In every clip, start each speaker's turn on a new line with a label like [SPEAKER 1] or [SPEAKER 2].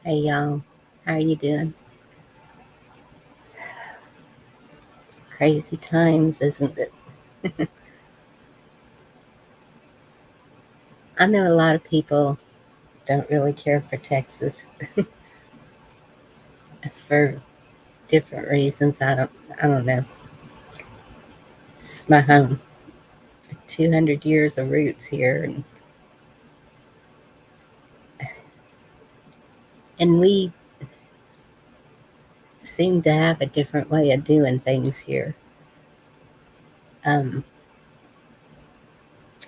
[SPEAKER 1] Hey y'all, how you doing? Crazy times, isn't it? I know a lot of people don't really care for Texas for different reasons. I don't know. It's my home. 200 years of roots here, and we seem to have a different way of doing things here. Um,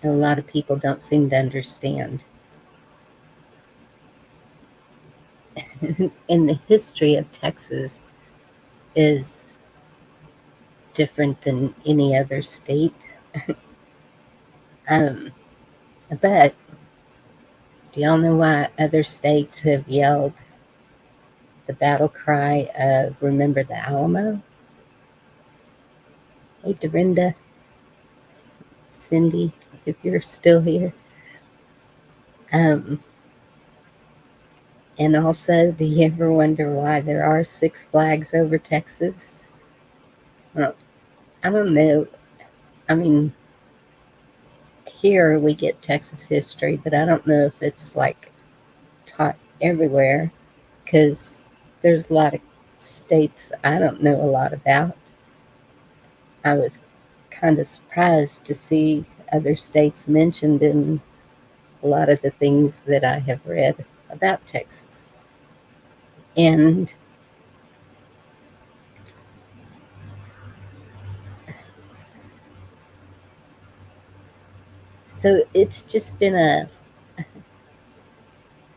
[SPEAKER 1] a lot of people don't seem to understand. And the history of Texas is different than any other state. Um, but do y'all know why other states have yelled the battle cry of "Remember the Alamo"? Hey, Dorinda, Cindy, if you're still here. Um, and also, do you ever wonder why there are six flags over Texas? Well, I don't know. I mean, here we get Texas history, but I don't know if it's like taught everywhere because there's a lot of states I don't know a lot about. I was kind of surprised to see other states mentioned in a lot of the things that I have read about Texas. And so it's just been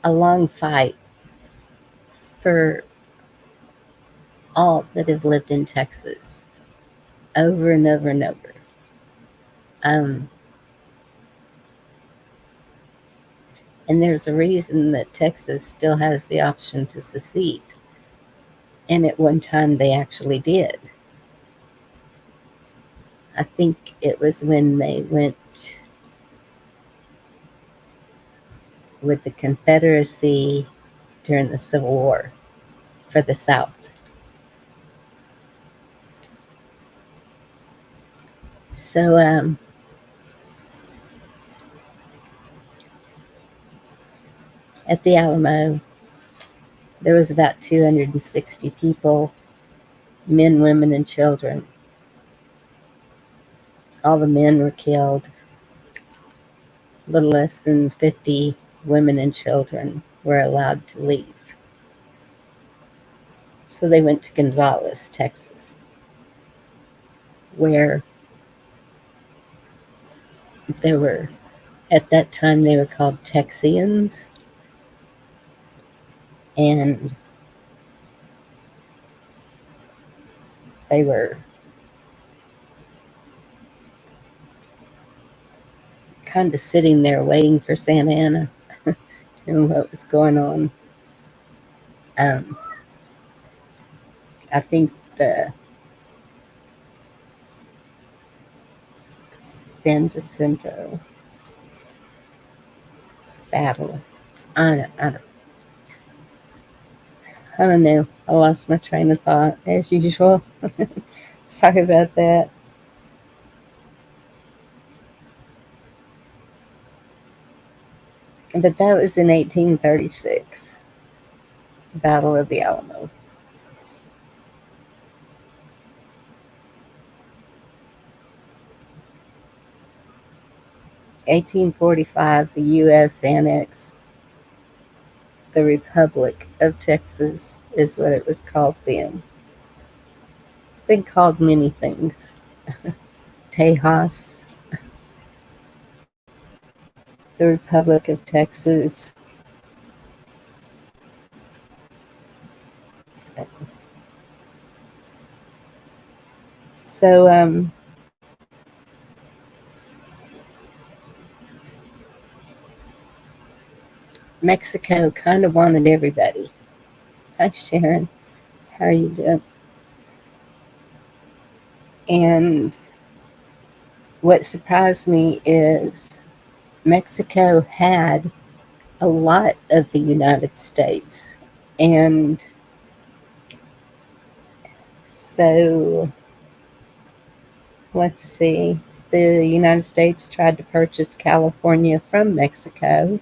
[SPEAKER 1] a long fight for all that have lived in Texas over and over and over. Um, and there's a reason that Texas still has the option to secede. And at one time they actually did. I think it was when they went with the Confederacy during the Civil War for the South. So at the Alamo, there was about 260 people, men, women, and children. All the men were killed. A little less than 50 women and children were allowed to leave. So they went to Gonzales, Texas, where there were, at that time, they were called Texians. And they were kind of sitting there waiting for Santa Ana and what was going on. Um, I think the San Jacinto battle. I don't know. I lost my train of thought as usual. Sorry about that. But that was in 1836, Battle of the Alamo. 1845, the U.S. annexed the Republic of Texas, is what it was called then. It's been called many things. Tejas, the Republic of Texas. So, Mexico kind of wanted everybody. Hi, Sharon. How are you doing? And what surprised me is Mexico had a lot of the United States, And so, let's see. The United States tried to purchase California from Mexico,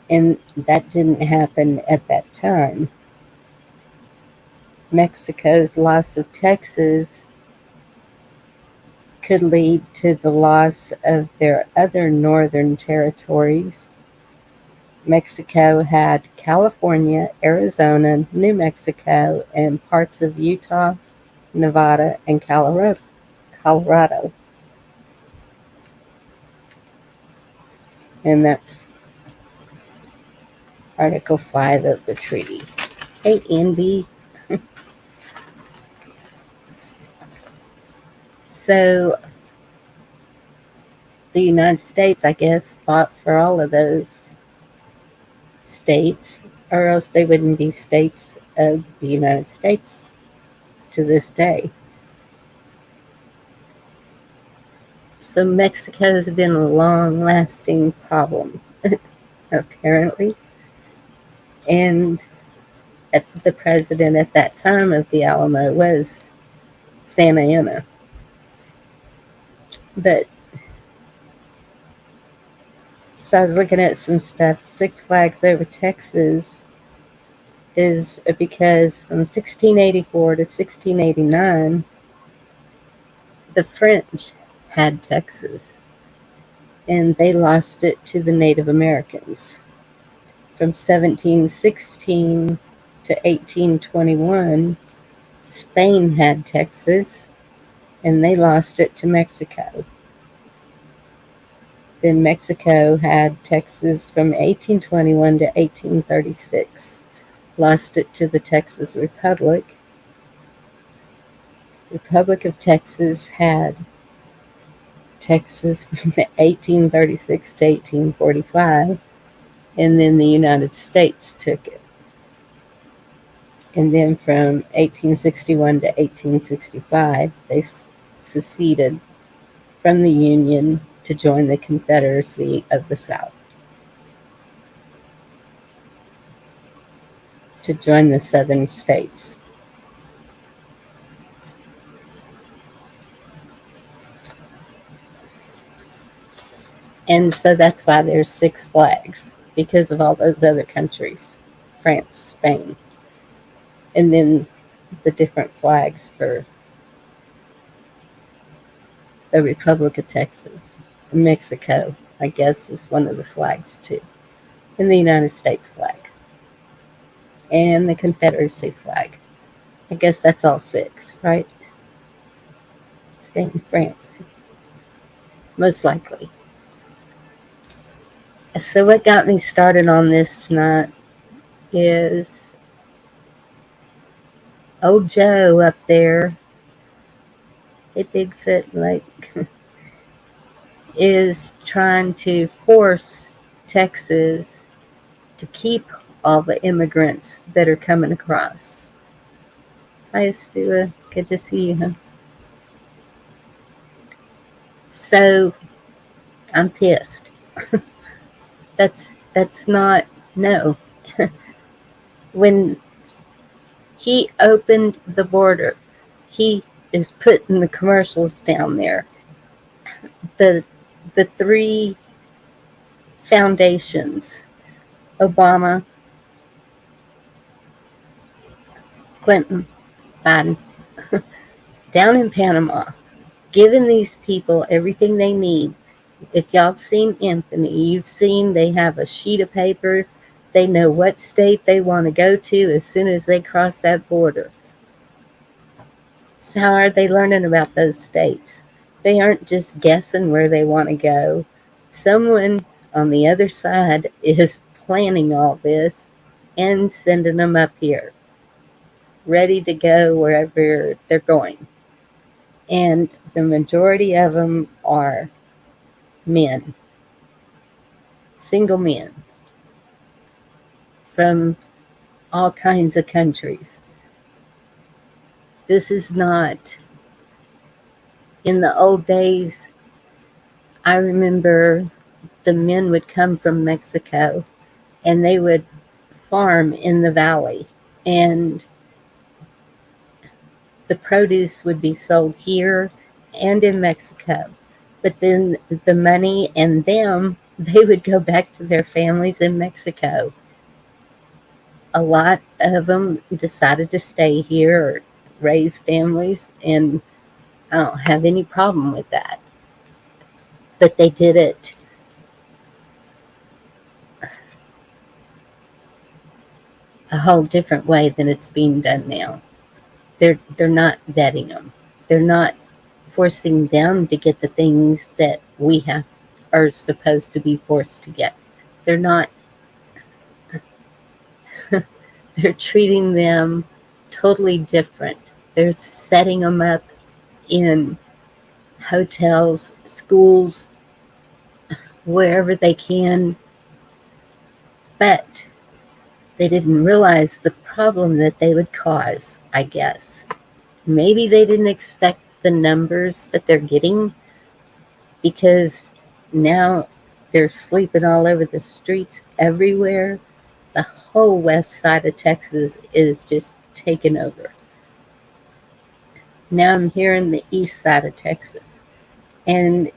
[SPEAKER 1] and that didn't happen at that time. Mexico's loss of Texas could lead to the loss of their other northern territories. Mexico had California, Arizona, New Mexico, and parts of Utah, Nevada, and Colorado. And that's Article 5 of the treaty. Hey, Andy. So, the United States, I guess, fought for all of those states, or else they wouldn't be states of the United States to this day. So Mexico's been a long-lasting problem, apparently. And the president at that time of the Alamo was Santa Anna. But, so I was looking at some stuff. Six Flags Over Texas is because from 1684 to 1689, the French had Texas, and they lost it to the Native Americans. From 1716 to 1821, Spain had Texas, and they lost it to Mexico. Then Mexico had Texas from 1821 to 1836, lost it to the Texas Republic. Republic of Texas had Texas from 1836 to 1845, and then the United States took it. And then from 1861 to 1865, they seceded from the Union to join the Confederacy of the South, to join the Southern states. And so that's why there's six flags, because of all those other countries, France, Spain, and then the different flags for the Republic of Texas. Mexico, I guess, is one of the flags too, and the United States flag, and the Confederacy flag. I guess that's all six, right? Spain, France, most likely. So what got me started on this tonight is old Joe up there at Bigfoot Lake is trying to force Texas to keep all the immigrants that are coming across. Hi, Stua. Good to see you. Huh? So I'm pissed. That's not, no. When he opened the border, he is putting the commercials down there. The three foundations, Obama, Clinton, Biden, down in Panama, giving these people everything they need. If y'all have seen Anthony, you've seen they have a sheet of paper. They know what state they want to go to as soon as they cross that border. So how are they learning about those states? They aren't just guessing where they want to go. Someone on the other side is planning all this and sending them up here, ready to go wherever they're going. And the majority of them are men, single men from all kinds of countries. This is not, in the old days, I remember the men would come from Mexico and they would farm in the valley, and the produce would be sold here and in Mexico. But then the money and them, they would go back to their families in Mexico. A lot of them decided to stay here or raise families, and I don't have any problem with that. But they did it a whole different way than it's being done now. They're not vetting them. They're not forcing them to get the things that we have are supposed to be forced to get. They're not. They're treating them totally different. They're setting them up in hotels, schools, wherever they can, but they didn't realize the problem that they would cause, I guess. Maybe they didn't expect the numbers that they're getting, because now they're sleeping all over the streets everywhere. The whole west side of Texas is just taken over. Now I'm here in the east side of Texas, and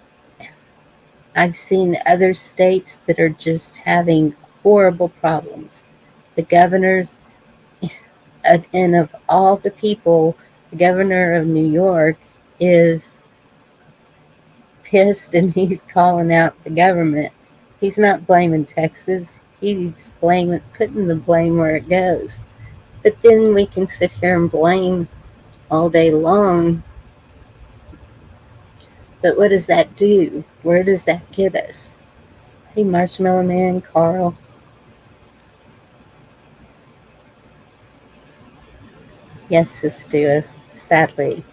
[SPEAKER 1] I've seen other states that are just having horrible problems. The governors, and of all the people, the governor of New York is pissed, and he's calling out the government. He's not blaming Texas. He's putting the blame where it goes. But then we can sit here and blame all day long. But what does that do? Where does that get us? Hey, Marshmallow Man, Carl. Yes, Sister. Sadly,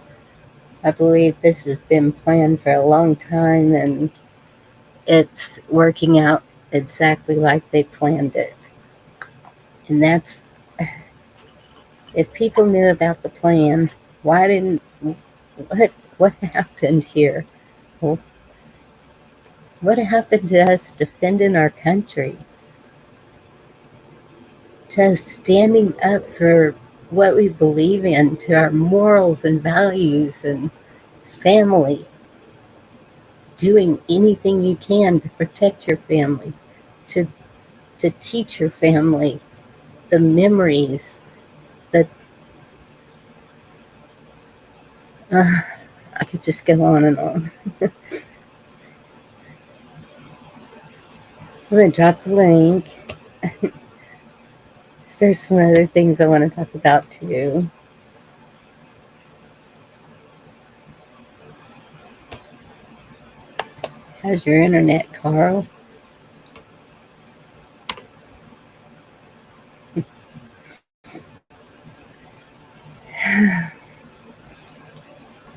[SPEAKER 1] I believe this has been planned for a long time, and it's working out exactly like they planned it. And that's, if people knew about the plan, why didn't, what happened here? Well, what happened to us defending our country? To standing up for what we believe in, to our morals and values and family? Doing anything you can to protect your family, to teach your family the memories that I could just go on and on. I'm going to drop the link. There's some other things I want to talk about too. How's your internet, Carl?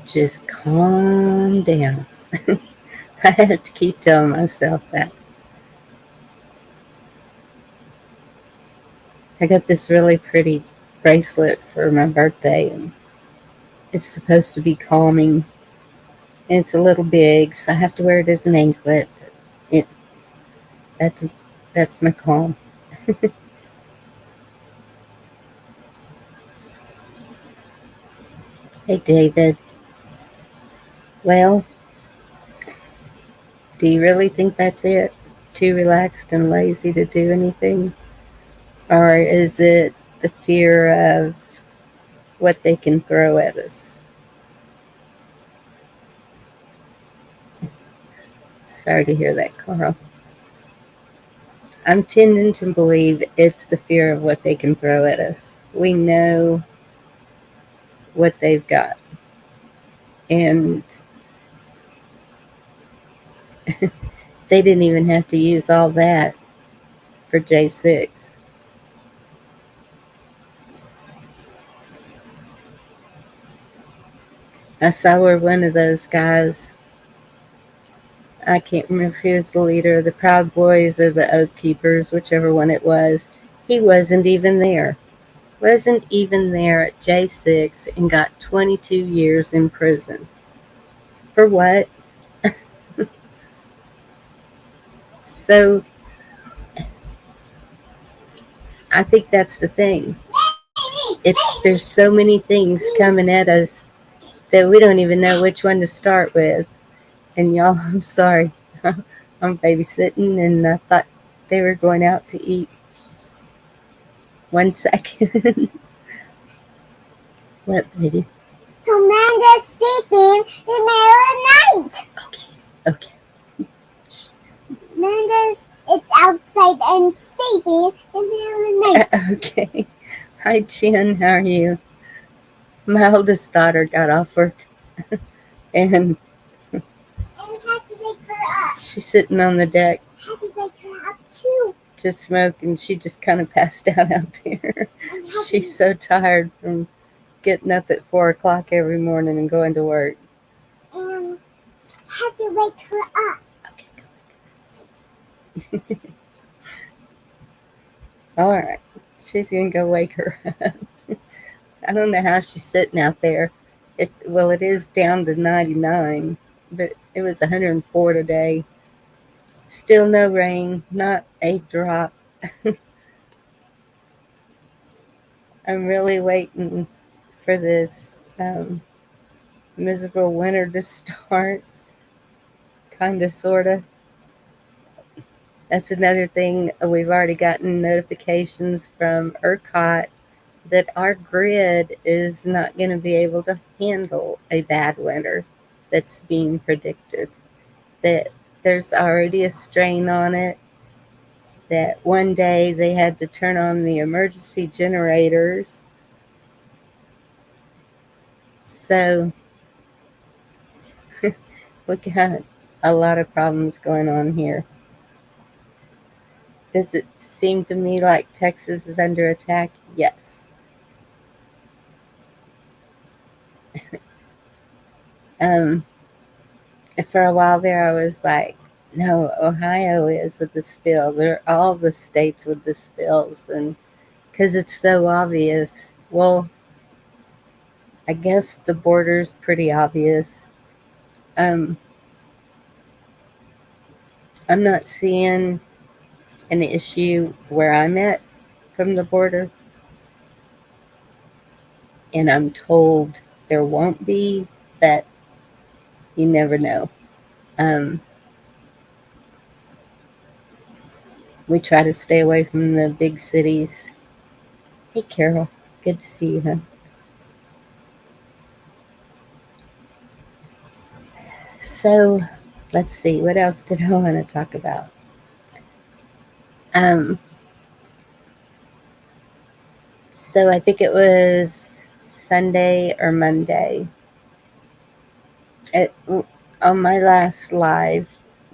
[SPEAKER 1] Just calm down. I have to keep telling myself that. I got this really pretty bracelet for my birthday, and it's supposed to be calming. And it's a little big, so I have to wear it as an anklet. It that's my calm. Hey, David. Well, do you really think that's it? Too relaxed and lazy to do anything? Or is it the fear of what they can throw at us? Sorry to hear that, Carl. I'm tending to believe it's the fear of what they can throw at us. We know what they've got. And they didn't even have to use all that for J6. I saw where one of those guys, I can't remember if he was the leader of the Proud Boys or the Oath Keepers, whichever one it was, he wasn't even there. Wasn't even there at J6 and got 22 years in prison. For what? So I think that's the thing. There's so many things coming at us that we don't even know which one to start with. And y'all, I'm sorry. I'm babysitting and I thought they were going out to eat. 1 second. What, baby?
[SPEAKER 2] So Amanda's sleeping in the middle of the night.
[SPEAKER 1] Okay.
[SPEAKER 2] Amanda's it's outside and sleeping in the middle of the night.
[SPEAKER 1] Okay. Hi, Chin. How are you? My oldest daughter got off work and
[SPEAKER 2] And had to wake her up.
[SPEAKER 1] she's sitting on the deck
[SPEAKER 2] Had to wake her up too.
[SPEAKER 1] to smoke, and she just kind of passed out there. She's so tired from getting up at 4 o'clock every morning and going to work.
[SPEAKER 2] And had to wake her up.
[SPEAKER 1] Okay. All right. She's going to go wake her up. I don't know how she's sitting out there. It is down to 99, but it was 104 today. Still no rain, not a drop. I'm really waiting for this miserable winter to start, kind of, sort of. That's another thing. We've already gotten notifications from ERCOT that our grid is not going to be able to handle a bad winter that's being predicted. That there's already a strain on it. That one day they had to turn on the emergency generators. So we got a lot of problems going on here. Does it seem to me like Texas is under attack? Yes. For a while there, I was like, no, Ohio is with the spill. They're all the states with the spills, and because it's so obvious. Well, I guess the border's pretty obvious. I'm not seeing an issue where I'm at from the border, and I'm told there won't be, but you never know. We try to stay away from the big cities. Hey, Carol. Good to see you, huh? So, let's see. What else did I want to talk about? So I think it was Sunday or Monday. On my last live,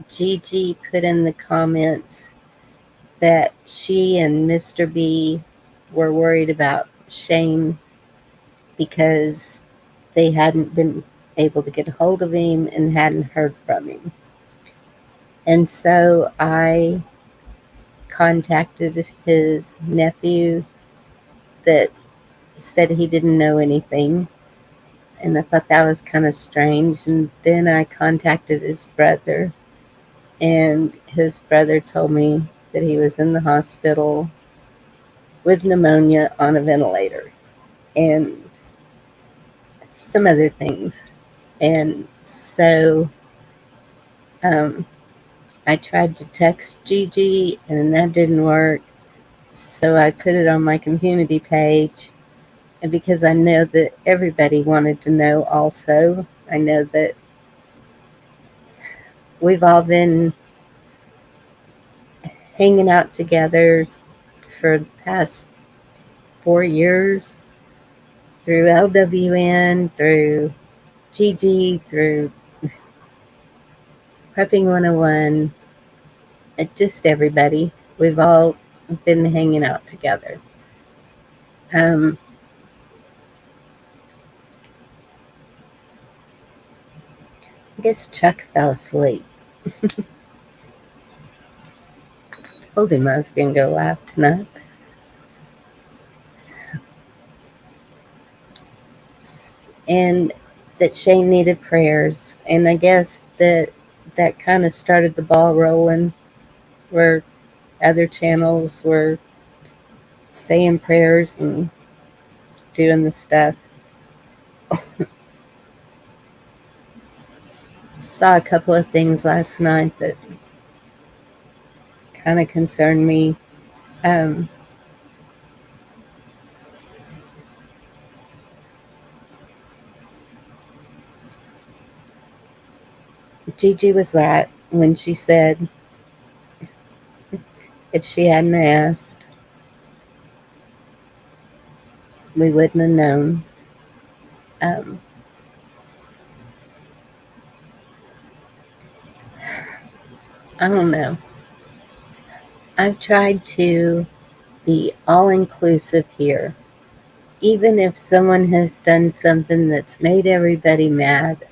[SPEAKER 1] Gigi put in the comments that she and Mr. B were worried about Shane because they hadn't been able to get a hold of him and hadn't heard from him. And so I contacted his nephew that said he didn't know anything. And I thought that was kind of strange. And then I contacted his brother, and his brother told me that he was in the hospital with pneumonia on a ventilator and some other things. And so I tried to text Gigi, and that didn't work. So I put it on my community page. And because I know that everybody wanted to know also, I know that we've all been hanging out together for the past 4 years through LWN, through GG, through Prepping 101, just everybody. We've all been hanging out together. I guess Chuck fell asleep. Told him I was going to go live tonight. And that Shane needed prayers. And I guess that kind of started the ball rolling, where other channels were saying prayers and doing the stuff. Saw a couple of things last night that kind of concerned me. Um, Gigi was right when she said if she hadn't asked, we wouldn't have known. Um, I don't know. I've tried to be all inclusive here. Even if someone has done something that's made everybody mad,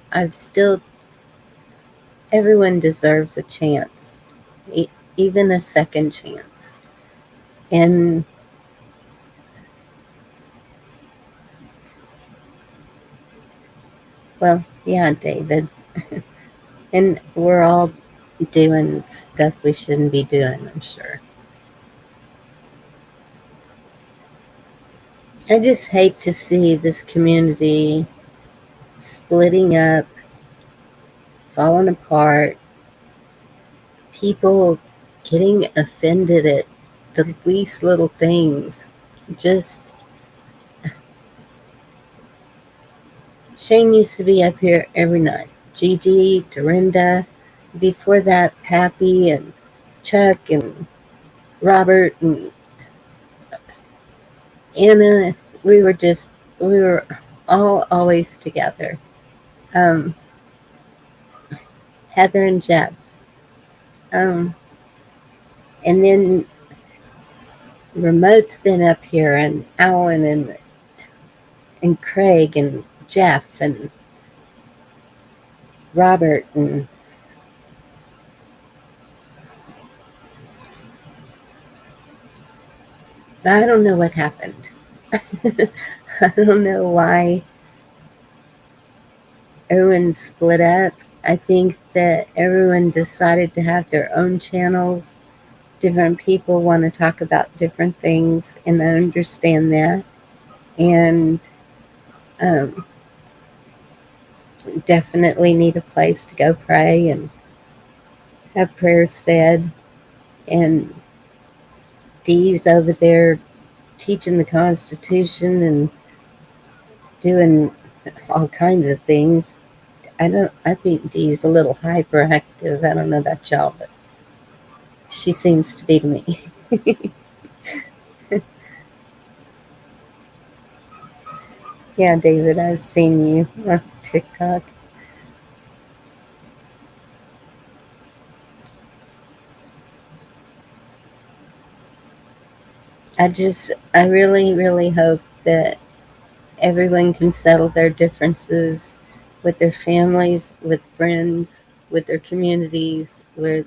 [SPEAKER 1] everyone deserves a chance, even a second chance. And, well, yeah, David. And we're all doing stuff we shouldn't be doing, I'm sure. I just hate to see this community splitting up, falling apart, people getting offended at the least little things. Just, Shane used to be up here every night. Gigi, Dorinda, before that, Pappy and Chuck and Robert and Anna. We were all always together. Um, Heather and Jeff. Um, and then Remote's been up here, and Alan and Craig and Jeff and Robert, and I don't know what happened. I don't know why everyone split up. I think that everyone decided to have their own channels. Different people want to talk about different things, and I understand that. And um, definitely need a place to go pray and have prayers said. And Dee's over there teaching the Constitution and doing all kinds of things. I think Dee's a little hyperactive. I don't know about y'all, but she seems to be to me. Yeah, David, I've seen you on TikTok. I really, really hope that everyone can settle their differences with their families, with friends, with their communities, with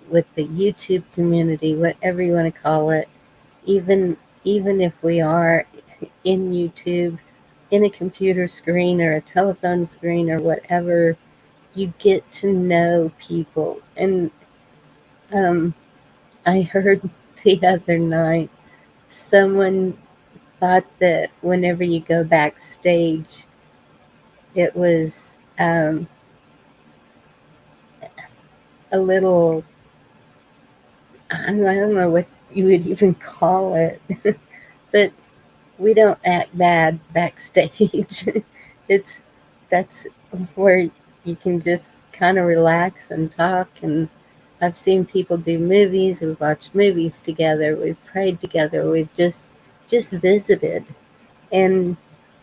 [SPEAKER 1] with the YouTube community, whatever you want to call it. Even if we are in YouTube, in a computer screen or a telephone screen or whatever, you get to know people. And um, I heard the other night someone thought that whenever you go backstage, it was a little, I don't know what you would even call it, but we don't act bad backstage. it's that's where you can just kind of relax and talk. And I've seen people do movies. We've watched movies together. We've prayed together. We've just visited. And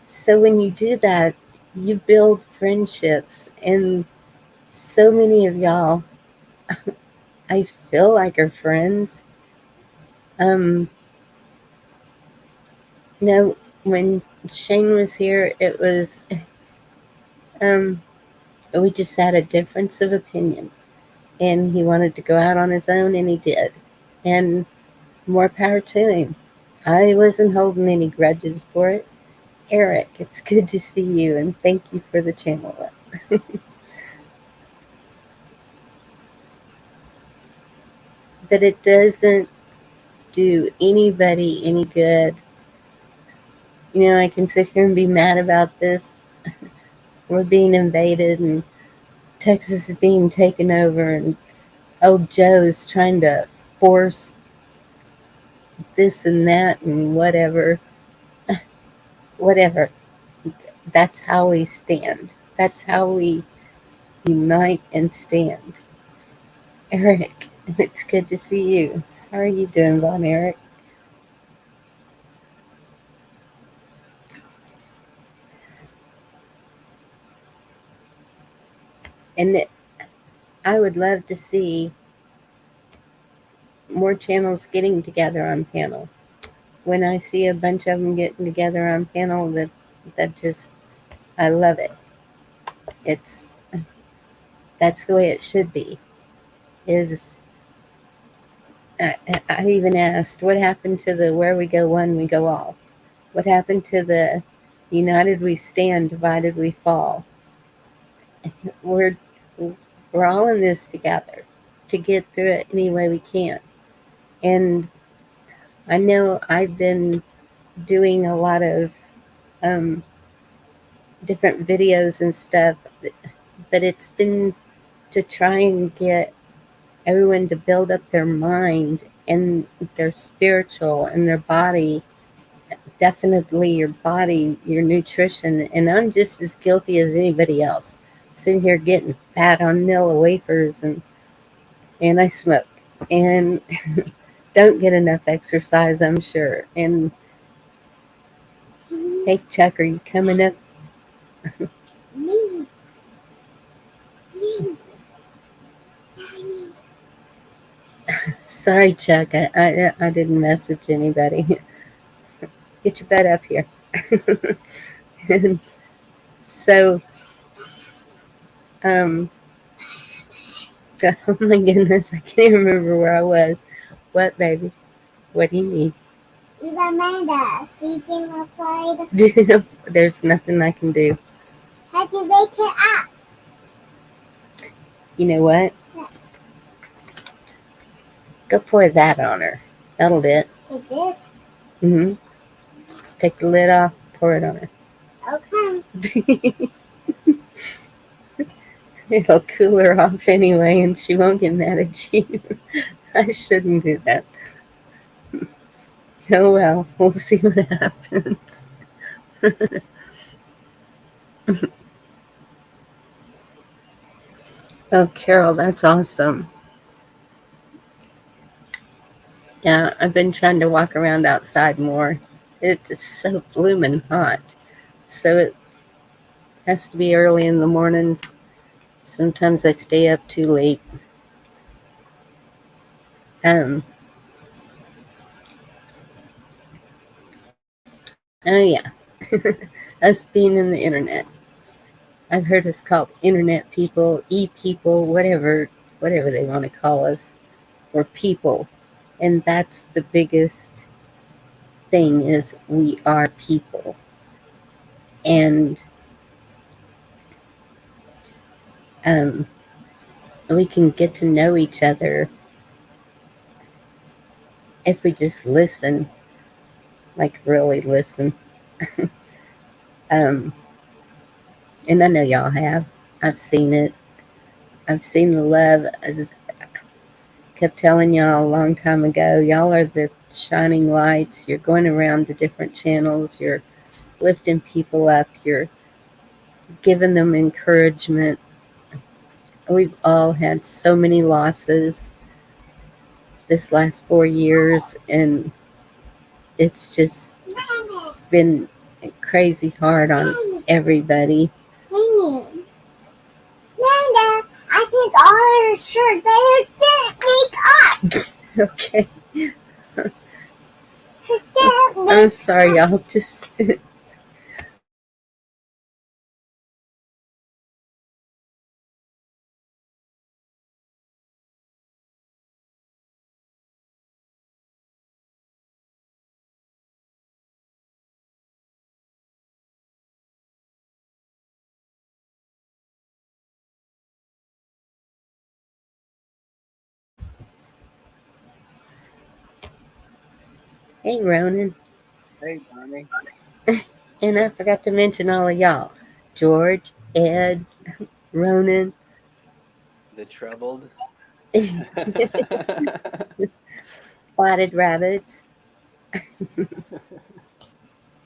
[SPEAKER 1] so when you do that, you build friendships. And so many of y'all, I feel like, are friends. Um, you know, when Shane was here, it was um, we just had a difference of opinion, and he wanted to go out on his own, and he did. And more power to him. I wasn't holding any grudges for it. Eric, it's good to see you, and thank you for the channel. But it doesn't do anybody any good. I can sit here and be mad about this. We're being invaded and Texas is being taken over, and old Joe's trying to force this and that and whatever. Whatever. That's how we stand. That's how we unite and stand. Eric, it's good to see you. How are you doing, Von Eric? And I would love to see more channels getting together on panel. When I see a bunch of them getting together on panel, that just, I love it. It's That's the way it should be. Is I even asked, what happened to the where we go one, we go all? What happened to the united we stand, divided we fall? We're we're all in this together to get through it any way we can. And I know I've been doing a lot of um, different videos and stuff, but it's been to try and get everyone to build up their mind and their spiritual and their body. Definitely your body, your nutrition. And I'm just as guilty as anybody else, sitting here getting fat on Nilla wafers, and I smoke and don't get enough exercise, I'm sure. And hey, Chuck, are you coming up?
[SPEAKER 2] Me.
[SPEAKER 1] Sorry, Chuck, I didn't message anybody. Get your butt up here. And so, um, oh my goodness, I can't remember where I was. What, baby? What do you need?
[SPEAKER 2] Even Amanda sleeping outside.
[SPEAKER 1] There's nothing I can do.
[SPEAKER 2] How'd you wake her up?
[SPEAKER 1] You know what?
[SPEAKER 2] Yes.
[SPEAKER 1] Go pour that on her. That'll do it.
[SPEAKER 2] Like this?
[SPEAKER 1] Mm-hmm. Take the lid off, pour it on her.
[SPEAKER 2] Okay.
[SPEAKER 1] It'll cool her off anyway, and she won't get mad at you. I shouldn't do that. Oh well, we'll see what happens. Oh, Carol, that's awesome. Yeah, I've been trying to walk around outside more. It's so blooming hot. So it has to be early in the mornings. Sometimes I stay up too late. Um, oh yeah, us being in the internet. I've heard us called internet people, e-people, whatever they want to call us, or people. And that's the biggest thing is we are people. And um, we can get to know each other if we just listen, like really listen. Um, and I know y'all have. I've seen it. I've seen the love. I kept telling y'all a long time ago, y'all are the shining lights. You're going around to different channels. You're lifting people up. You're giving them encouragement. We've all had so many losses this last 4 years, and it's just been crazy hard on everybody.
[SPEAKER 2] Amy. Amanda, I think all her shirt better didn't make up.
[SPEAKER 1] Okay.
[SPEAKER 2] Her didn't
[SPEAKER 1] I'm
[SPEAKER 2] make
[SPEAKER 1] sorry, y'all. Just Hey, Ronan.
[SPEAKER 3] Hey, Bonnie.
[SPEAKER 1] And I forgot to mention all of y'all: George, Ed, Ronan,
[SPEAKER 3] The troubled.
[SPEAKER 1] Spotted Rabbits,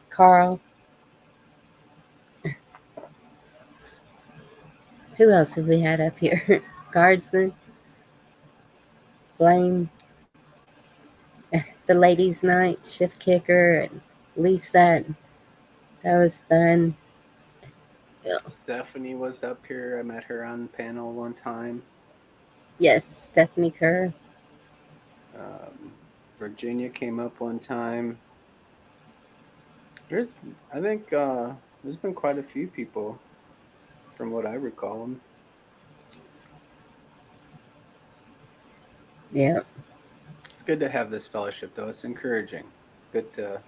[SPEAKER 1] Carl. Who else have we had up here? Guardsman, Blaine, the ladies' night, Shift Kicker, and Lisa. And that was fun. Yeah.
[SPEAKER 3] Stephanie was up here. I met her on panel one time.
[SPEAKER 1] Yes, Stephanie Kerr.
[SPEAKER 3] Um, Virginia came up one time. There's, I think, there's been quite a few people from what I recall them.
[SPEAKER 1] Yeah,
[SPEAKER 3] It's good to have this fellowship, though. It's encouraging. It's good to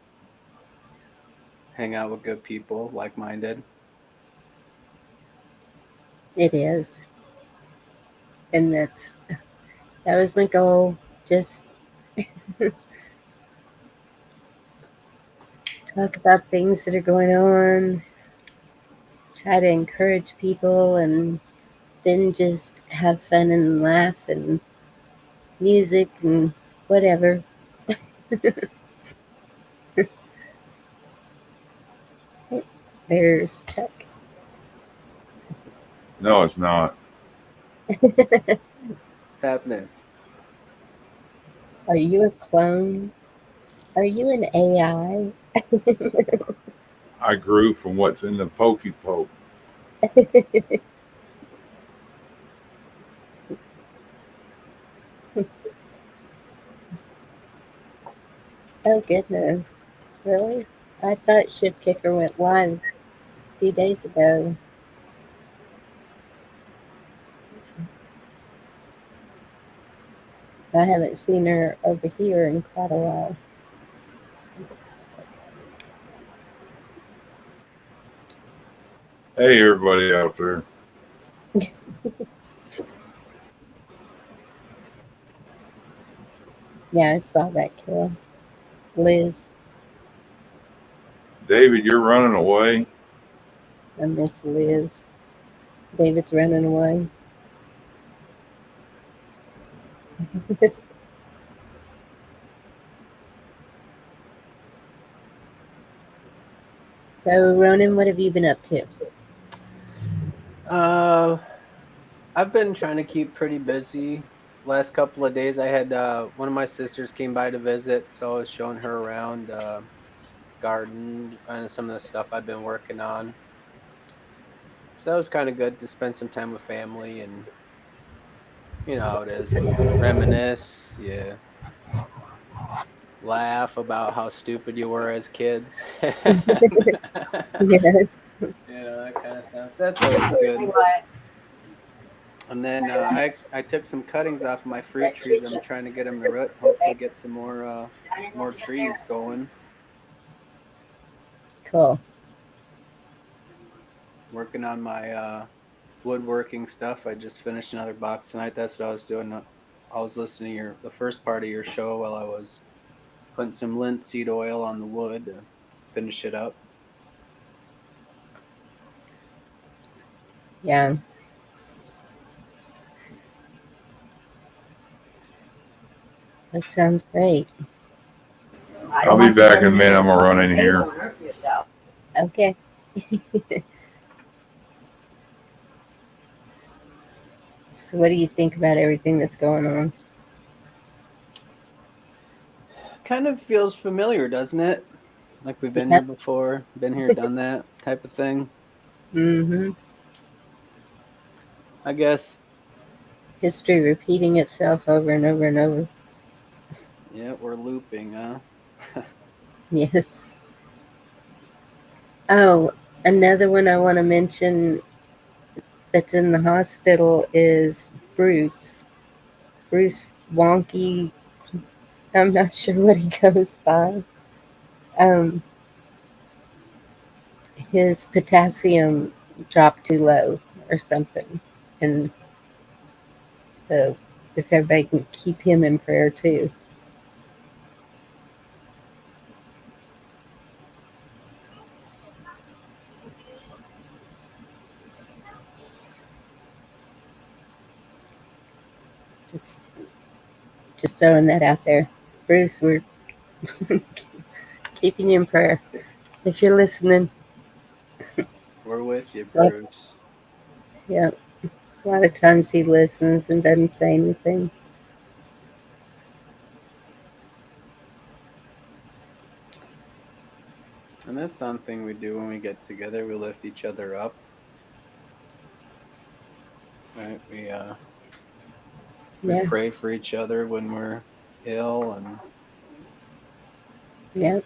[SPEAKER 3] hang out with good people, like-minded.
[SPEAKER 1] it is. And that was my goal. Just talk about things that are going on, try to encourage people, and then just have fun and laugh and music and whatever. There's Chuck.
[SPEAKER 4] No, it's not.
[SPEAKER 3] It's happening.
[SPEAKER 1] Are you a clone? Are you an AI?
[SPEAKER 4] I grew from what's in the pokey poke.
[SPEAKER 1] Oh goodness. Really? I thought Ship Kicker went live a few days ago. I haven't seen her over here in quite a while.
[SPEAKER 4] Hey, everybody out there.
[SPEAKER 1] Yeah, I saw that, Carol. Liz,
[SPEAKER 4] David, you're running away.
[SPEAKER 1] I miss Liz. David's running away. So, Ronan, what have you been up to?
[SPEAKER 3] Uh, I've been trying to keep pretty busy. Last couple of days, I had one of my sisters came by to visit, so I was showing her around garden and some of the stuff I've been working on. So it was kind of good to spend some time with family, and you know how it is. Reminisce, yeah, laugh about how stupid you were as kids.
[SPEAKER 1] Yes.
[SPEAKER 3] That kind of stuff. So that's always good. And then I took some cuttings off of my fruit trees. I'm trying to get them to root. Hopefully, get some more trees going.
[SPEAKER 1] Cool.
[SPEAKER 3] Working on my woodworking stuff. I just finished another box tonight. That's what I was doing. I was listening to the first part of your show while I was putting some linseed oil on the wood to finish it up.
[SPEAKER 1] Yeah, that sounds great.
[SPEAKER 4] I'll be back in a minute. I'm gonna run in here.
[SPEAKER 1] Okay. So, what do you think about everything that's going on?
[SPEAKER 3] Kind of feels familiar, doesn't it? Like we've been
[SPEAKER 1] Yeah.
[SPEAKER 3] here before, been here, done that type of thing.
[SPEAKER 1] Mm-hmm.
[SPEAKER 3] I guess.
[SPEAKER 1] History repeating itself over and over and over.
[SPEAKER 3] Yeah, we're looping, huh?
[SPEAKER 1] Yes. Oh, another one I want to mention that's in the hospital is Bruce. Bruce Wonky. I'm not sure what he goes by. Um, his potassium dropped too low or something. And so, if everybody can keep him in prayer too. Just just throwing that out there. Bruce, we're keeping you in prayer. If you're listening,
[SPEAKER 3] We're with you,
[SPEAKER 1] like,
[SPEAKER 3] Bruce.
[SPEAKER 1] yeah, a lot of times he listens and doesn't say anything.
[SPEAKER 3] And that's something we do when we get together. We lift each other up. Right? We
[SPEAKER 1] Yeah,
[SPEAKER 3] pray for each other when we're ill, and
[SPEAKER 1] yeah.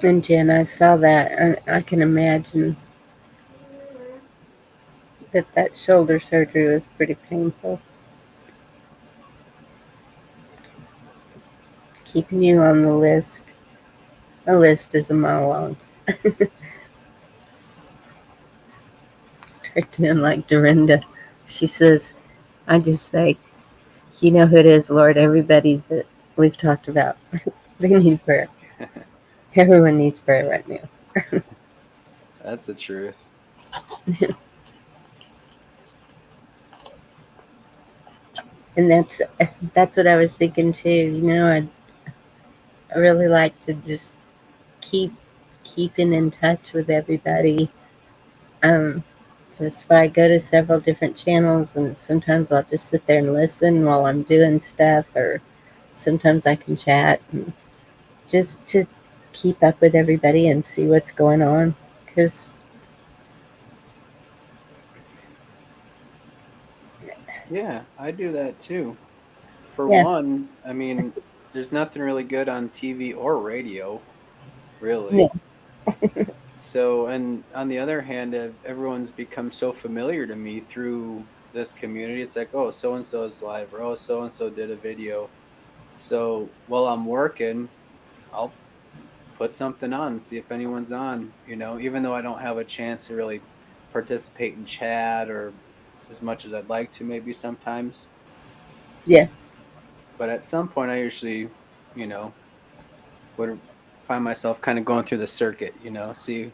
[SPEAKER 1] And Jen, I saw that, and I can imagine that shoulder surgery was pretty painful. Keeping you on the list. A list is a mile long. Start doing like Dorinda. She says, I just say, you know who it is, Lord. Everybody that we've talked about, they need prayer. Everyone needs prayer right now.
[SPEAKER 3] that's the truth.
[SPEAKER 1] And that's what I was thinking too. I really like to just keeping in touch with everybody. Um, just if I go to several different channels, and sometimes I'll just sit there and listen while I'm doing stuff, or sometimes I can chat, and just to keep up with everybody and see what's going on. Because
[SPEAKER 3] Yeah, I do that too. For
[SPEAKER 1] yeah,
[SPEAKER 3] one, I mean, there's nothing really good on TV or radio,
[SPEAKER 1] yeah,
[SPEAKER 3] really. So, and on the other hand, everyone's become so familiar to me through this community. It's like, oh, so and so is live, or oh, so and so did a video. So while I'm working, I'll put something on and see if anyone's on, even though I don't have a chance to really participate in chat or as much as I'd like to, maybe sometimes.
[SPEAKER 1] yes,
[SPEAKER 3] But at some point, I usually, you know, would find myself kind of going through the circuit, see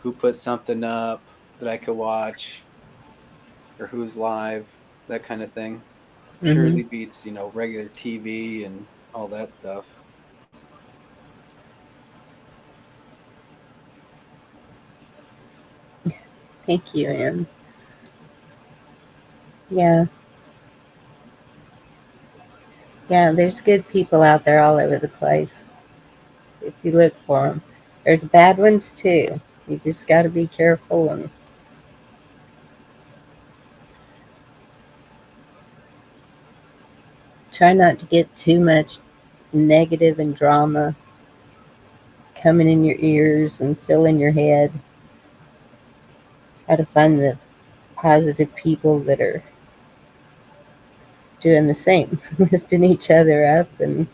[SPEAKER 3] who put something up that I could watch or who's live, that kind of thing.
[SPEAKER 1] hmm
[SPEAKER 3] Surely beats, regular TV and all that stuff.
[SPEAKER 1] thank you, Anne. Yeah, yeah. There's good people out there all over the place if you look for them. There's bad ones too. You just got to be careful and try not to get too much negative and drama coming in your ears and filling your head. Try to find the positive people that are doing the same, lifting each other up. And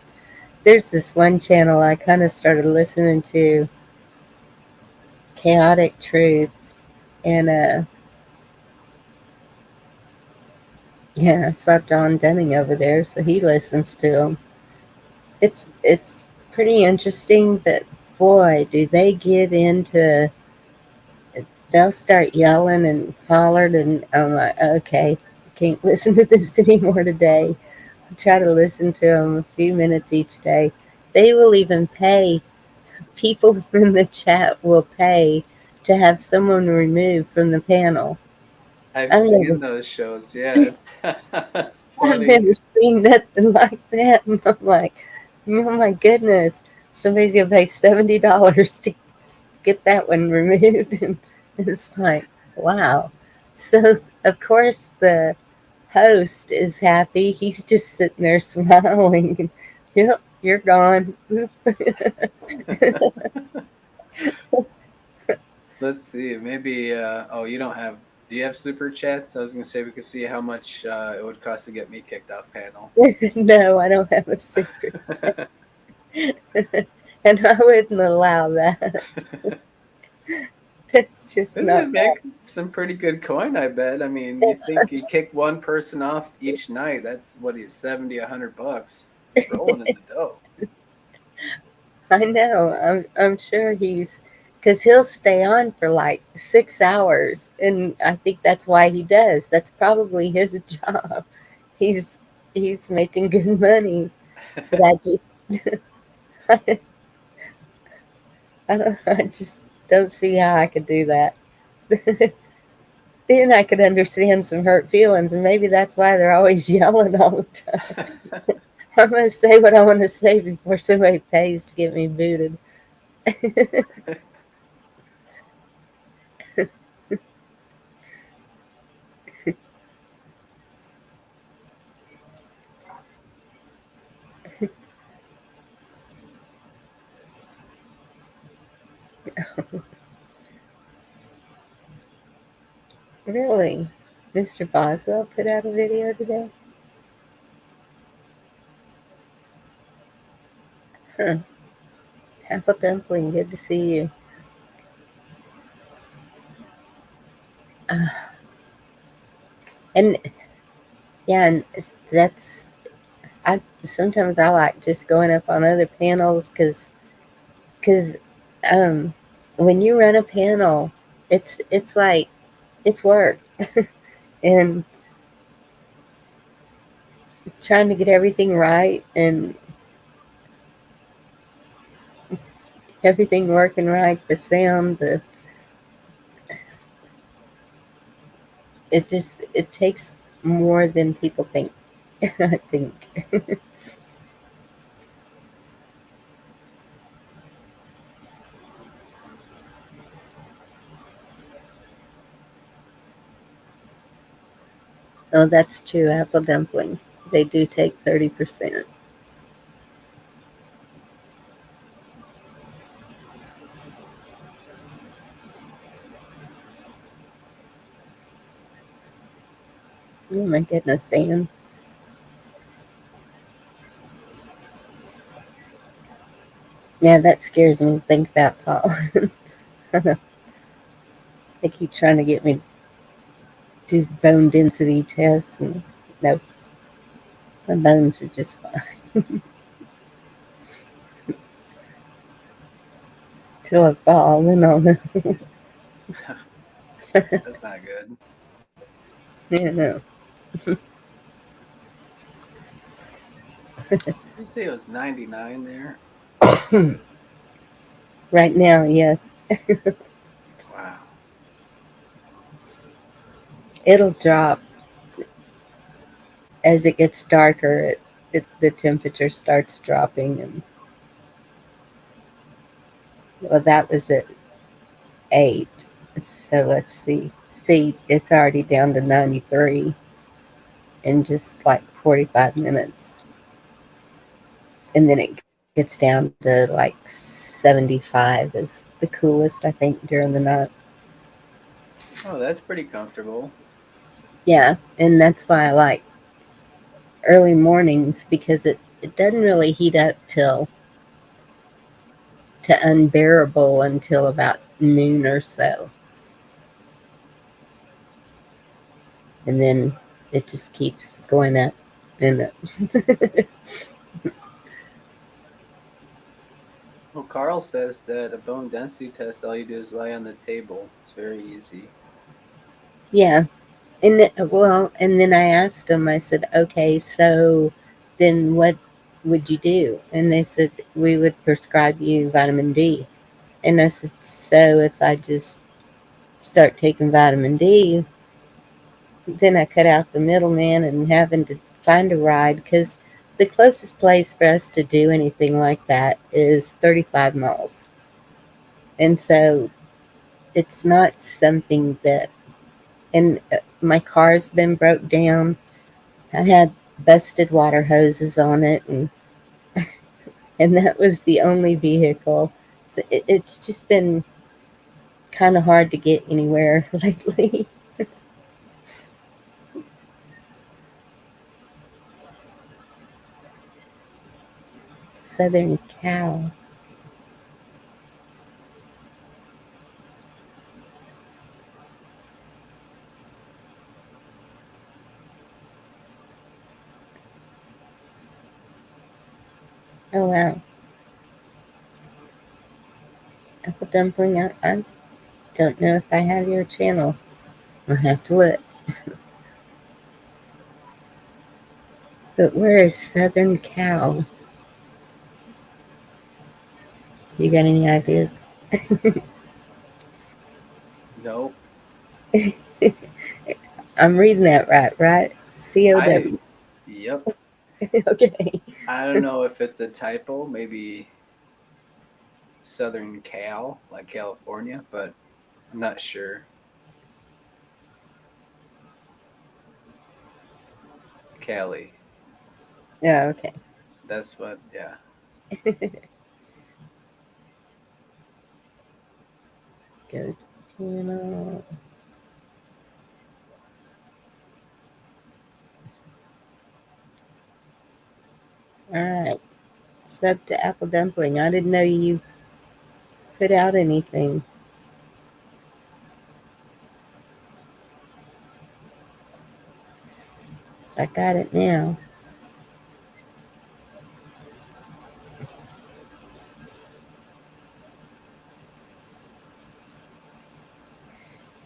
[SPEAKER 1] there's this one channel I kind of started listening to, Chaotic Truth, and yeah, I saw John Denning over there, so he listens to them. It's pretty interesting, but boy, do they get into. They'll start yelling and hollering, and I'm like, okay, I can't listen to this anymore today. I try to listen to them a few minutes each day. They will even pay. People in the chat will pay to have someone removed from the panel.
[SPEAKER 3] I've
[SPEAKER 1] I've never,
[SPEAKER 3] seen those shows. Yeah, it's that's
[SPEAKER 1] I've
[SPEAKER 3] funny.
[SPEAKER 1] never seen nothing like that. And I'm like, oh my goodness, somebody's gonna pay $70 to get that one removed, and it's like, wow. So of course the host is happy. He's just sitting there smiling. Yep, you're gone.
[SPEAKER 3] Let's see. Maybe. Oh, you don't have. Do you have super chats? I was gonna say we could see how much it would cost to get me kicked off panel.
[SPEAKER 1] No, I don't have a secret. And I wouldn't allow that. That's just
[SPEAKER 3] It'd
[SPEAKER 1] not
[SPEAKER 3] make some pretty good coin, I bet. I mean, you think you kick one person off each night? That's what he's 70, $100 rolling in the dough.
[SPEAKER 1] I know. I'm sure he's because he'll stay on for like 6 hours, and I think that's why he does. That's probably his job. He's he's making good money, but I just I just don't see how I could do that. Then I could understand some hurt feelings, and maybe that's why they're always yelling all the time. I'm gonna say what I want to say before somebody pays to get me booted. Really, Mr. Boswell put out a video today. Huh. Apple dumpling, good to see you. Uh, and yeah, and that's I sometimes I like just going up on other panels because when you run a panel, it's like it's work and trying to get everything right and everything working right, the sound, it takes more than people think. I think. Oh, that's true. Apple dumpling, they do take 30%. Oh my goodness, Sam. Yeah, that scares me to think about falling. They keep trying to get me to do bone density tests, and no, my bones are just fine till I fall. And I'll know.
[SPEAKER 3] That's not good.
[SPEAKER 1] Yeah, no.
[SPEAKER 3] Did you say it was 99 there?
[SPEAKER 1] Right now, yes,
[SPEAKER 3] Wow.
[SPEAKER 1] it'll drop as it gets darker. The temperature starts dropping, and well, that was at 8. So let's see. See, it's already down to 93 in just like 45 minutes. And then it gets down to like 75 is the coolest, I think, during the night.
[SPEAKER 3] Oh, that's pretty comfortable.
[SPEAKER 1] Yeah, and that's why I like early mornings because it doesn't really heat up till to unbearable until about noon or so. And then it just keeps going up and up.
[SPEAKER 3] Well, Carl says that a bone density test, all you do is lie on the table. It's very easy.
[SPEAKER 1] Yeah. And then I asked them, I said, okay, so then what would you do? And they said, we would prescribe you vitamin D. And I said, so if I just start taking vitamin D, then I cut out the middleman and having to find a ride because the closest place for us to do anything like that is 35 miles. And so it's not something that, and my car's been broke down. I had busted water hoses on it, and that was the only vehicle. So it's just been kind of hard to get anywhere lately. Southern Cal. Oh wow. Apple Dumpling, I don't know if I have your channel. I'll have to look. But where is Southern Cow? You got any ideas?
[SPEAKER 3] Nope.
[SPEAKER 1] I'm reading that right?
[SPEAKER 3] I
[SPEAKER 1] COW.
[SPEAKER 3] yep.
[SPEAKER 1] Okay.
[SPEAKER 3] I don't know if it's a typo, maybe Southern Cal, like California, but I'm not sure. Cali.
[SPEAKER 1] Yeah, okay.
[SPEAKER 3] That's what, yeah.
[SPEAKER 1] Go to channel. Alright. Sub to Apple Dumpling. I didn't know you put out anything. So I got it now.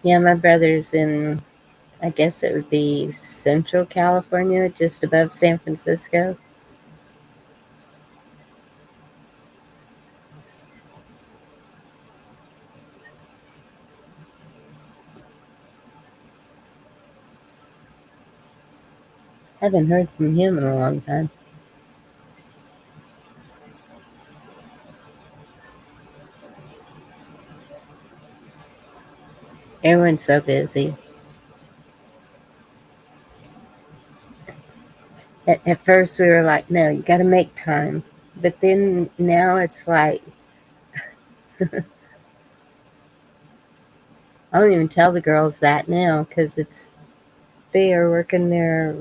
[SPEAKER 1] Yeah, my brother's in, I guess it would be Central California, just above San Francisco. Haven't heard from him in a long time. Everyone's so busy. At first, we were like, no, you got to make time. But then now it's like, I don't even tell the girls that now because they are working their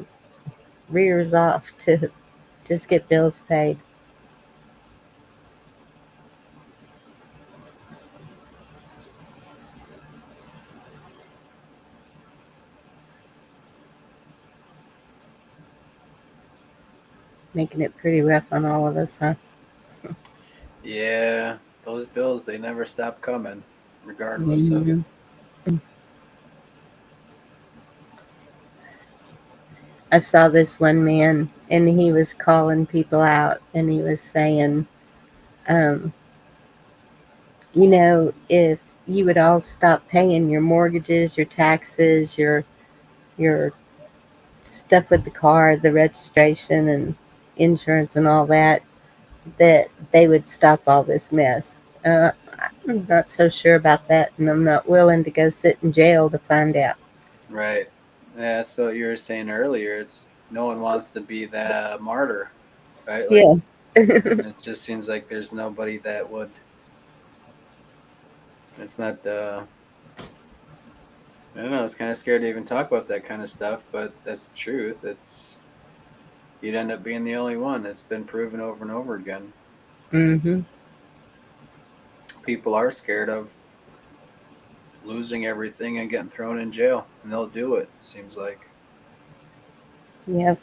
[SPEAKER 1] rears off to just get bills paid. Making it pretty rough on all of us, huh?
[SPEAKER 3] Yeah, those bills, they never stop coming, regardless of.
[SPEAKER 1] Mhm. I saw this one man, and he was calling people out, and he was saying, um, if you would all stop paying your mortgages, your taxes, your stuff with the car, the registration and insurance and all that, that they would stop all this mess. I'm not so sure about that, and I'm not willing to go sit in jail to find out.
[SPEAKER 3] Right. Yeah, that's what you were saying earlier. It's no one wants to be the martyr, right? Like,
[SPEAKER 1] Yes.
[SPEAKER 3] it just seems like there's nobody that would. It's not. I don't know. It's kind of scared to even talk about that kind of stuff, but that's the truth. It's you'd end up being the only one. It's been proven over and over again.
[SPEAKER 1] Mm-hmm.
[SPEAKER 3] People are scared of losing everything and getting thrown in jail, and they'll do it. It seems like.
[SPEAKER 1] Yep.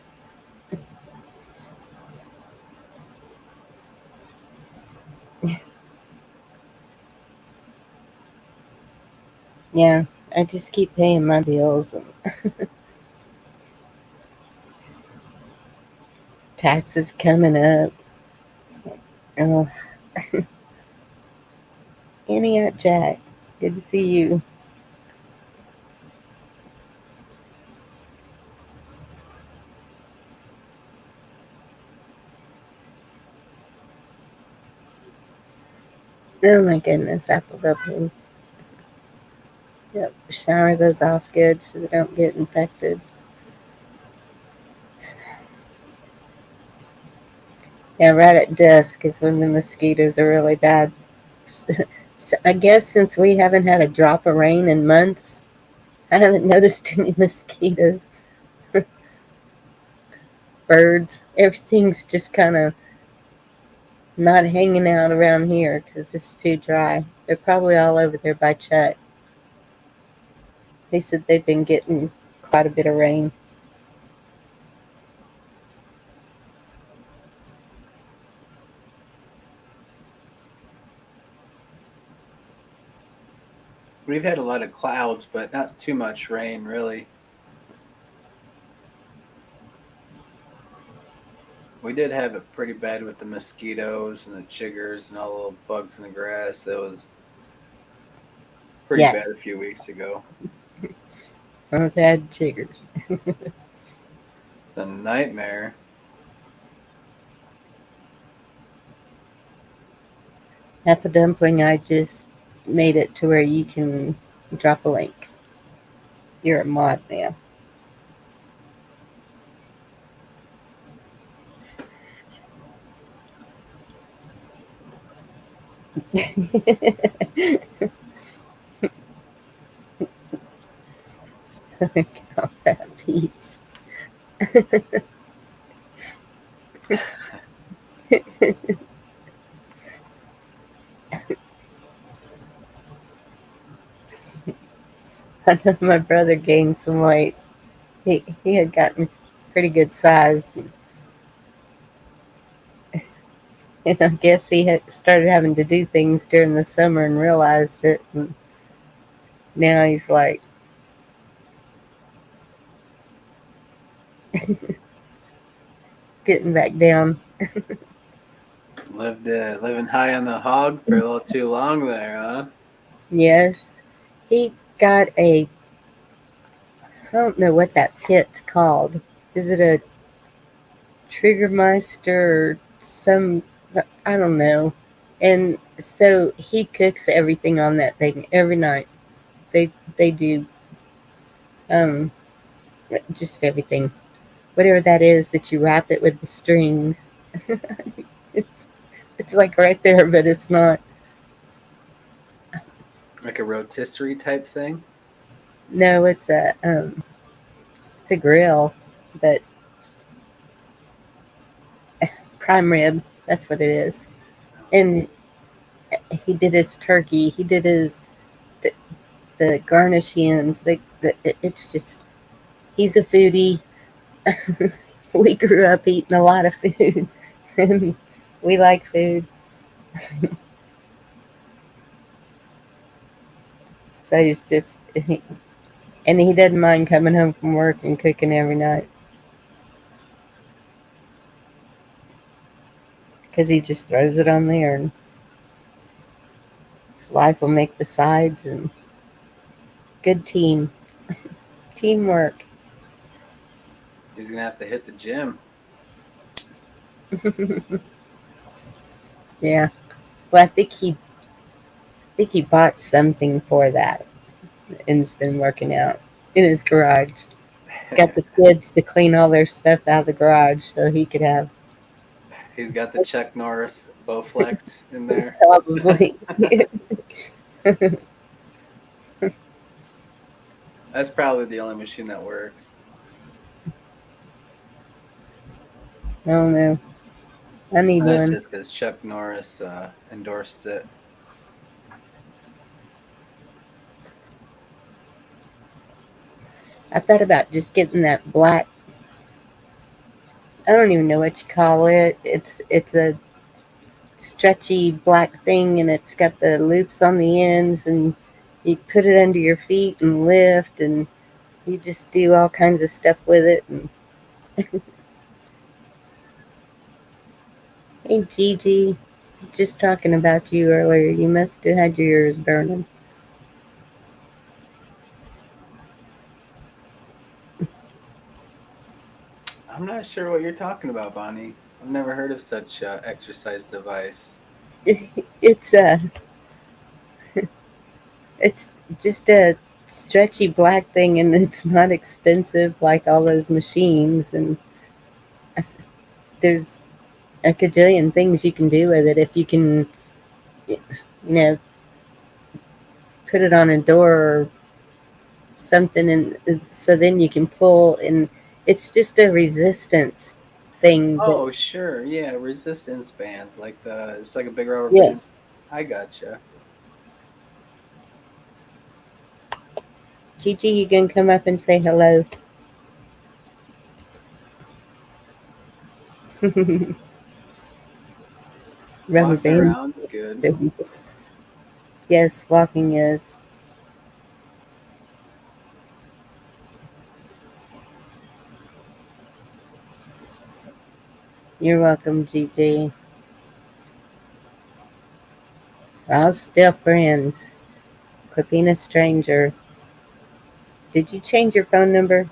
[SPEAKER 1] Yeah. I just keep paying my bills and taxes coming up. It's like, oh, Antioch Jack. Good to see you. Oh my goodness, apple dumpling. Yep. Shower those off good so they don't get infected. Yeah, right at dusk is when the mosquitoes are really bad. So I guess since we haven't had a drop of rain in months, I haven't noticed any mosquitoes, birds. Everything's just kind of not hanging out around here because it's too dry. They're probably all over there by Chuck. They said they've been getting quite a bit of rain.
[SPEAKER 3] We've had a lot of clouds, but not too much rain, really. We did have it pretty bad with the mosquitoes and the chiggers and all the little bugs in the grass. It was pretty bad
[SPEAKER 1] Yes,
[SPEAKER 3] a few weeks ago.
[SPEAKER 1] I've had chiggers.
[SPEAKER 3] It's a nightmare.
[SPEAKER 1] Apple dumpling, I just made it to where you can drop a link. You're a mod now. Southern Cal Fat Peeps. I know my brother gained some weight. He had gotten pretty good size, and I guess he had started having to do things during the summer and realized it. And now he's like, it's getting back down.
[SPEAKER 3] Living high on the hog for a little too long there, huh?
[SPEAKER 1] Yes, he got a, I don't know what that pit's called. Is it a Triggermeister or some, I don't know. And so he cooks everything on that thing every night. They do um just everything. Whatever that is that you wrap it with the strings. it's it's like right there, but it's not.
[SPEAKER 3] Like a rotisserie type thing.
[SPEAKER 1] No, it's a grill, but prime rib. That's what it is. And he did his turkey. He did his the garnish ends. It's just he's a foodie. We grew up eating a lot of food, and we like food. So he's just, and he doesn't mind coming home from work and cooking every night because he just throws it on there, and his wife will make the sides, and good teamwork.
[SPEAKER 3] He's gonna have to hit the gym.
[SPEAKER 1] Yeah. Well, I think he bought something for that and's been working out in his garage. Got the kids to clean all their stuff out of the garage so he could have
[SPEAKER 3] He's got the Chuck Norris Bowflex in there.
[SPEAKER 1] probably.
[SPEAKER 3] That's probably the only machine that works.
[SPEAKER 1] I don't know. I need
[SPEAKER 3] And that's
[SPEAKER 1] one.
[SPEAKER 3] just because Chuck Norris endorsed it.
[SPEAKER 1] I thought about just getting that black. I don't even know what you call it. It's a stretchy black thing, and it's got the loops on the ends, and you put it under your feet and lift, and you just do all kinds of stuff with it. And hey, Gigi, was just talking about you earlier. You must have had your ears burning.
[SPEAKER 3] I'm not sure what you're talking about, Bonnie. I've never heard of such exercise device.
[SPEAKER 1] It's it's just a stretchy black thing, and it's not expensive like all those machines. And there's a cajillion things you can do with it if you can, you know, put it on a door or something, and so then you can pull, and it's just a resistance thing. That
[SPEAKER 3] Oh, sure. Yeah, resistance bands. It's like a big rubber band.
[SPEAKER 1] yes,
[SPEAKER 3] I gotcha.
[SPEAKER 1] Gigi, you can come up and say hello. Rubber
[SPEAKER 3] Walking
[SPEAKER 1] bands.
[SPEAKER 3] around's good.
[SPEAKER 1] Yes, walking is. You're welcome, Gigi. We're all still friends. Quit being a stranger. Did you change your phone number?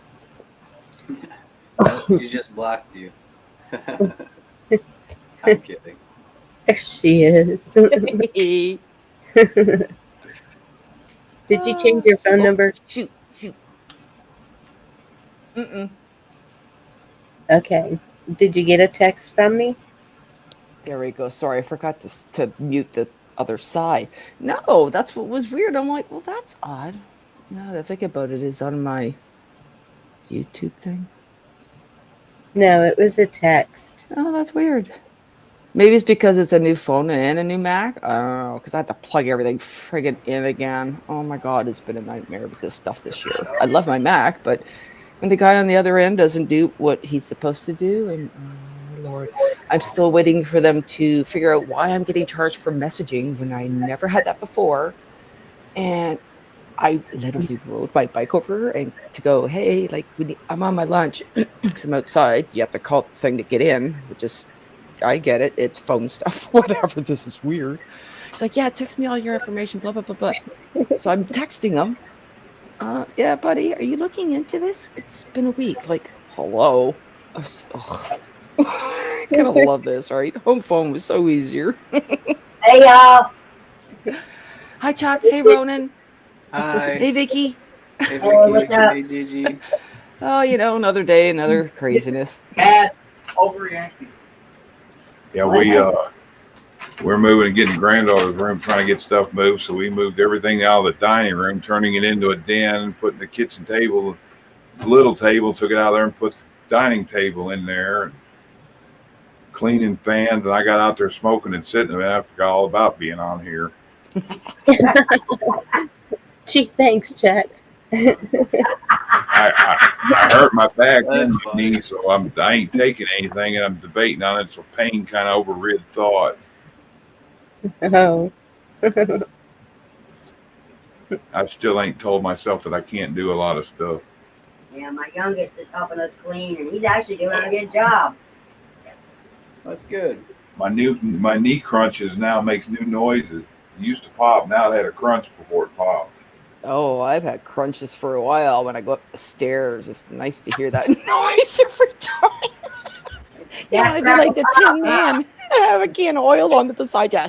[SPEAKER 3] Nope, she just blocked you. I'm kidding.
[SPEAKER 1] There she is.
[SPEAKER 5] Hey.
[SPEAKER 1] Did you change your phone number?
[SPEAKER 5] Shoot. Mm-mm.
[SPEAKER 1] Okay. Did you get a text from me?
[SPEAKER 5] There we go. Sorry, I forgot to mute the other side. No, that's what was weird. I'm like, well, that's odd. Now that I think about it, is on my YouTube thing.
[SPEAKER 1] No, it was a text.
[SPEAKER 5] Oh, that's weird. Maybe it's because it's a new phone and a new Mac. I don't know, because I had to plug everything friggin' in again. Oh my God, it's been a nightmare with this stuff this year. I love my Mac, but when the guy on the other end doesn't do what he's supposed to do, and oh Lord, I'm still waiting for them to figure out why I'm getting charged for messaging when I never had that before. And I literally rode my bike over and to go, hey, like I'm on my lunch. So I'm outside. You have to call the thing to get in, which is, I get it. It's phone stuff, whatever. This is weird. It's like, yeah, text me all your information, blah, blah, blah, blah. So I'm texting him. Yeah, buddy, are you looking into this? It's been a week. Like, hello. I kind of love this, right? Home phone was so easier.
[SPEAKER 2] Hey, y'all.
[SPEAKER 5] Hi, Chuck. Hey, Ronan.
[SPEAKER 3] Hi.
[SPEAKER 5] Hey, Vicky.
[SPEAKER 3] Hey,
[SPEAKER 2] what's
[SPEAKER 3] Vicky.
[SPEAKER 2] up?
[SPEAKER 3] Hey, Gigi.
[SPEAKER 5] Oh, another day, another craziness.
[SPEAKER 2] Dad, overreacting.
[SPEAKER 4] Yeah, we're moving and getting granddaughter's room, trying to get stuff moved. So we moved everything out of the dining room, turning it into a den, putting the kitchen table, the little table, took it out of there and put the dining table in there, and cleaning fans. And I got out there smoking and sitting, and I forgot all about being on here.
[SPEAKER 1] Gee, thanks, Chuck.
[SPEAKER 4] I hurt my back and
[SPEAKER 3] That's
[SPEAKER 4] my
[SPEAKER 3] funny.
[SPEAKER 4] knee, so I ain't taking anything, and I'm debating on it. So pain kind of overrid thought.
[SPEAKER 1] Oh.
[SPEAKER 4] I still ain't told myself that I can't do a lot of stuff.
[SPEAKER 2] Yeah, my youngest is helping us clean, and he's actually doing a good job.
[SPEAKER 3] That's good.
[SPEAKER 4] My knee crunches now makes new noises. It used to pop, now it had a crunch before it popped.
[SPEAKER 5] Oh, I've had crunches for a while when I go up the stairs. It's nice to hear that noise every time. You want to be like the Tin Man. Have a can of oil on the beside you.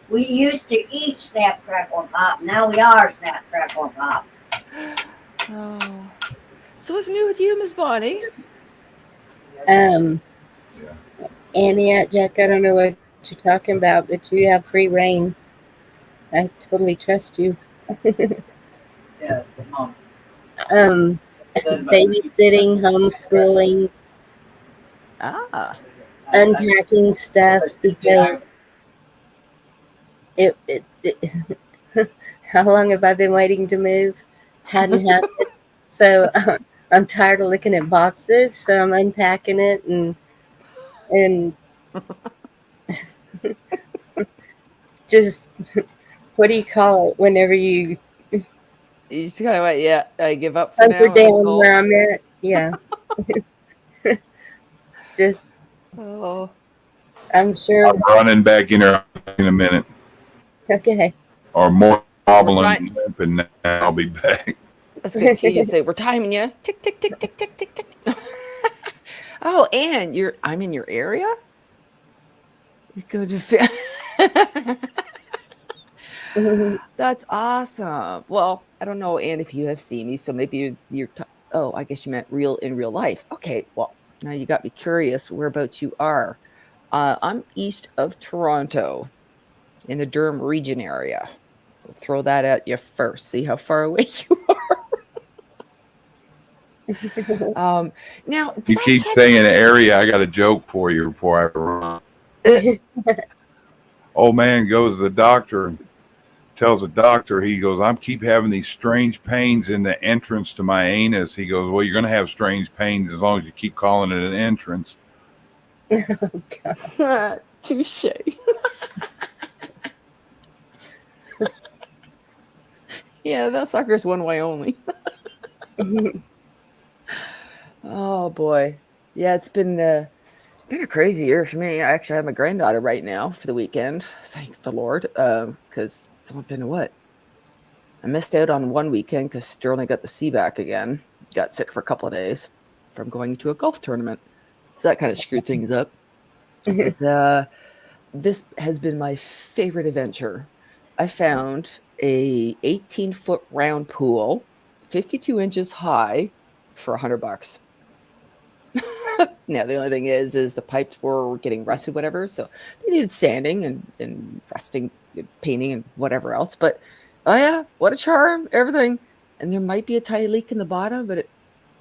[SPEAKER 2] We used to eat Snap, Crackle, and Pop. Now we are Snap, Crackle, and Pop.
[SPEAKER 5] Oh. So what's new with you, Miss Bonnie?
[SPEAKER 1] Annie, Jack, I don't know what you're talking about, but you have free reign. I totally trust you.
[SPEAKER 2] Yeah, Mom.
[SPEAKER 1] Babysitting, homeschooling,
[SPEAKER 5] Ah.
[SPEAKER 1] unpacking stuff because it how long have I been waiting to move? Hadn't happened. So I'm tired of looking at boxes, so I'm unpacking it and just what do you call it whenever you
[SPEAKER 5] You just kind of went, yeah, I give up for
[SPEAKER 1] hunker
[SPEAKER 5] now.
[SPEAKER 1] down where I'm at? Yeah. Just
[SPEAKER 5] Oh.
[SPEAKER 1] I'm sure.
[SPEAKER 4] I'm running back in there in a minute,
[SPEAKER 1] Okay.
[SPEAKER 4] or more wobbling
[SPEAKER 5] Right.
[SPEAKER 4] and limping. Now I'll be back.
[SPEAKER 5] That's good to you say. We're timing you. Tick, tick, tick, tick, tick, tick, tick. Oh, and I'm in your area? You go to That's awesome. Well, I don't know, Anne, if you have seen me, so maybe oh, I guess you meant in real life. Okay, well, now you got me curious whereabouts you are. I'm east of Toronto in the Durham region area. We'll throw that at you first, see how far away you are. Now,
[SPEAKER 4] You keep saying area. I got a joke for you before I run. Old man goes to the doctor and tells the doctor, he goes, I keep having these strange pains in the entrance to my anus. He goes, well, you're going to have strange pains as long as you keep calling it an entrance.
[SPEAKER 1] Oh, God.
[SPEAKER 5] Touche. Yeah, that sucker's one way only. Oh boy. Yeah, it's been a crazy year for me. I actually have my granddaughter right now for the weekend. Thank the Lord, because it's only been what? I missed out on one weekend because Sterling got the sea back again. Got sick for a couple of days from going to a golf tournament, so that kind of screwed things up. But this has been my favorite adventure. I found a 18-foot round pool, 52 inches high, for $100. Now the only thing is the pipes were getting rusted, whatever. So they needed sanding and rusting, painting, and whatever else. But oh yeah, what a charm! Everything, and there might be a tiny leak in the bottom, but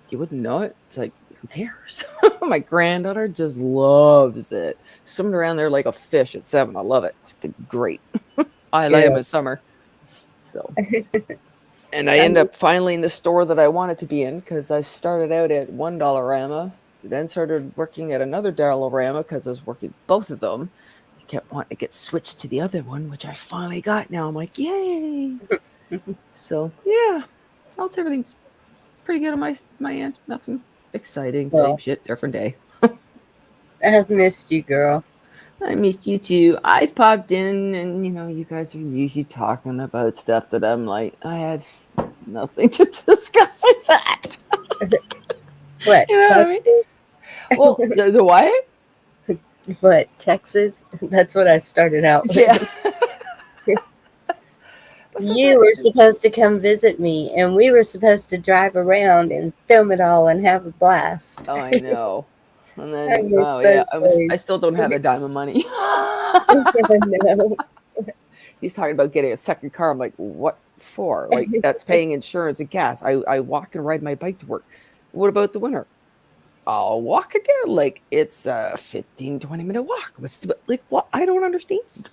[SPEAKER 5] you wouldn't know it. It's like, who cares? My granddaughter just loves it. Swimming around there like a fish at 7. I love it. It's been great. I like them in summer. So, and I end up finally in the store that I wanted to be in because I started out at $1 then started working at another Dollarama because I was working both of them. I kept wanting to get switched to the other one, which I finally got now. I'm like, yay! So yeah, else everything's pretty good on my end. Nothing exciting.
[SPEAKER 1] Well,
[SPEAKER 5] Same shit, different day.
[SPEAKER 1] I've missed you, girl.
[SPEAKER 5] I missed you too. I've popped in, and you guys are usually talking about stuff that I'm like, I have nothing to discuss with that.
[SPEAKER 1] What?
[SPEAKER 5] You know what I mean? Well, the what?
[SPEAKER 1] What? Texas? That's what I started out with.
[SPEAKER 5] Yeah.
[SPEAKER 1] You were supposed to come visit me, and we were supposed to drive around and film it all and have a blast.
[SPEAKER 5] Oh, I know. And
[SPEAKER 1] I
[SPEAKER 5] then,
[SPEAKER 1] miss
[SPEAKER 5] oh yeah,
[SPEAKER 1] those days.
[SPEAKER 5] I still don't have a dime of money.
[SPEAKER 1] No.
[SPEAKER 5] He's talking about getting a second car. I'm like, what for? Like, that's paying insurance and gas. I walk and ride my bike to work. What about the winter? I'll walk again. Like, it's a 15-20 minute walk. Like, what? I don't understand.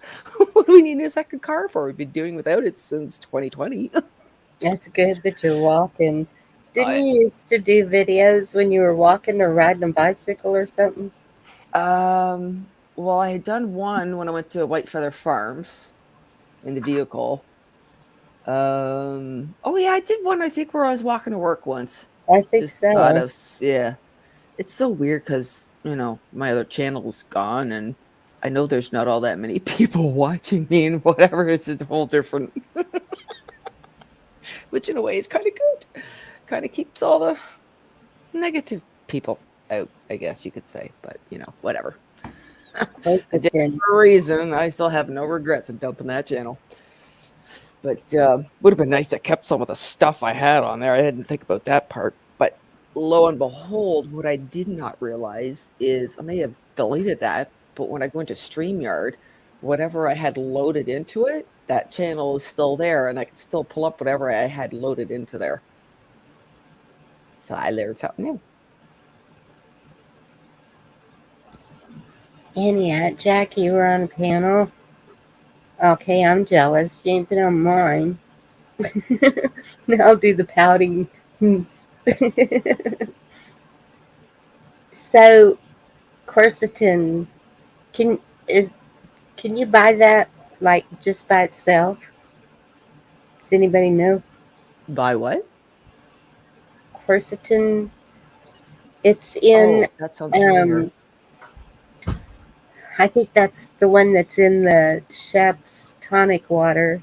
[SPEAKER 5] What do we need a second car for? We've been doing without it since 2020.
[SPEAKER 1] That's good that you're walking. Didn't you used to do videos when you were walking or riding a bicycle or something?
[SPEAKER 5] Well, I had done one when I went to White Feather Farms in the vehicle. Oh yeah, I did one I think where I was walking to work once.
[SPEAKER 1] I think
[SPEAKER 5] Just out
[SPEAKER 1] so.
[SPEAKER 5] of yeah. It's so weird because my other channel is gone, and I know there's not all that many people watching me and whatever. It's a whole different, which in a way is kind of good. Kind of keeps all the negative people out, I guess you could say. But whatever. I did it for a reason. I still have no regrets of dumping that channel. But would have been nice to kept some of the stuff I had on there. I didn't think about that part. But lo and behold, what I did not realize is I may have deleted that, but when I go into StreamYard, whatever I had loaded into it, that channel is still there, and I can still pull up whatever I had loaded into there. So I learned something new.
[SPEAKER 1] Anyhow, Jackie, you were on a panel. Okay, I'm jealous. You ain't been on mine. Now I'll do the pouting. So, quercetin, can you buy that like just by itself? Does anybody know?
[SPEAKER 5] Buy what?
[SPEAKER 1] Quercetin. It's in.
[SPEAKER 5] That sounds familiar.
[SPEAKER 1] I think that's the one that's in the Shep's tonic water.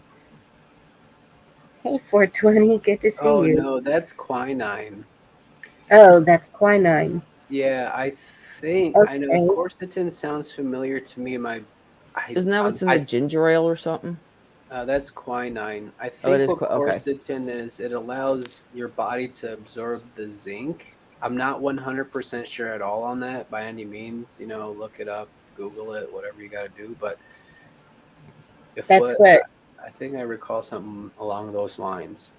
[SPEAKER 1] Hey, 420, good to see you.
[SPEAKER 3] Oh no, that's quinine.
[SPEAKER 1] Oh, that's quinine.
[SPEAKER 3] Yeah, I think I know.
[SPEAKER 1] Okay.
[SPEAKER 3] Quercetin sounds familiar to me.
[SPEAKER 5] Isn't that what's in the ginger ale or something?
[SPEAKER 3] That's quinine. I
[SPEAKER 5] it
[SPEAKER 3] think
[SPEAKER 5] is
[SPEAKER 3] what
[SPEAKER 5] okay.
[SPEAKER 3] quercetin is, it allows your body to absorb the zinc. I'm not 100% sure at all on that by any means. Look it up, Google it, whatever you got to do. But I think I recall something along those lines.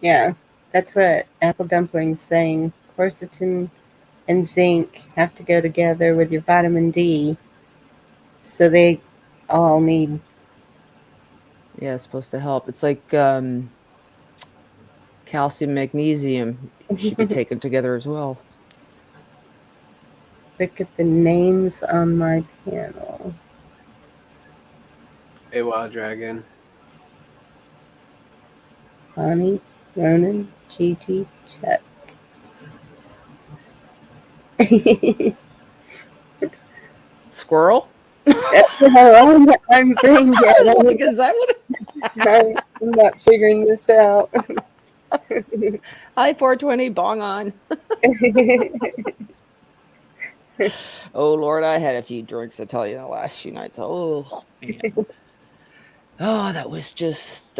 [SPEAKER 1] Yeah, that's what Apple Dumpling's saying. Quercetin and zinc have to go together with your vitamin D. So they all need.
[SPEAKER 5] Yeah, it's supposed to help. It's like calcium, magnesium should be taken together as well.
[SPEAKER 1] Look at the names on my panel.
[SPEAKER 3] Hey, Wild Dragon.
[SPEAKER 1] Bonnie, Ronan, Gigi, Chuck.
[SPEAKER 5] Squirrel?
[SPEAKER 1] No, I'm brain dead.
[SPEAKER 5] I was like, is that what
[SPEAKER 1] I'm not figuring this out.
[SPEAKER 5] Hi, 420, bong on. Oh, Lord, I had a few drinks to tell you the last few nights. Oh, man. Oh, that was just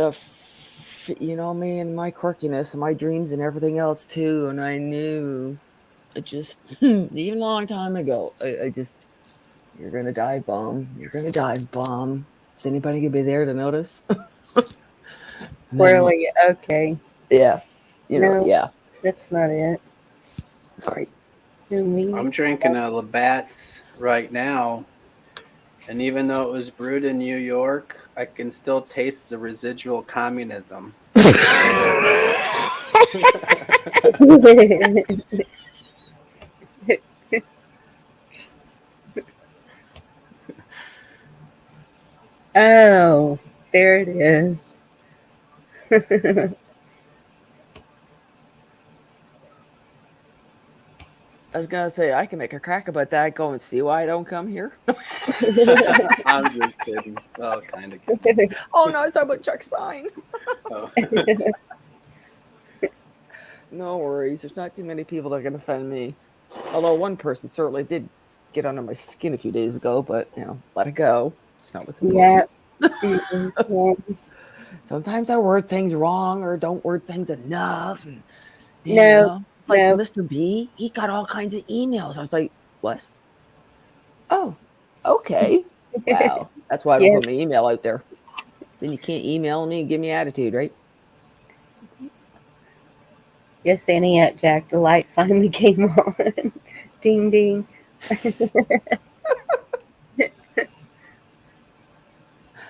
[SPEAKER 5] you know, me and my quirkiness and my dreams and everything else, too. And I knew it just, even a long time ago, I just, you're going to die, bum. You're going to die, bum. Is anybody going to be there to notice?
[SPEAKER 1] Squirrely, okay.
[SPEAKER 5] Yeah. You know,
[SPEAKER 1] No,
[SPEAKER 5] yeah.
[SPEAKER 1] that's not it.
[SPEAKER 5] Sorry.
[SPEAKER 3] I'm drinking a Labatt's right now, and even though it was brewed in New York, I can still taste the residual communism.
[SPEAKER 1] Oh, there it is.
[SPEAKER 5] I was gonna say I can make a crack about that. Go and see why I don't come here.
[SPEAKER 3] I'm just kidding. Oh, kind of kidding.
[SPEAKER 5] Oh no, it's talking about Chuck's sign.
[SPEAKER 3] Oh.
[SPEAKER 5] No worries. There's not too many people that can offend me. Although one person certainly did get under my skin a few days ago, but you know, let it go. It's not what's important.
[SPEAKER 1] Yeah. Mm-mm.
[SPEAKER 5] Sometimes I word things wrong or don't word things enough. And, you
[SPEAKER 1] No,
[SPEAKER 5] know, it's like
[SPEAKER 1] no.
[SPEAKER 5] Mr. B, he got all kinds of emails. I was like, what? Oh, okay. Wow. That's why I don't
[SPEAKER 1] Yes.
[SPEAKER 5] put my email out there. Then you can't email me and give me attitude, right?
[SPEAKER 1] Yes, Annie Jack, the light finally came on. Ding ding.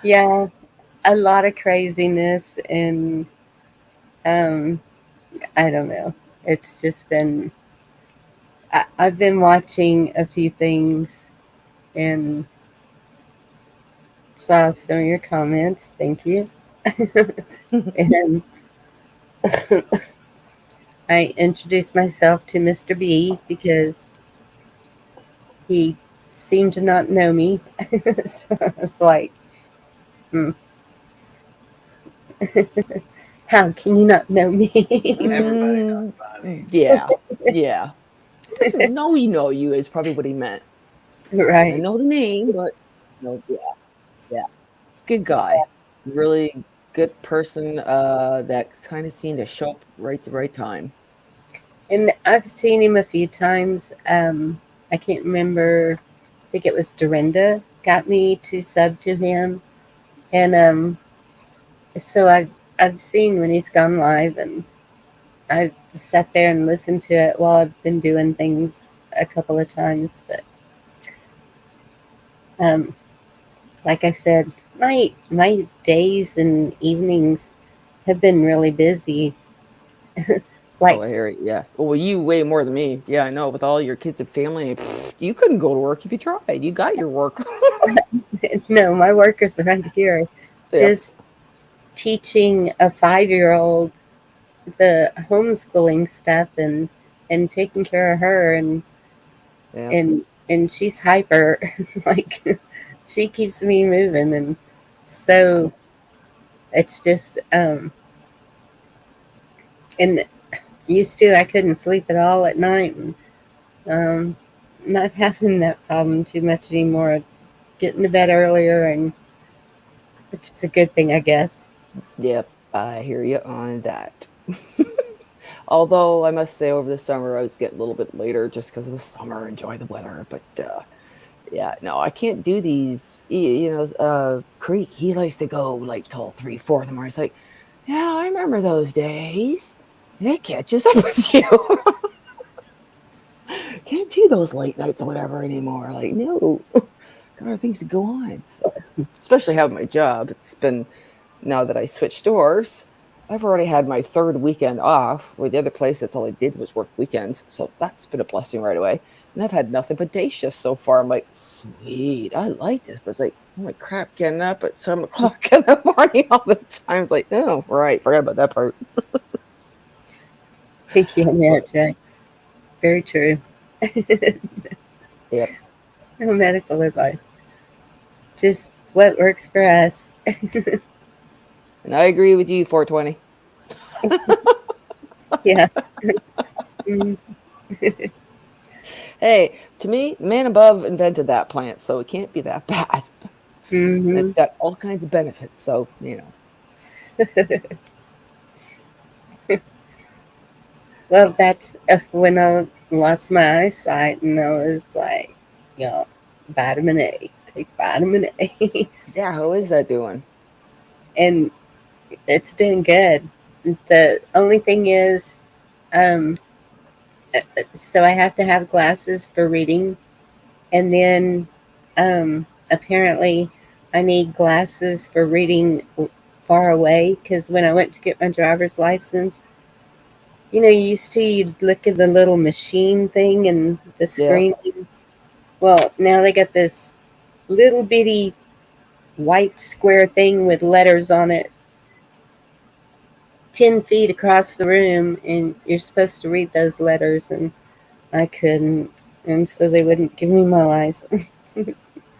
[SPEAKER 1] Yeah, a lot of craziness and I don't know. It's just been I've been watching a few things and saw some of your comments. Thank you. And I introduced myself to Mr. B because he seemed to not know me. So I was like, how can you not know me?
[SPEAKER 3] Everybody knows Bonnie.
[SPEAKER 5] Yeah, yeah. Doesn't know you is probably what he meant. I
[SPEAKER 1] Right.
[SPEAKER 5] know the name, but no, yeah, yeah. Good guy, really good person. That kind of seemed to show up right the right time.
[SPEAKER 1] And I've seen him a few times. I can't remember. I think it was Dorinda got me to sub to him, and so I've seen when he's gone live, and I've sat there and listened to it while I've been doing things a couple of times. But um, like I said, my days and evenings have been really busy.
[SPEAKER 5] Oh,
[SPEAKER 1] Like
[SPEAKER 5] I hear it. Yeah. Well, you way more than me. Yeah, I know. With all your kids and family, you couldn't go to work if you tried. You got your work.
[SPEAKER 1] no, my work is right here.
[SPEAKER 5] Yeah.
[SPEAKER 1] Just teaching a 5-year-old the homeschooling stuff and taking care of her
[SPEAKER 5] Yeah.
[SPEAKER 1] and she's hyper. Like she keeps me moving, and so it's just and used to I couldn't sleep at all at night, and not having that problem too much anymore, getting to bed earlier, and which is a good thing, I guess.
[SPEAKER 5] Yep. I hear you on that. Although I must say, over the summer, I was getting a little bit later just because it was summer, enjoy the weather. But yeah, no, I can't do these. You know, Creek, he likes to go like till 3, 4 in the morning. It's like, yeah, I remember those days. And it catches up with you. Can't do those late nights or whatever anymore. Like, no, got other things to go on. So, especially having my job. It's been, now that I switched stores, I've already had my 3rd weekend off, where the other place, that's all I did was work weekends. So that's been a blessing right away. And I've had nothing but day shifts so far. I'm like, sweet, I like this. But it's like, holy crap, getting up at 7 o'clock in the morning all the time. It's like, oh, right, forgot about that part.
[SPEAKER 1] Thank you on that, Jack. Very true.
[SPEAKER 5] Yep.
[SPEAKER 1] No medical advice. Just what works for us.
[SPEAKER 5] And I agree with you, 420.
[SPEAKER 1] Yeah. Mm,
[SPEAKER 5] Hey, to me, the man above invented that plant, so it can't be that bad. And it's
[SPEAKER 1] mhm.
[SPEAKER 5] got all kinds of benefits, so you know.
[SPEAKER 1] Well, that's when I lost my eyesight, and I was like, "Yo, vitamin A, take vitamin A,"
[SPEAKER 5] Yeah, how is that doing?
[SPEAKER 1] and it's doing good. The only thing is, um, so I have to have glasses for reading, and then apparently I need glasses for reading far away because when I went to get my driver's license, you used to you'd look at the little machine thing and the
[SPEAKER 5] Yeah.
[SPEAKER 1] screen. Well, now they got this little bitty white square thing with letters on it 10 feet across the room, and you're supposed to read those letters, and I couldn't. And so they wouldn't give me my license.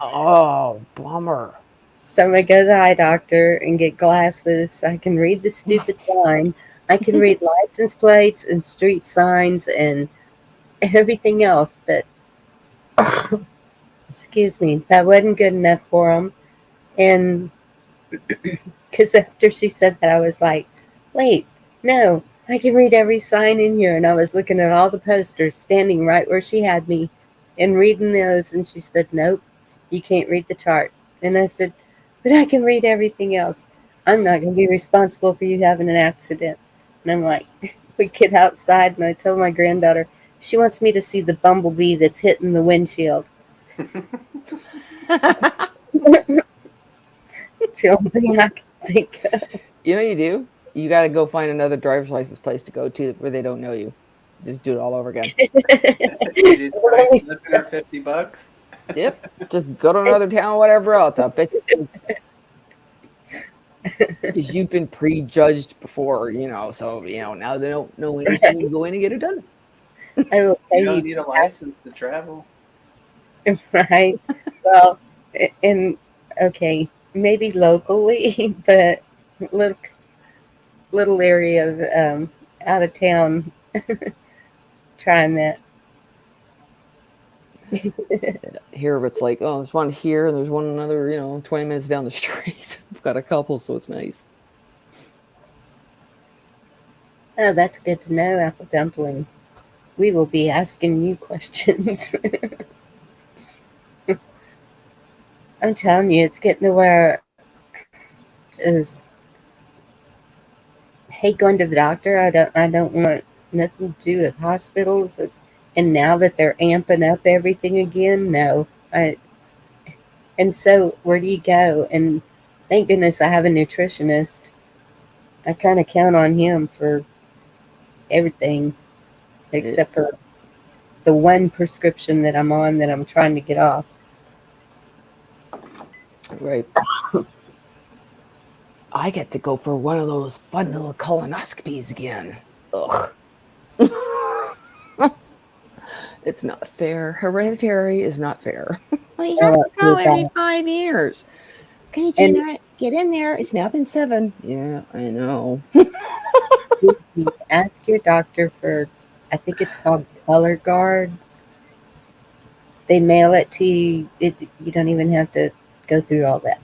[SPEAKER 5] Oh, bummer.
[SPEAKER 1] So I'm going to go to the eye doctor and get glasses so I can read the stupid sign. I can read license plates and street signs and everything else, but excuse me, that wasn't good enough for them. And because after she said that, I was like, wait, no, I can read every sign in here. And I was looking at all the posters standing right where she had me and reading those. And she said, nope, you can't read the chart. And I said, but I can read everything else. I'm not going to be responsible for you having an accident. And I'm like, we get outside, and I told my granddaughter, she wants me to see the bumblebee that's hitting the windshield. It's the only thing I can think of.
[SPEAKER 5] You know what you do? You got to go find another driver's license place to go to where they don't know you. Just do it all over again.
[SPEAKER 3] Did price look under $50?
[SPEAKER 5] Yep. Just go to another town, whatever else. I bet because you've been prejudged before, so now they don't know anything and go in and get it done.
[SPEAKER 1] I will pay
[SPEAKER 3] You
[SPEAKER 1] you
[SPEAKER 3] don't need
[SPEAKER 1] to
[SPEAKER 3] a license to travel.
[SPEAKER 1] ask, right? Well, and okay, maybe locally, but little little area of out of town trying that.
[SPEAKER 5] Here it's like, oh, there's one here and there's one another, 20 minutes down the street. I've got a couple, so it's nice.
[SPEAKER 1] Oh, that's good to know, Apple Dumpling. We will be asking you questions. I'm telling you, it's getting to where is hate going to the doctor. I don't want nothing to do with hospitals. And now that they're amping up everything again, no. And so where do you go? And thank goodness I have a nutritionist. I kind of count on him for everything except for the one prescription that I'm on that I'm trying to get off.
[SPEAKER 5] Right. I get to go for one of those fun little colonoscopies again. Ugh. It's not fair. Hereditary is not fair. Well, you have to go every 5 years. Okay, Gina, get in there. It's now been 7. Yeah, I know.
[SPEAKER 1] You ask your doctor for, I think it's called Color Guard. They mail it to you. You don't even have to go through all that.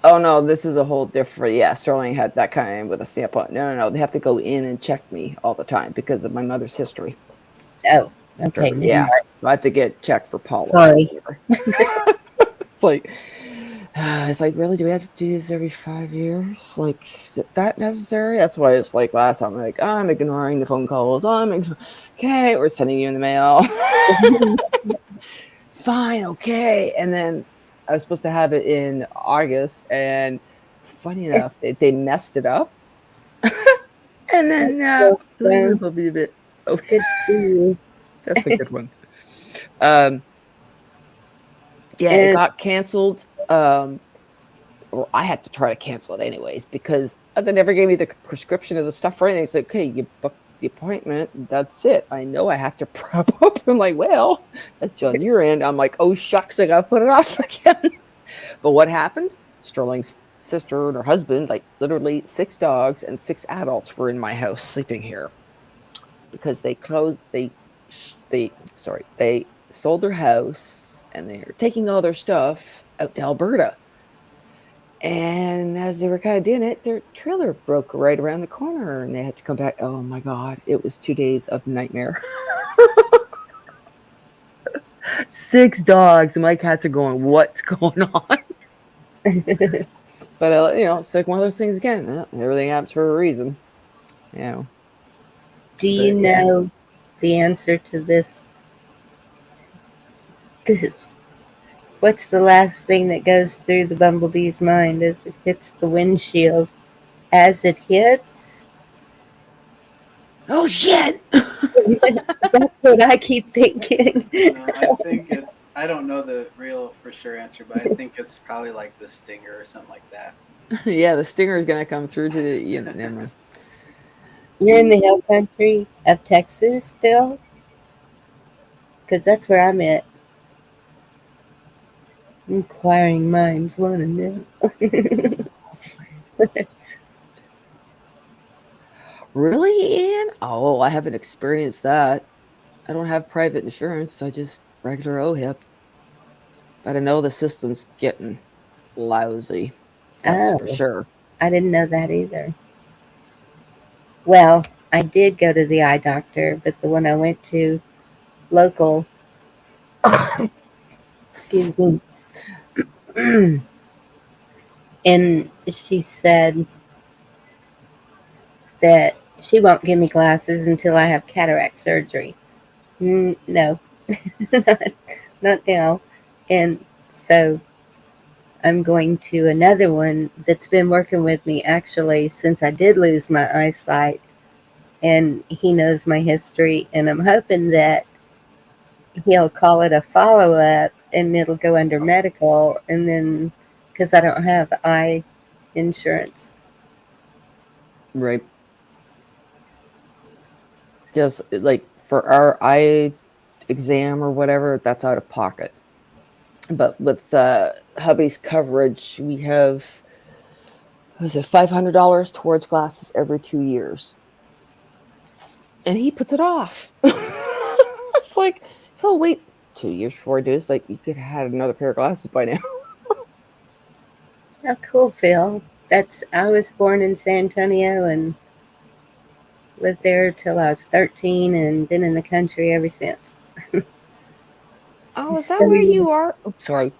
[SPEAKER 5] Oh no, this is a whole different. Yeah, Sterling had that kind with a sample. No. They have to go in and check me all the time because of my mother's history.
[SPEAKER 1] Oh, okay.
[SPEAKER 5] Yeah, I have to get checked for polyps.
[SPEAKER 1] Sorry.
[SPEAKER 5] It's like, really, do we have to do this every 5 years? Like, is it that necessary? That's why it's like last time, like, I'm ignoring the phone calls. Okay, we're sending you in the mail. Fine, okay. And then I was supposed to have it in August, and funny enough, they messed it up. And then will be a bit. Oh,
[SPEAKER 1] Good for you.
[SPEAKER 5] that's a good one. Yeah, it got canceled. Well, I had to try to cancel it anyways because they never gave me the prescription of the stuff for anything. It's like, okay, you booked the appointment. That's it. I know I have to prop up. I'm like, well, that's on your end. I'm like, oh, shucks, I got to put it off again. But what happened? Sterling's sister and her husband, like literally 6 dogs and 6 adults were in my house sleeping here because they sold their house and they're taking all their stuff out to Alberta. And as they were kind of doing it, their trailer broke right around the corner and they had to come back. Oh my God, it was 2 days of nightmare. 6 dogs and my cats are going, what's going on? But it's like one of those things again. Everything happens for a reason.
[SPEAKER 1] Do you know the answer to this? Because what's the last thing that goes through the bumblebee's mind as it hits the windshield? As it hits,
[SPEAKER 5] oh shit!
[SPEAKER 1] That's what I keep thinking.
[SPEAKER 6] I think I don't know the real for sure answer, but I think it's probably like the stinger or something like that.
[SPEAKER 5] Yeah, the stinger is going to come through to the. Never.
[SPEAKER 1] You're in the hill country of Texas, Phil? Because that's where I'm at. Inquiring minds want to know.
[SPEAKER 5] Really, Ian? Oh, I haven't experienced that. I don't have private insurance. I just regular OHIP. But I know the system's getting lousy. That's for sure.
[SPEAKER 1] I didn't know that either. Well, I did go to the eye doctor, but the one I went to, local, excuse me, and she said that she won't give me glasses until I have cataract surgery. No, not now. And so I'm going to another one that's been working with me actually since I did lose my eyesight, and he knows my history, and I'm hoping that he'll call it a follow-up and it'll go under medical, and then because I don't have eye insurance.
[SPEAKER 5] Right. Just like for our eye exam or whatever, that's out of pocket. But with hubby's coverage, we have $500 towards glasses every 2 years, and he puts it off. It's like, oh wait, 2 years before I do this, like you could have had another pair of glasses by now.
[SPEAKER 1] How cool, Phil. I was born in San Antonio and lived there till I was 13 and been in the country ever since.
[SPEAKER 5] Oh, is that where you are? Oh, sorry.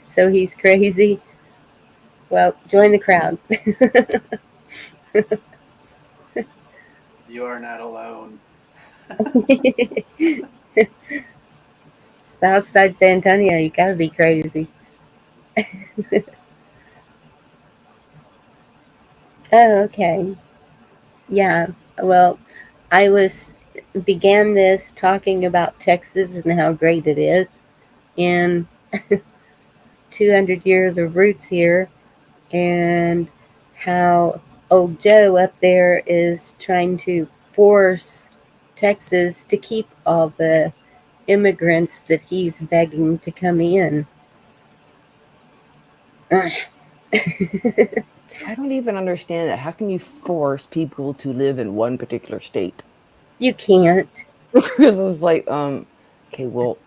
[SPEAKER 1] So he's crazy. Well, join the crowd.
[SPEAKER 6] You are not alone.
[SPEAKER 1] Southside San Antonio, you gotta be crazy. Oh, okay. Yeah. Well, I began this talking about Texas and how great it is, and 200 years of roots here, and how old Joe up there is trying to force Texas to keep all the immigrants that he's begging to come in.
[SPEAKER 5] I don't even understand that. How can you force people to live in one particular state?
[SPEAKER 1] You can't.
[SPEAKER 5] Because it's like, okay, well,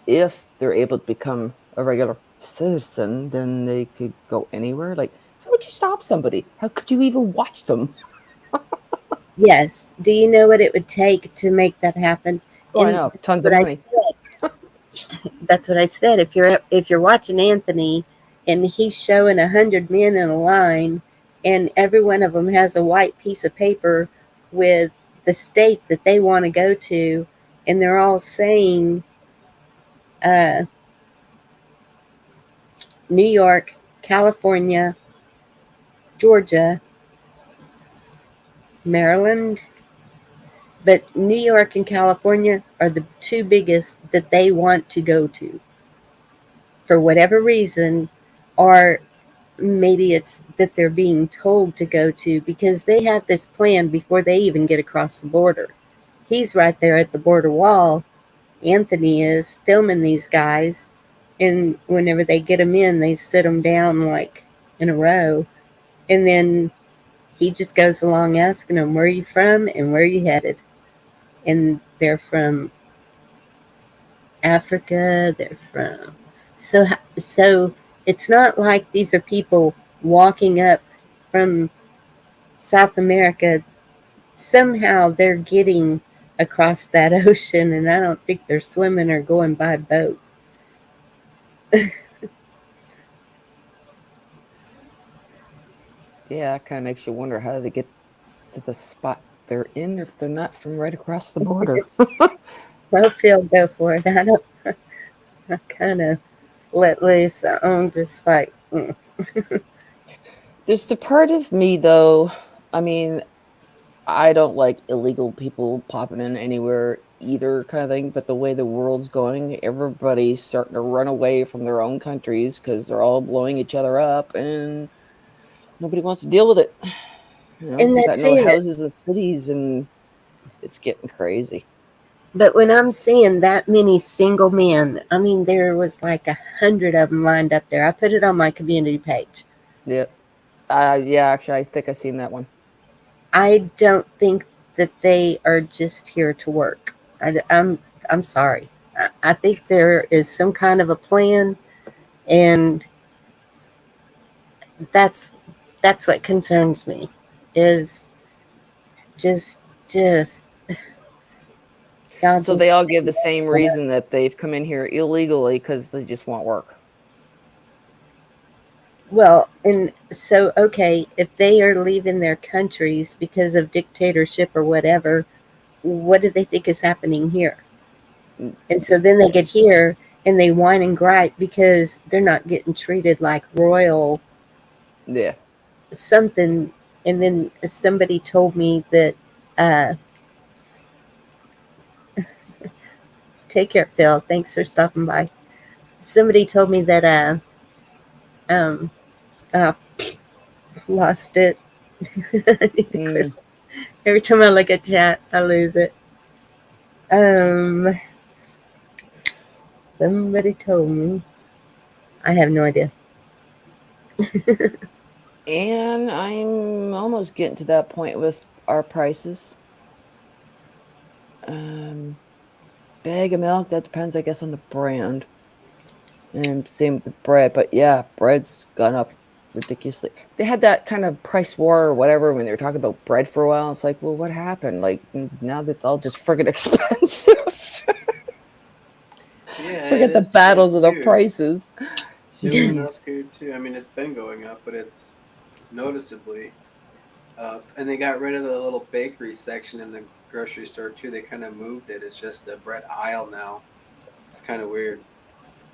[SPEAKER 5] if they're able to become a regular citizen, then they could go anywhere. Like, how would you stop somebody? How could you even watch them?
[SPEAKER 1] Yes. Do you know what it would take to make that happen?
[SPEAKER 5] Oh, I know, tons of money.
[SPEAKER 1] That's what I said. If you're watching Anthony and he's showing 100 men in a line, and every one of them has a white piece of paper with the state that they want to go to, and they're all saying New York, California, Georgia, Maryland, but New York and California are the two biggest that they want to go to for whatever reason, or maybe it's that they're being told to go to, because they have this plan before they even get across the border. He's right there at the border wall. Anthony is filming these guys, and whenever they get them in, they sit them down like in a row, and then he just goes along asking them, "Where are you from and where are you headed?" And they're from Africa. They're from so it's not like these are people walking up from South America. Somehow they're getting across that ocean, and I don't think they're swimming or going by boat.
[SPEAKER 5] Yeah, it kind of makes you wonder how they get to the spot they're in if they're not from right across the border.
[SPEAKER 1] Well, Phil, go for it. I don't. I kind of let loose. I'm just like,
[SPEAKER 5] There's the part of me, though. I mean, I don't like illegal people popping in anywhere either, kind of thing. But the way the world's going, everybody's starting to run away from their own countries because they're all blowing each other up, and nobody wants to deal with it.
[SPEAKER 1] and
[SPEAKER 5] We got
[SPEAKER 1] that's
[SPEAKER 5] no
[SPEAKER 1] it.
[SPEAKER 5] houses in cities, and it's getting crazy.
[SPEAKER 1] But when I'm seeing that many single men, I mean, there was like 100 of them lined up there. I put it on my community page.
[SPEAKER 5] Yeah. Yeah, actually, I think I seen that one.
[SPEAKER 1] I don't think that they are just here to work. I'm sorry. I think there is some kind of a plan, and that's that's what concerns me. Is just just God
[SPEAKER 5] So they
[SPEAKER 1] just
[SPEAKER 5] all give the same reason that they've come in here illegally because they just want work.
[SPEAKER 1] well, and so okay, if they are leaving their countries because of dictatorship or whatever, what do they think is happening here?
[SPEAKER 5] Mm,
[SPEAKER 1] And so then they get here and they whine and gripe because they're not getting treated like royal
[SPEAKER 5] yeah.
[SPEAKER 1] something. And then somebody told me that, uh, take care, Phil. Thanks for stopping by. Somebody told me that, um, uh, lost it.
[SPEAKER 5] Mm.
[SPEAKER 1] Every time I look at chat, I lose it. Um, Somebody told me. I have no idea.
[SPEAKER 5] And I'm almost getting to that point with our prices. Um, Bag of milk, that depends, I guess, on the brand. And same with the bread. But yeah, bread's gone up ridiculously. They had that kind of price war or whatever when they were talking about bread for a while. It's like, well, what happened? Like, now that's all just friggin' expensive.
[SPEAKER 6] Yeah, it
[SPEAKER 5] Forget the
[SPEAKER 6] is true
[SPEAKER 5] battles of the
[SPEAKER 6] too.
[SPEAKER 5] prices.
[SPEAKER 6] It went up
[SPEAKER 5] Jeez.
[SPEAKER 6] here too. I mean, it's been going up, but it's noticeably up. And they got rid of the little bakery section in the grocery store too. They kind of moved it. It's just a bread aisle now. It's kind of weird.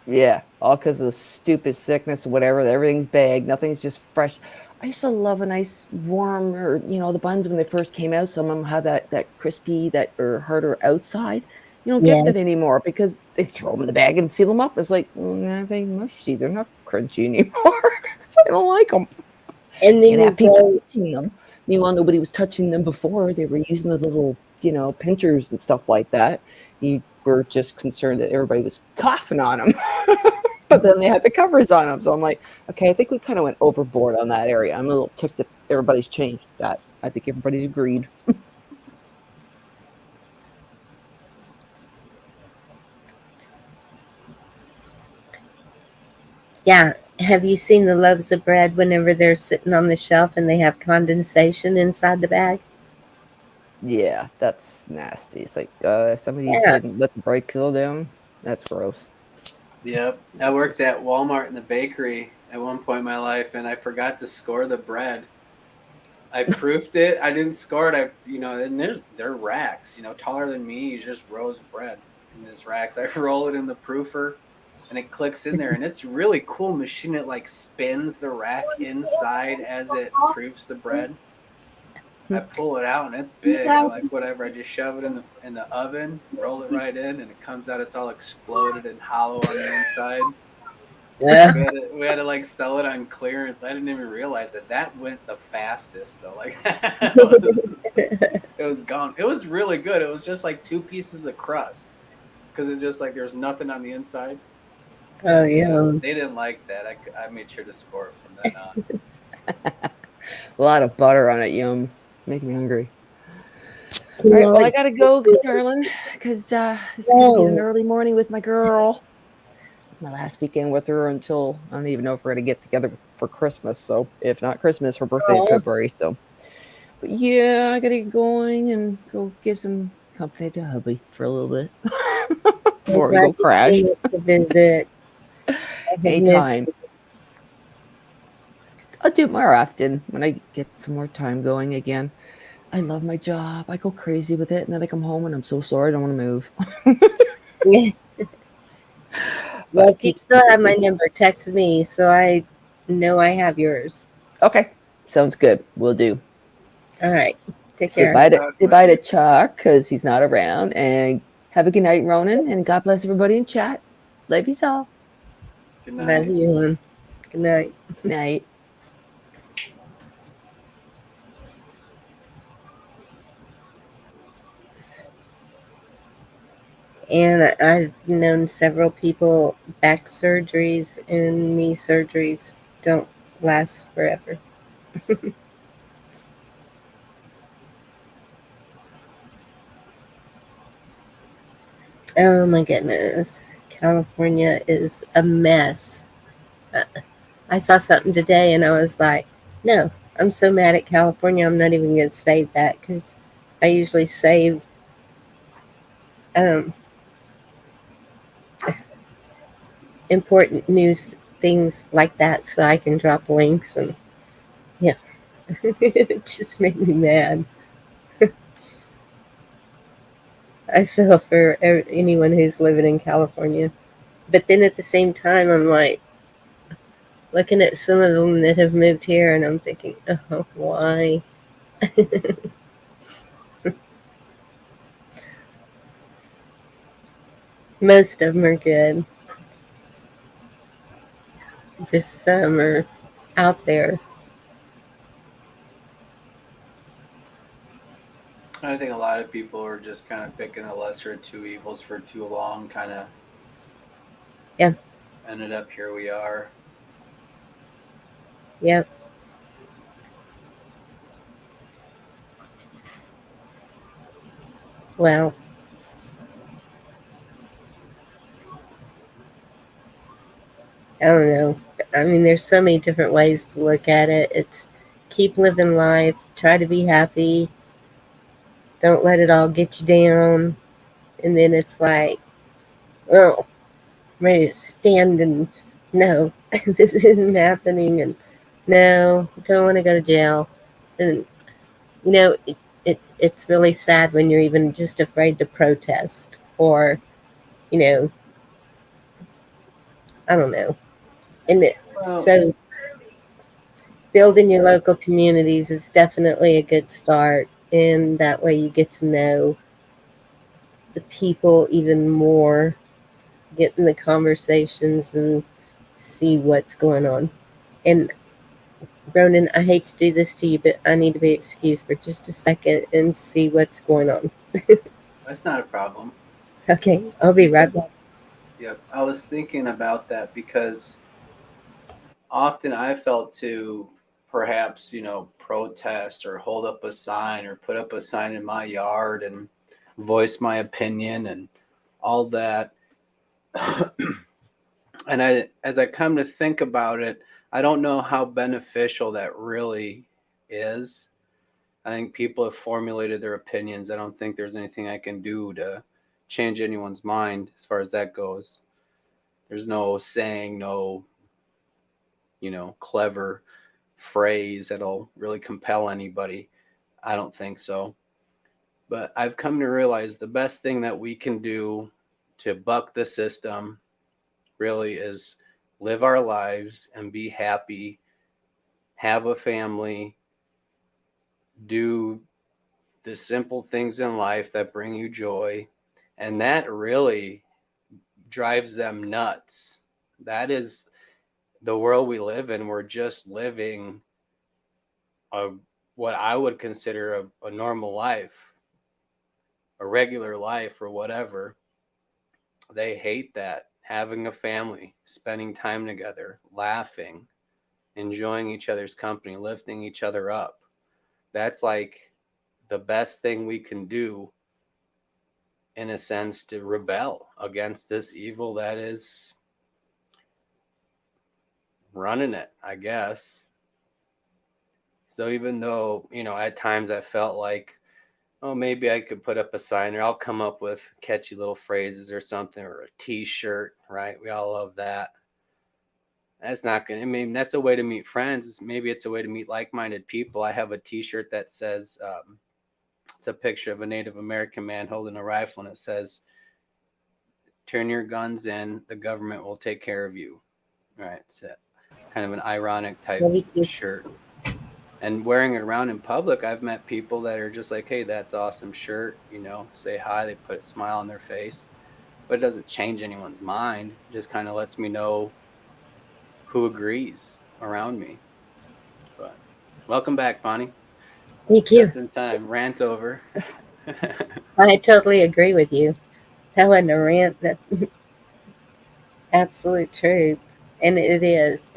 [SPEAKER 5] Yeah, all because of the stupid sickness or whatever. Everything's bagged. Nothing's just fresh. I used to love a nice warm, or the buns when they first came out. Some of them have that crispy, that or harder outside. You don't get that
[SPEAKER 1] Yes.
[SPEAKER 5] anymore because they throw them in the bag and seal them up. It's like, nah, they mushy. They're not crunchy anymore. So I don't like them.
[SPEAKER 1] And then
[SPEAKER 5] Can't
[SPEAKER 1] you
[SPEAKER 5] have people
[SPEAKER 1] go,
[SPEAKER 5] touching them. Meanwhile, nobody was touching them before. They were using the little, pinchers and stuff like that. You were just concerned that everybody was coughing on them. But then they had the covers on them. So I'm like, okay, I think we kind of went overboard on that area. I'm a little ticked that everybody's changed that. I think everybody's agreed.
[SPEAKER 1] yeah. Have you seen the loaves of bread whenever they're sitting on the shelf and they have condensation inside the bag?
[SPEAKER 5] Yeah, that's nasty. It's like somebody
[SPEAKER 1] Yeah.
[SPEAKER 5] didn't let the bread cool down. That's gross.
[SPEAKER 6] Yep. I worked at Walmart in the bakery at one point in my life, and I forgot to score the bread. I proofed it. I didn't score it. And they're racks, taller than me. Just rows of bread in this racks. I roll it in the proofer, and it clicks in there, and it's a really cool machine. It like spins the rack inside as it proofs the bread. I pull it out, and it's big. I like whatever. I just shove it in the oven, roll it right in, and it comes out. It's all exploded and hollow on the inside.
[SPEAKER 1] Yeah.
[SPEAKER 6] We had to like sell it on clearance. I didn't even realize that went the fastest though. Like it was gone. It was really good. It was just like 2 pieces of crust because it just like there's nothing on the inside.
[SPEAKER 1] Oh
[SPEAKER 6] And
[SPEAKER 1] yeah.
[SPEAKER 6] they didn't like that. I made sure to score it from then on.
[SPEAKER 5] A lot of butter on it. Yum. Making me hungry. All right.
[SPEAKER 1] Well,
[SPEAKER 5] Well, I
[SPEAKER 1] it's
[SPEAKER 5] gotta go, darling, because it's gonna be an
[SPEAKER 1] so
[SPEAKER 5] early morning with my girl. My last weekend with her until I don't even know if we're gonna get together for Christmas. So if not Christmas, her birthday in
[SPEAKER 1] oh,
[SPEAKER 5] February. So, but yeah, I gotta get going and go give some company to hubby for a little bit
[SPEAKER 1] I'm
[SPEAKER 5] before we
[SPEAKER 1] glad
[SPEAKER 5] go
[SPEAKER 1] you
[SPEAKER 5] crash.
[SPEAKER 1] came to visit. I have missed
[SPEAKER 5] Anytime. I'll do it more often when I get some more time going again. I love my job. I go crazy with it, and then I come home and I'm so sorry I don't want to move.
[SPEAKER 1] you. Well,
[SPEAKER 5] But
[SPEAKER 1] if you
[SPEAKER 5] keeps me
[SPEAKER 1] still have my
[SPEAKER 5] busy.
[SPEAKER 1] number, text me so I know I have yours.
[SPEAKER 5] Okay, sounds good. We'll do.
[SPEAKER 1] All right. Take
[SPEAKER 5] Say
[SPEAKER 6] Nice
[SPEAKER 1] care.
[SPEAKER 5] bye
[SPEAKER 6] to
[SPEAKER 5] to
[SPEAKER 6] talk
[SPEAKER 5] say
[SPEAKER 6] with
[SPEAKER 5] bye to
[SPEAKER 6] you.
[SPEAKER 5] Chuck because he's not around, and have a good night, Ronan, and God bless everybody in chat. Love you all.
[SPEAKER 6] Good
[SPEAKER 1] Love
[SPEAKER 6] night.
[SPEAKER 1] you. And good night.
[SPEAKER 5] Night.
[SPEAKER 1] And I've known several people, back surgeries and knee surgeries don't last forever. Oh my goodness. California is a mess. Uh, I saw something today and I was like, no, I'm so mad at California, I'm not even going to save that because I usually save um, important news things like that so I can drop links. And yeah, it just made me mad. I feel for anyone who's living in California. But then at the same time, I'm like looking at some of them that have moved here and I'm thinking, oh, why? Most of them are good. Just some are out there.
[SPEAKER 6] I think a lot of people are just kind of picking the lesser of two evils for too long. Kind of
[SPEAKER 1] Yeah,
[SPEAKER 6] ended up here we are.
[SPEAKER 1] yep. Well, I don't know. I mean, there's so many different ways to look at it. It's keep living life, try to be happy, don't let it all get you down. And then it's like, oh, I'm ready to stand and no, this isn't happening. And no, don't want to go to jail. And, you know, it's really sad when you're even just afraid to protest or, you know, I don't know. And
[SPEAKER 6] Well,
[SPEAKER 1] so building your local communities is definitely a good start. And that way you get to know the people even more, get in the conversations and see what's going on. And Ronan, I hate to do this to you, but I need to be excused for just a second and see what's going on.
[SPEAKER 6] that's not a problem
[SPEAKER 1] Okay, I'll be right
[SPEAKER 6] because,
[SPEAKER 1] back.
[SPEAKER 6] yep, I was thinking about that because often I felt to perhaps, protest or hold up a sign or put up a sign in my yard and voice my opinion and all that. And as I come to think about it, I don't know how beneficial that really is. I think people have formulated their opinions. I don't think there's anything I can do to change anyone's mind as far as that goes. There's no saying, no, clever phrase that'll really compel anybody. I don't think so. But I've come to realize the best thing that we can do to buck the system really is live our lives and be happy, have a family, do the simple things in life that bring you joy. And that really drives them nuts. That is the world we live in, we're just living a what I would consider a normal life, a regular life, or whatever. They hate that. Having a family, spending time together, laughing, enjoying each other's company, lifting each other up. That's like the best thing we can do, in a sense, to rebel against this evil that is running it, I guess. So even though, at times I felt like, oh, maybe I could put up a sign, or I'll come up with catchy little phrases or something, or a t-shirt, right? We all love that. That's not gonna, I mean, that's a way to meet friends. Maybe it's a way to meet like-minded people. I have a t-shirt that says, it's a picture of a Native American man holding a rifle, and it says, turn your guns in, the government will take care of you. Right? It's kind of an ironic type
[SPEAKER 1] Love you too.
[SPEAKER 6] shirt. And wearing it around in public, I've met people that are just like, hey, that's awesome shirt, say hi, they put a smile on their face. But it doesn't change anyone's mind. It just kind of lets me know who agrees around me. But welcome back, Bonnie.
[SPEAKER 1] Thank you.
[SPEAKER 6] Just in time. Rant over.
[SPEAKER 1] I totally agree with you. That wasn't a rant. That absolute truth, and it is.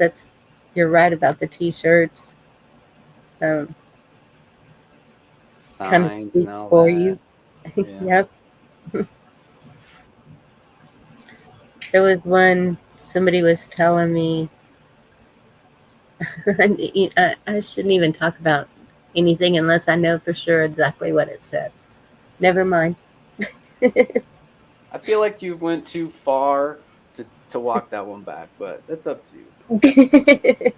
[SPEAKER 1] You're right about the t-shirts. Kind of
[SPEAKER 6] Signs and
[SPEAKER 1] speaks
[SPEAKER 6] all
[SPEAKER 1] for
[SPEAKER 6] that.
[SPEAKER 1] you.
[SPEAKER 6] Yeah.
[SPEAKER 1] Yep. There was one somebody was telling me. I shouldn't even talk about anything unless I know for sure exactly what it said. Never mind.
[SPEAKER 6] I feel like you went too far to walk that one back, but that's up to you.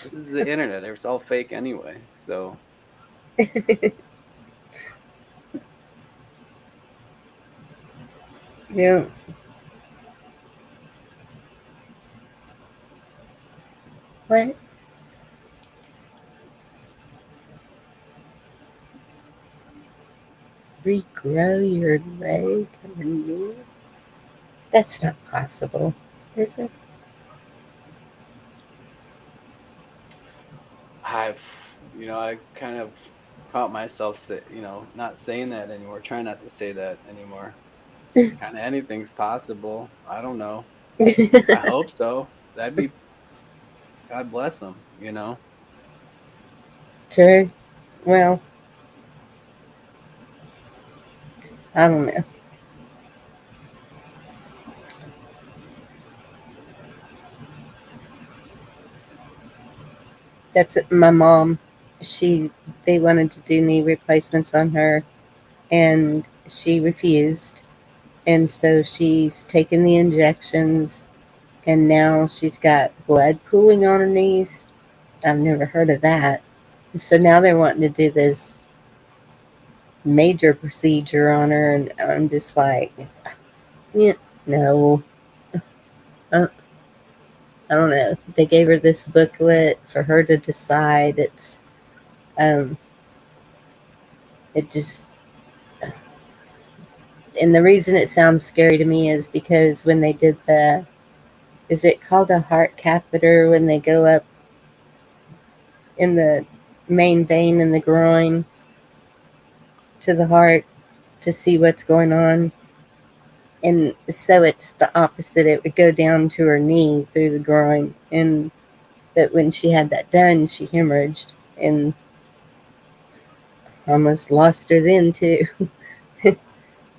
[SPEAKER 6] This is the internet. It's all fake anyway. So
[SPEAKER 1] Yeah. What? Regrow your leg or knee? That's not possible, is it?
[SPEAKER 6] I kind of caught myself, not saying that anymore, trying not to say that anymore. Kind of anything's possible. I don't know. I hope so. That'd be, God bless them.
[SPEAKER 1] True. Well, I don't know. That's my mom. They wanted to do knee replacements on her, and she refused. And so she's taken the injections, and now she's got blood pooling on her knees. I've never heard of that. So now they're wanting to do this major procedure on her, and I'm just like, yeah, no. Uh, I don't know. They gave her this booklet for her to decide. Um, it just, and the reason it sounds scary to me is because when they did is it called a heart catheter when they go up in the main vein in the groin to the heart to see what's going on? And so it's the opposite. It would go down to her knee through the groin. But when she had that done, she hemorrhaged and almost lost her then too.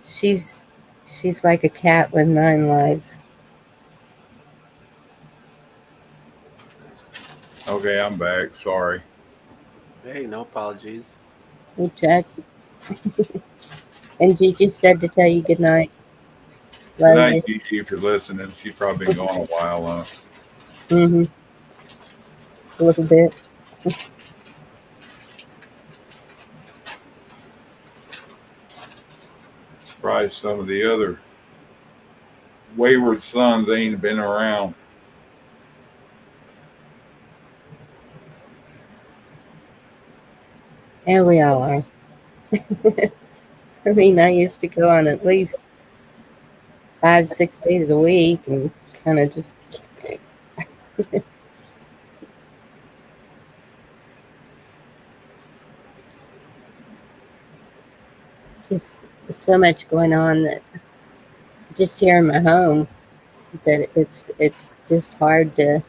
[SPEAKER 1] she's she's like a cat with 9 lives.
[SPEAKER 4] Okay, I'm back. Sorry.
[SPEAKER 6] Hey, no apologies.
[SPEAKER 1] Hey, Jack. And Gigi said to tell you good night.
[SPEAKER 4] Good
[SPEAKER 1] Love
[SPEAKER 4] night,
[SPEAKER 1] you.
[SPEAKER 4] Gigi, if you're listening. She's probably been gone a while.
[SPEAKER 1] Mm-hmm. A little bit.
[SPEAKER 4] Surprised some of the other wayward sons ain't been around.
[SPEAKER 1] And we all are. I mean, I used to go on at least 5, 6 days a week and kind of just Just so much going on that just here in my home that it's just hard to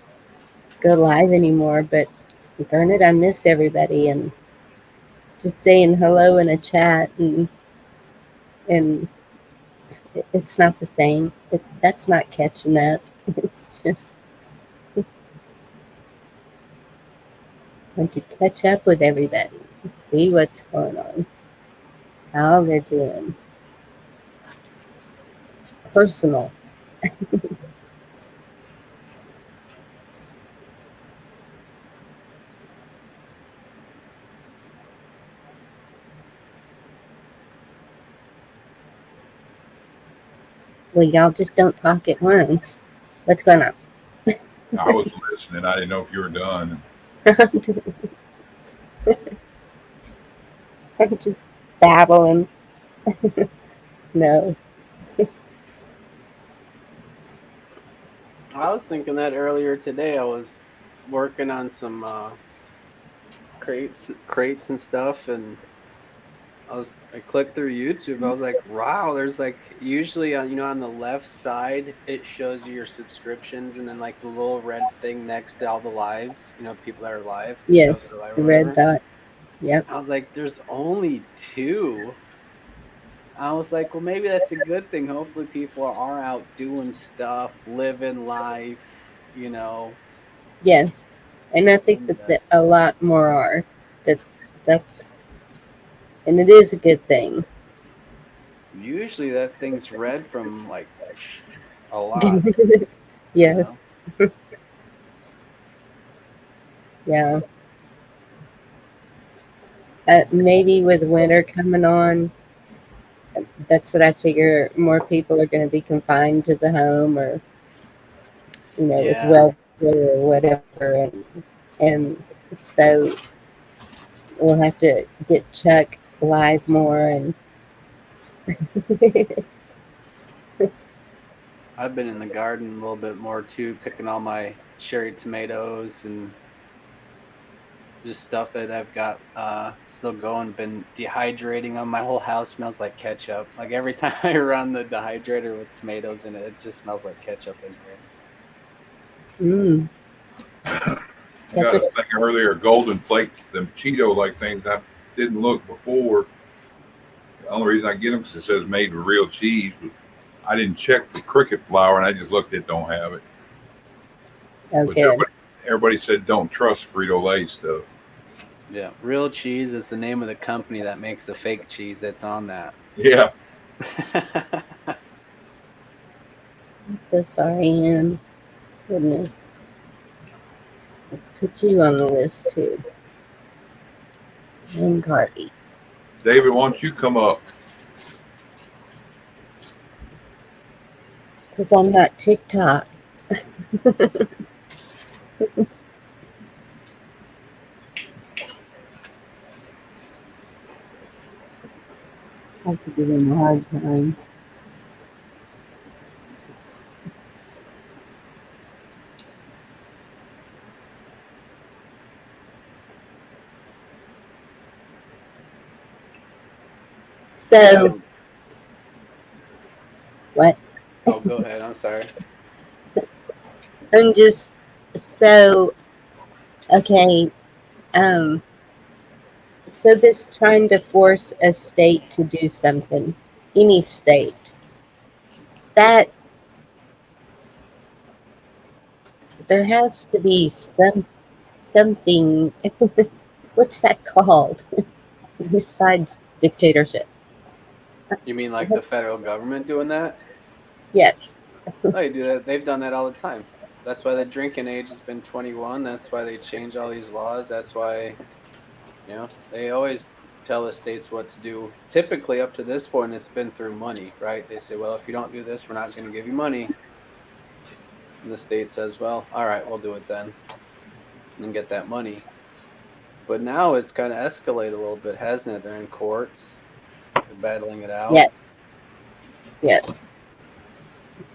[SPEAKER 1] go live anymore. But darn it, I miss everybody and just saying hello in a chat and it's not the same. That's not catching up. It's just want to catch up with everybody, see what's going on, how they're doing. Personal. Well, y'all just don't talk at once. What's going on?
[SPEAKER 4] I was listening. I didn't know if you were done.
[SPEAKER 1] I'm just babbling. No.
[SPEAKER 3] I was thinking that earlier today. I was working on some crates and stuff, and I clicked through YouTube. I was like, wow, there's like usually on the left side it shows you your subscriptions, and then like the little red thing next to all the lives, people that are live, it shows
[SPEAKER 1] Yes,
[SPEAKER 3] they're live or
[SPEAKER 1] the red
[SPEAKER 3] whatever.
[SPEAKER 1] dot. Yep.
[SPEAKER 3] I was like, there's only 2. I was like, well, maybe that's a good thing. Hopefully people are out doing stuff, living life.
[SPEAKER 1] Yes. And I think
[SPEAKER 3] And
[SPEAKER 1] that a lot more are. That's and it is a good thing.
[SPEAKER 3] usually that thing's red from like a lot.
[SPEAKER 1] Yes. Yeah. Maybe with winter coming on, that's what I figure. More people are going to be confined to the home, or with
[SPEAKER 3] Yeah.
[SPEAKER 1] weather or whatever, and so we'll have to get Chuck live more. And
[SPEAKER 3] I've been in the garden a little bit more too, picking all my cherry tomatoes and just stuff that I've got still going. Been dehydrating on. My whole house smells like ketchup. Like every time I run the dehydrator with tomatoes in it, it just smells like ketchup in here.
[SPEAKER 4] I got a thing earlier, golden flake, them Cheeto-like things. I didn't look before. The only reason I get them is it says made with real cheese. But I didn't check the cricket flour, and I just looked at don't have it. Which
[SPEAKER 1] okay.
[SPEAKER 4] everybody said don't trust Frito-Lay stuff.
[SPEAKER 3] Yeah, real cheese is the name of the company that makes the fake cheese that's on that.
[SPEAKER 4] Yeah.
[SPEAKER 1] I'm so sorry, Ann. Goodness. I'll put you on the list too. And Garvey.
[SPEAKER 4] David, why don't you come up?
[SPEAKER 1] Because I'm not TikTok. I have to give him a hard time. So, what?
[SPEAKER 3] Oh, go ahead. I'm sorry.
[SPEAKER 1] I'm just so okay. So this trying to force a state to do something, any state, that there has to be something. What's that called besides dictatorship?
[SPEAKER 3] You mean like the federal government doing that?
[SPEAKER 1] Yes.
[SPEAKER 3] Oh, they do that. They've done that all the time. That's why the drinking age has been 21. That's why they change all these laws. That's why, they always tell the states what to do. Typically, up to this point, it's been through money, right? They say, well, if you don't do this, we're not going to give you money. And the state says, well, all right, we'll do it then. And then get that money. But now it's kind of escalated a little bit, hasn't it? They're in courts. They're battling it out.
[SPEAKER 1] Yes. Yes.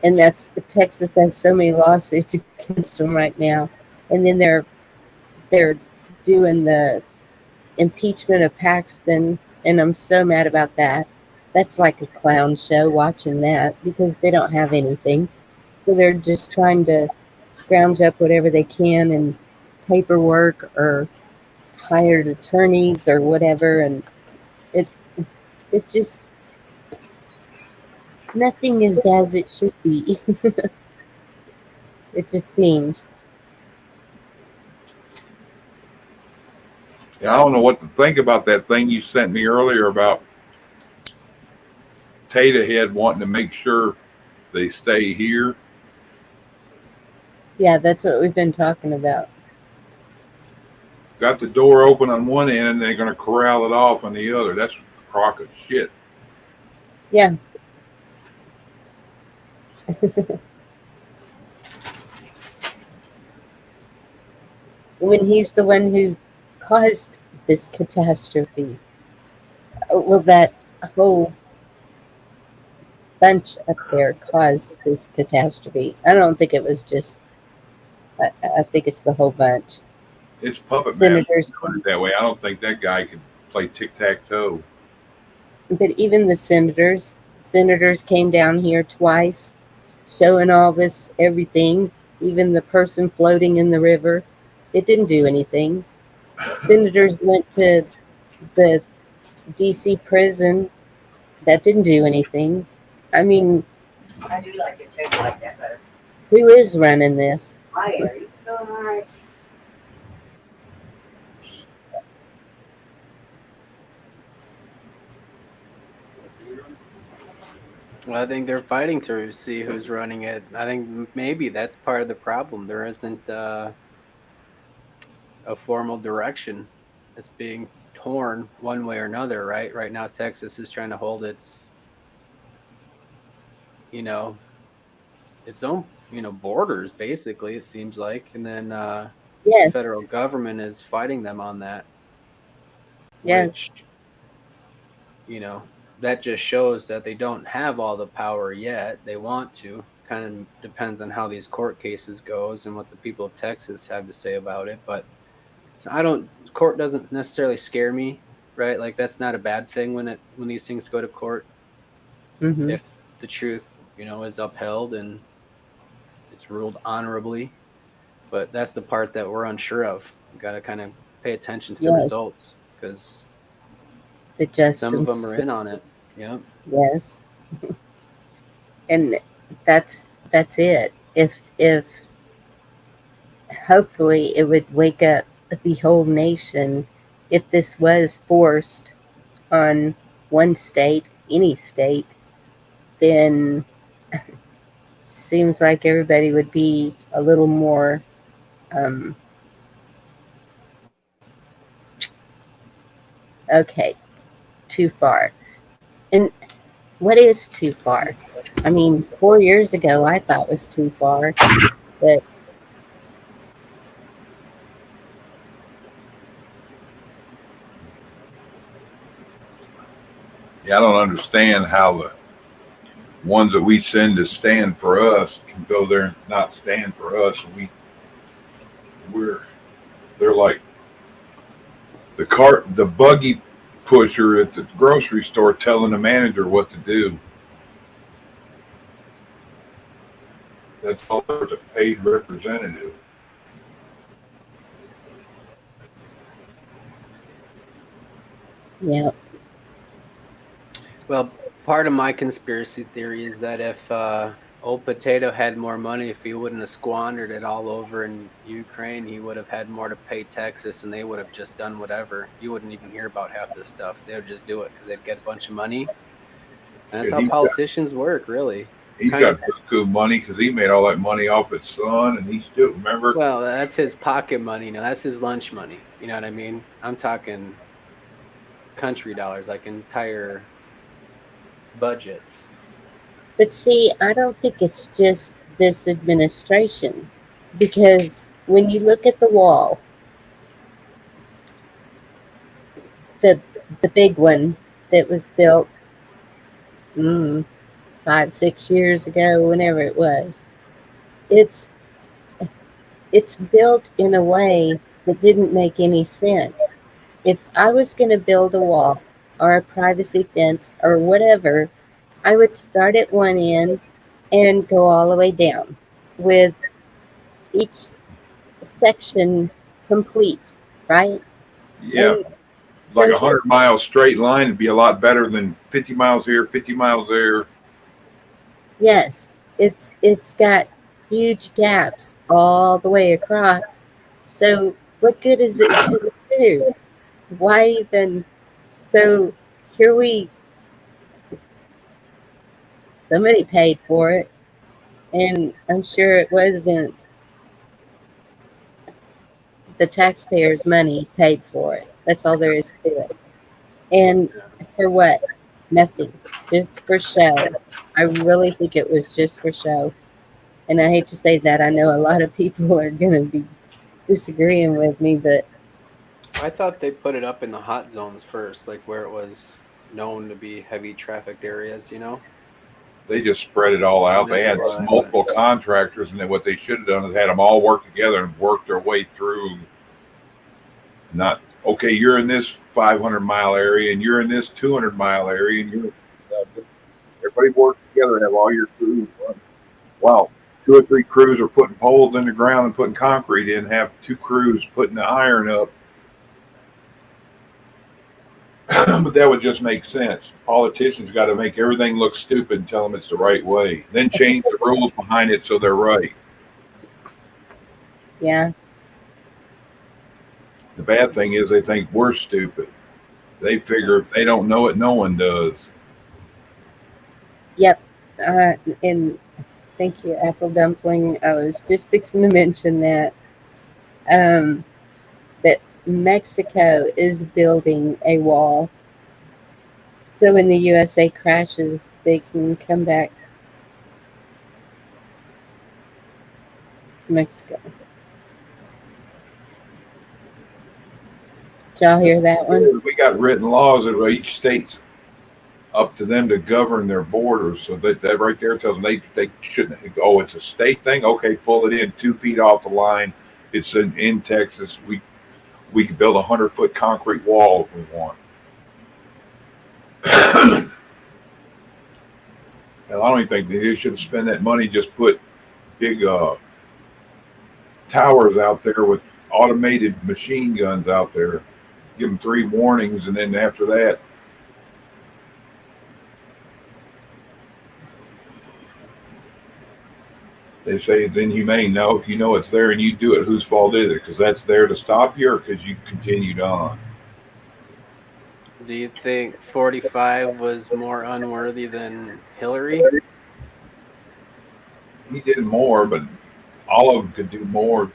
[SPEAKER 1] And that's Texas has so many lawsuits against them right now. And then they're doing the impeachment of Paxton, and I'm so mad about that. That's like a clown show watching that because they don't have anything. So they're just trying to scrounge up whatever they can in paperwork or hired attorneys or whatever, and it it just nothing is as it should be. It just seems.
[SPEAKER 4] Yeah, I don't know what to think about that thing you sent me earlier about Tata Head wanting to make sure they stay here.
[SPEAKER 1] Yeah, that's what we've been talking about.
[SPEAKER 4] Got the door open on one end and they're going to corral it off on the other. That's a crock of shit.
[SPEAKER 1] Yeah. When he's the one who caused this catastrophe. Well, that whole bunch up there caused this catastrophe. I don't think it was just, I think it's the whole bunch.
[SPEAKER 4] It's puppet masters
[SPEAKER 1] Senators,
[SPEAKER 4] doing it that way. I don't think that guy could play tic-tac-toe.
[SPEAKER 1] but even the senators came down here twice showing all this everything, even the person floating in the river. It didn't do anything. Senators went to the DC prison. That didn't do anything. I mean,
[SPEAKER 2] I do like it shaped like that better.
[SPEAKER 1] who is running this?
[SPEAKER 2] I hear you. All right.
[SPEAKER 6] Well, I think they're fighting to see who's running it. I think maybe that's part of the problem. There isn't a formal direction. It's being torn one way or another, right? Right now, Texas is trying to hold its, you know, its own, borders, basically, it seems like. And then the
[SPEAKER 1] Yes,
[SPEAKER 6] federal government is fighting them on that,
[SPEAKER 1] yes,
[SPEAKER 6] which, that just shows that they don't have all the power yet. They want to. Kind of depends on how these court cases goes and what the people of Texas have to say about it. But so court doesn't necessarily scare me, right? Like that's not a bad thing when these things go to court
[SPEAKER 1] hmm
[SPEAKER 6] if the truth, is upheld and it's ruled honorably. But that's the part that we're unsure of. We got to kind of pay attention to the
[SPEAKER 1] yes.
[SPEAKER 6] results because
[SPEAKER 1] The
[SPEAKER 6] some of them
[SPEAKER 1] justice,
[SPEAKER 6] are in on it. Yep.
[SPEAKER 1] yes, and that's it. If hopefully it would wake up the whole nation if this was forced on one state, any state, then seems like everybody would be a little more um, okay, too far. And what is too far? I mean, 4 years ago I thought was too far, but
[SPEAKER 4] Yeah, I don't understand how the ones that we send to stand for us can go there and not stand for us. And they're like the buggy pusher at the grocery store telling the manager what to do. That's all. There's a paid representative.
[SPEAKER 1] yeah,
[SPEAKER 6] Well, part of my conspiracy theory is that if old Potato had more money, if he wouldn't have squandered it all over in Ukraine, he would have had more to pay Texas and they would have just done whatever. You wouldn't even hear about half this stuff. They would just do it because they'd get a bunch of money. And that's
[SPEAKER 4] And
[SPEAKER 6] how politicians work, really.
[SPEAKER 4] he's
[SPEAKER 6] Kind
[SPEAKER 4] got
[SPEAKER 6] of.
[SPEAKER 4] buku money because he made all that money off his son, and he still remember.
[SPEAKER 6] Well, that's his pocket money. No, that's his lunch money. You know what I mean? I'm talking country dollars, like entire budgets.
[SPEAKER 1] but see, I don't think it's just this administration because when you look at the wall, the the big one that was built 5 5, 6 years ago, whenever it was. It's built in a way that didn't make any sense. If I was going to build a wall or a privacy fence or whatever, I would start at one end and go all the way down with each section complete, right?
[SPEAKER 4] Yeah,
[SPEAKER 1] And
[SPEAKER 4] like
[SPEAKER 1] so,
[SPEAKER 4] 100 mile straight line would be a lot better than 50 miles here, 50 miles there.
[SPEAKER 1] yes, it's got huge gaps all the way across. So what good is it going to do? Why even? So here somebody paid for it, and I'm sure it wasn't the taxpayers' money paid for it. That's all there is to it. And for what? Nothing. Just for show. I really think it was just for show. And I hate to say that. I know a lot of people are going to be disagreeing with me, but
[SPEAKER 6] I thought they put it up in the hot zones first, like where it was known to be heavy trafficked areas, you know?
[SPEAKER 4] They just spread it all out. They
[SPEAKER 6] Maybe
[SPEAKER 4] had
[SPEAKER 6] why, but
[SPEAKER 4] multiple contractors, and then what they should have done is had them all work together and work their way through. Not okay. You're in this 500-mile area, and you're in this 200-mile area, and you're everybody work together and have all your crews. Wow, 2 or 3 crews are putting poles in the ground and putting concrete in. Have 2 crews putting the iron up. But that would just make sense. Politicians got to make everything look stupid and tell them it's the right way. Then change the rules behind it so they're right.
[SPEAKER 1] yeah.
[SPEAKER 4] The bad thing is they think we're stupid. They figure if they don't know it, no one does.
[SPEAKER 1] Yep. And thank you, Apple Dumpling. I was just fixing to mention that that Mexico is building a wall. So when the USA crashes, they can come back to Mexico. Did y'all hear that one?
[SPEAKER 4] We got written laws that each state's up to them to govern their borders. So that right there tells them they shouldn't. Oh, it's a state thing. Okay, pull it in 2 feet off the line. It's in Texas. We can build 100-foot concrete wall if we want. And I don't even think they should spend that money. Just put big towers out there with automated machine guns out there. Give them 3 warnings, and then after that, they say it's inhumane. No, if you know it's there and you do it, whose fault is it? Because that's there to stop you, or because you continued on?
[SPEAKER 6] do you think 45 was more unworthy than Hillary?
[SPEAKER 4] He did more, but all of them could do more.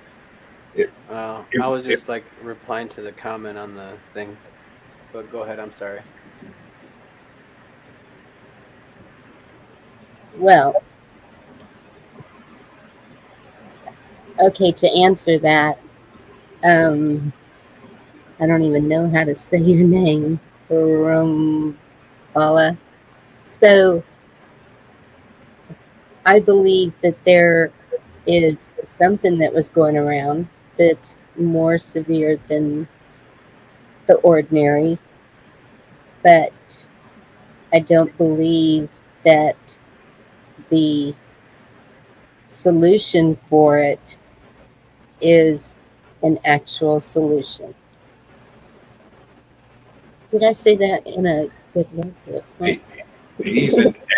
[SPEAKER 6] I was just like replying to the comment on the thing. But go ahead, I'm sorry.
[SPEAKER 1] Well, okay, to answer that, I don't even know how to say your name, Rombala. So I believe that there is something that was going around that's more severe than the ordinary, but I don't believe that the solution for it is an actual solution. Did I say that in a good way?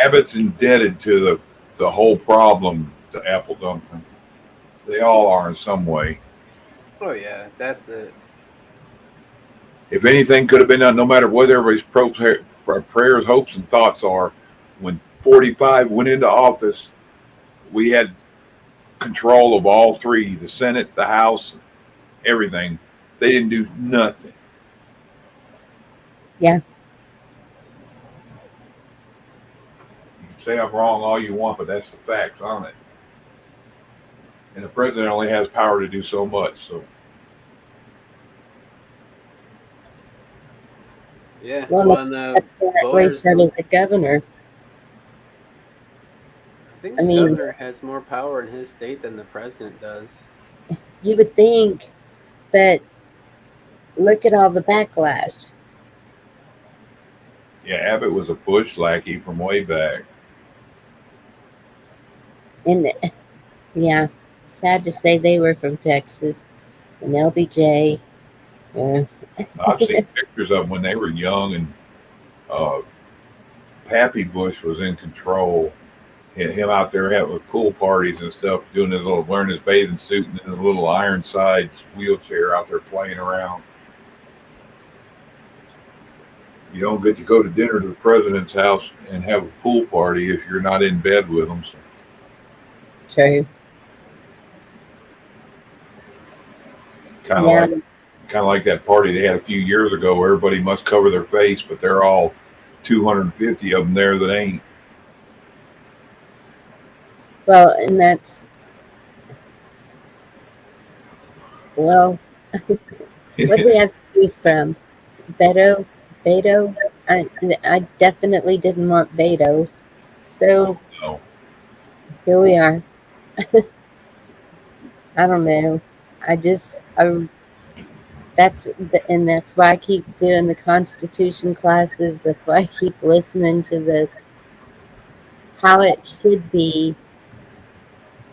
[SPEAKER 4] Abbott's indebted to the whole problem to Apple Dumpling. They all are in some way.
[SPEAKER 6] Oh yeah, that's it.
[SPEAKER 4] If anything could have been done, no matter what everybody's prayers, hopes, and thoughts are, when 45 went into office, we had control of all 3, the Senate, the House, everything. They didn't do nothing.
[SPEAKER 1] Yeah.
[SPEAKER 4] You can say I'm wrong all you want, but that's the facts on it. And the president only has power to do so much. So
[SPEAKER 6] Yeah.
[SPEAKER 1] Well,
[SPEAKER 6] Well, and the
[SPEAKER 1] apparently
[SPEAKER 6] voters
[SPEAKER 1] so does the governor.
[SPEAKER 3] think
[SPEAKER 1] I
[SPEAKER 3] the
[SPEAKER 1] mean,
[SPEAKER 3] governor has more power in his state than the president does.
[SPEAKER 1] you would think, but look at all the backlash.
[SPEAKER 4] Yeah, Abbott was a Bush lackey from way back.
[SPEAKER 1] And yeah, sad to say they were from Texas. And LBJ, yeah.
[SPEAKER 4] I've seen pictures of them when they were young, and uh, Pappy Bush was in control. Him out there having pool parties and stuff, doing his little, wearing his bathing suit and his little Ironsides wheelchair out there playing around. You don't get to go to dinner to the president's house and have a pool party if you're not in bed with them. So,
[SPEAKER 1] True.
[SPEAKER 4] kind of
[SPEAKER 1] Yeah.
[SPEAKER 4] like that party they had a few years ago where everybody must cover their face, but they're all 250 of them there that ain't.
[SPEAKER 1] Well, and that's, well, what do we have to choose from? Beto? I definitely didn't want Beto. So
[SPEAKER 4] No.
[SPEAKER 1] here we are. I don't know. And that's why I keep doing the Constitution classes. That's why I keep listening to the how it should be.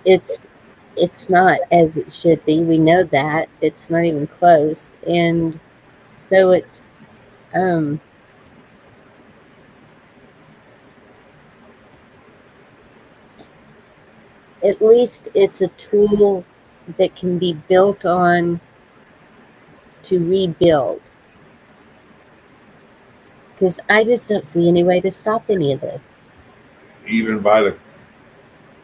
[SPEAKER 1] It's it's not as it should be. We know that it's not even close, and so it's um at least it's a tool that can be built on to rebuild. Because I just don't see any way to stop any of this.
[SPEAKER 4] Even by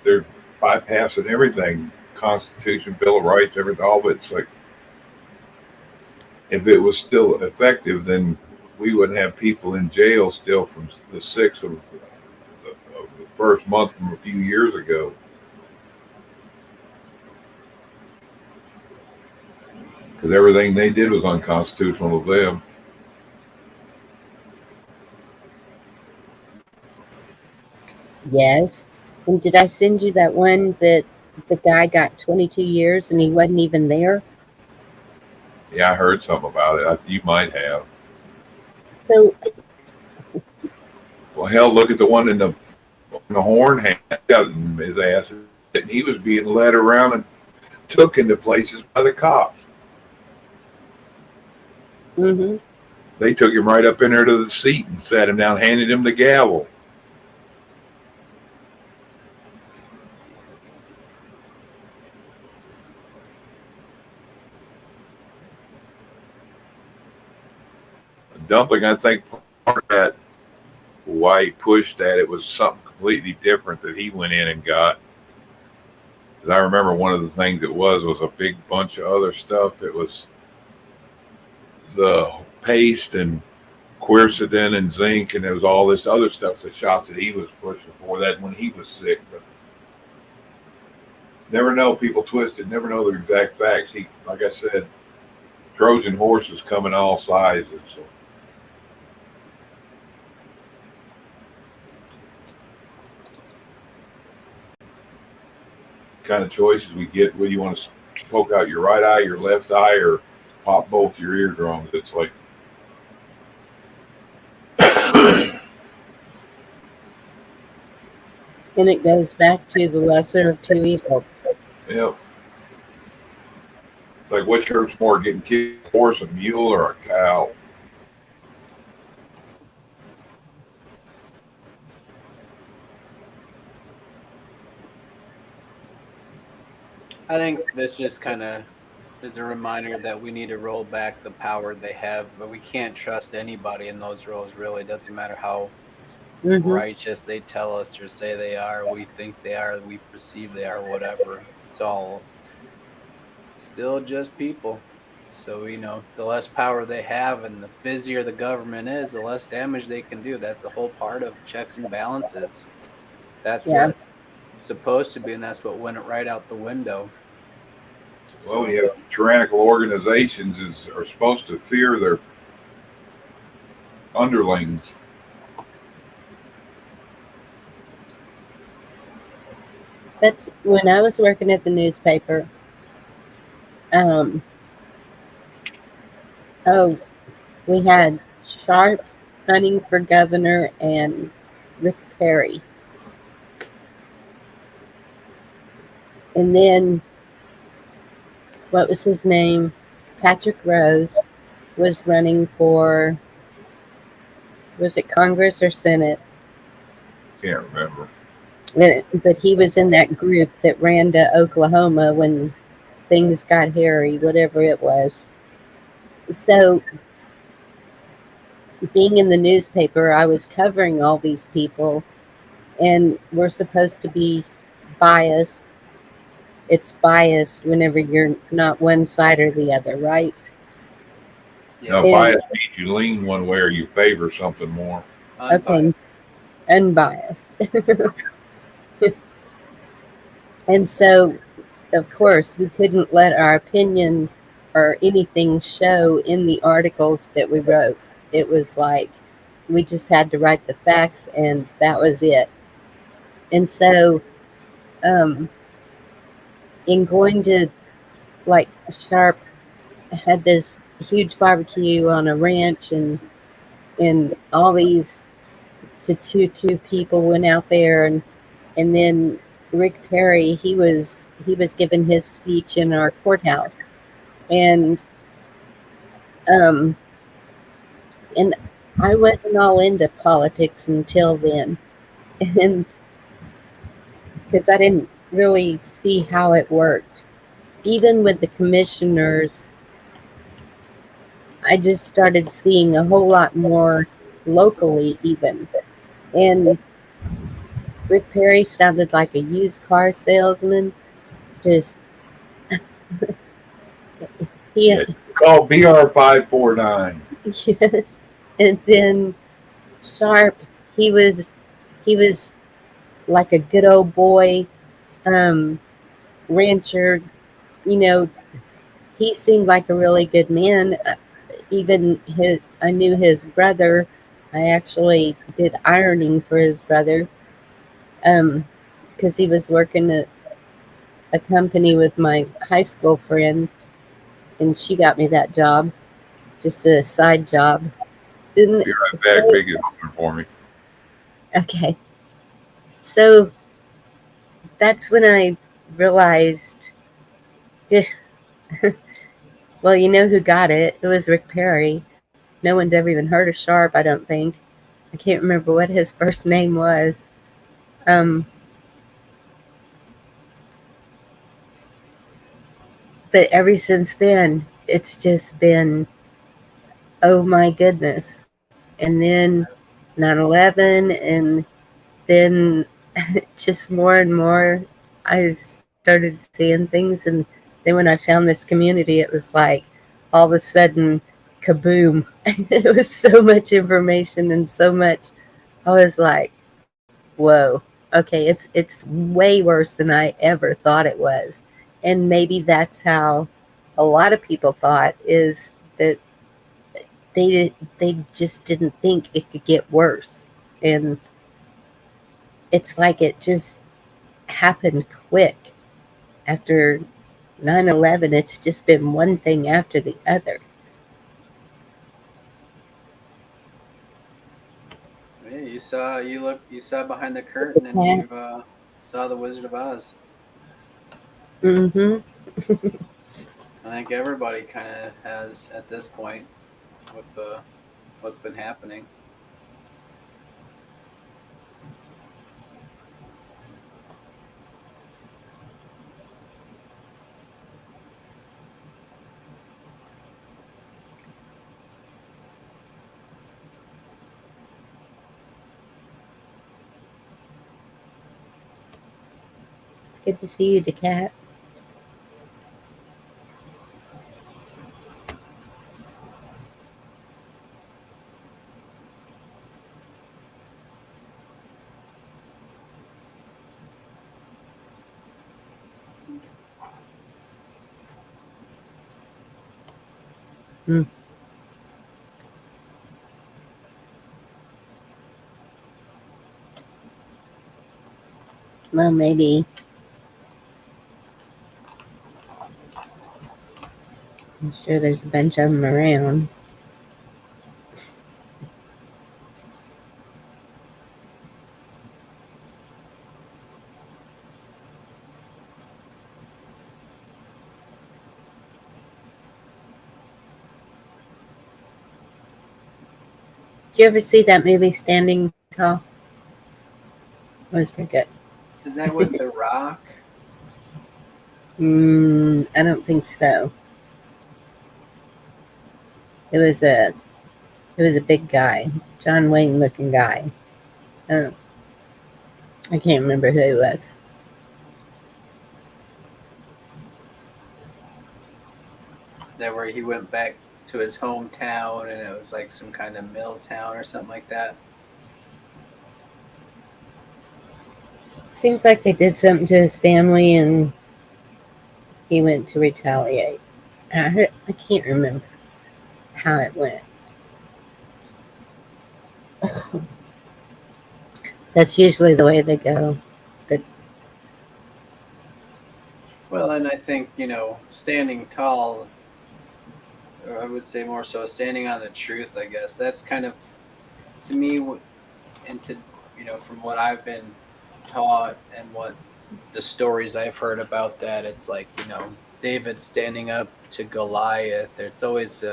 [SPEAKER 4] they're bypassing everything, Constitution, Bill of Rights, everything, all of it. It's like, if it was still effective, then we wouldn't have people in jail still from the 6th of the first month from a few years ago. Because everything they did was unconstitutional to them.
[SPEAKER 1] Yes. And did I send you that one that the guy got 22 years and he wasn't even there?
[SPEAKER 4] Yeah, I heard something about it. You might have.
[SPEAKER 1] So,
[SPEAKER 4] Well, hell, look at the one in the horn hand got his ass, and he was being led around and took into places by the cops.
[SPEAKER 1] mm-hmm.
[SPEAKER 4] They took him right up in there to the seat and sat him down, handed him the gavel. Dumpling, I think part of that, why he pushed that, it was something completely different that he went in and got. Because I remember one of the things it was a big bunch of other stuff. It was the paste and quercetin and zinc, and there was all this other stuff, the shots that he was pushing for that when he was sick. But never know, people twisted, never know the exact facts. He, like I said, Trojan horses come in all sizes. So. Kind of choices we get, whether you want to poke out your right eye, your left eye, or pop both your eardrums. It's like
[SPEAKER 1] And it goes back to the lesser of two evils.
[SPEAKER 4] yeah. Like, what hurts more, getting kicked, a horse, a mule, or a cow?
[SPEAKER 3] I think this just kind of is a reminder that we need to roll back the power they have, but we can't trust anybody in those roles, really. It doesn't matter how
[SPEAKER 1] Mm-hmm.
[SPEAKER 3] righteous they tell us or say they are, we think they are, we perceive they are, whatever. It's all still just people. So, the less power they have and the busier the government is, the less damage they can do. That's the whole part of checks and balances. That's
[SPEAKER 1] Yeah.
[SPEAKER 3] what it's supposed to be, and that's what went right out the window.
[SPEAKER 4] Well, we have tyrannical organizations are supposed to fear their underlings.
[SPEAKER 1] That's when I was working at the newspaper. Um, oh, we had Sharp running for governor and Rick Perry. And then, what was his name? Patrick Rose was running for, was it Congress or Senate?
[SPEAKER 4] Can't remember.
[SPEAKER 1] But he was in that group that ran to Oklahoma when things got hairy, whatever it was. So, being in the newspaper, I was covering all these people, and we're supposed to be biased. It's biased whenever you're not one side or the other, right?
[SPEAKER 4] No,
[SPEAKER 6] Yeah.
[SPEAKER 1] And
[SPEAKER 4] bias means you lean one way or you favor something more.
[SPEAKER 1] okay, unbiased. And so, of course, we couldn't let our opinion or anything show in the articles that we wrote. It was like we just had to write the facts, and that was it. And so, um, in going to like Sharp had this huge barbecue on a ranch, and all these two people went out there, and then Rick Perry, he was giving his speech in our courthouse, and um and I wasn't all into politics until then, and because I didn't really see how it worked. Even with the commissioners, I just started seeing a whole lot more locally, even. And Rick Perry sounded like a used car salesman. Just he,
[SPEAKER 4] Yeah. Call BR549.
[SPEAKER 1] yes. And then Sharp, he was he was like a good old boy, um, rancher. You know, he seemed like a really good man. Even I knew his brother. I actually did ironing for his brother, because he was working at a company with my high school friend, and she got me that job, just a side job. Didn't
[SPEAKER 4] Be right back.
[SPEAKER 1] so
[SPEAKER 4] Make it open for me.
[SPEAKER 1] okay. So that's when I realized, eh, well, you know who got it? It was Rick Perry. No one's ever even heard of Sharp, I don't think. I can't remember what his first name was. Um, but ever since then, it's just been, oh my goodness. And then 9/11, and then just more and more, I started seeing things. And then when I found this community, it was like all of a sudden, kaboom. It was so much information and so much. I was like, whoa, okay, it's way worse than I ever thought it was. And maybe that's how a lot of people thought, is that they just didn't think it could get worse. And it's like it just happened quick after 9/11. It's just been one thing after the other.
[SPEAKER 6] Yeah, you saw behind the curtain and
[SPEAKER 1] Yeah.
[SPEAKER 6] you saw the Wizard of Oz.
[SPEAKER 1] Mm-hmm.
[SPEAKER 6] I think everybody kind of has at this point with what's been happening.
[SPEAKER 1] It's good to see you, DeCat. Mm. Well, maybe I'm sure there's a bunch of them around. Did you ever see that movie Standing Tall? It was pretty good.
[SPEAKER 6] Is that with The Rock?
[SPEAKER 1] I don't think so. It was a big guy, John Wayne looking guy. I can't remember who he was.
[SPEAKER 6] Is that where he went back to his hometown and it was like some kind of mill town or something like that?
[SPEAKER 1] Seems like they did something to his family and he went to retaliate. I can't remember how it went. That's usually the way they go.
[SPEAKER 6] Well, and I think, standing tall, or I would say more so standing on the truth, I guess. That's kind of, to me, and to, from what I've been taught and what the stories I've heard about that, it's like, David standing up to Goliath. It's always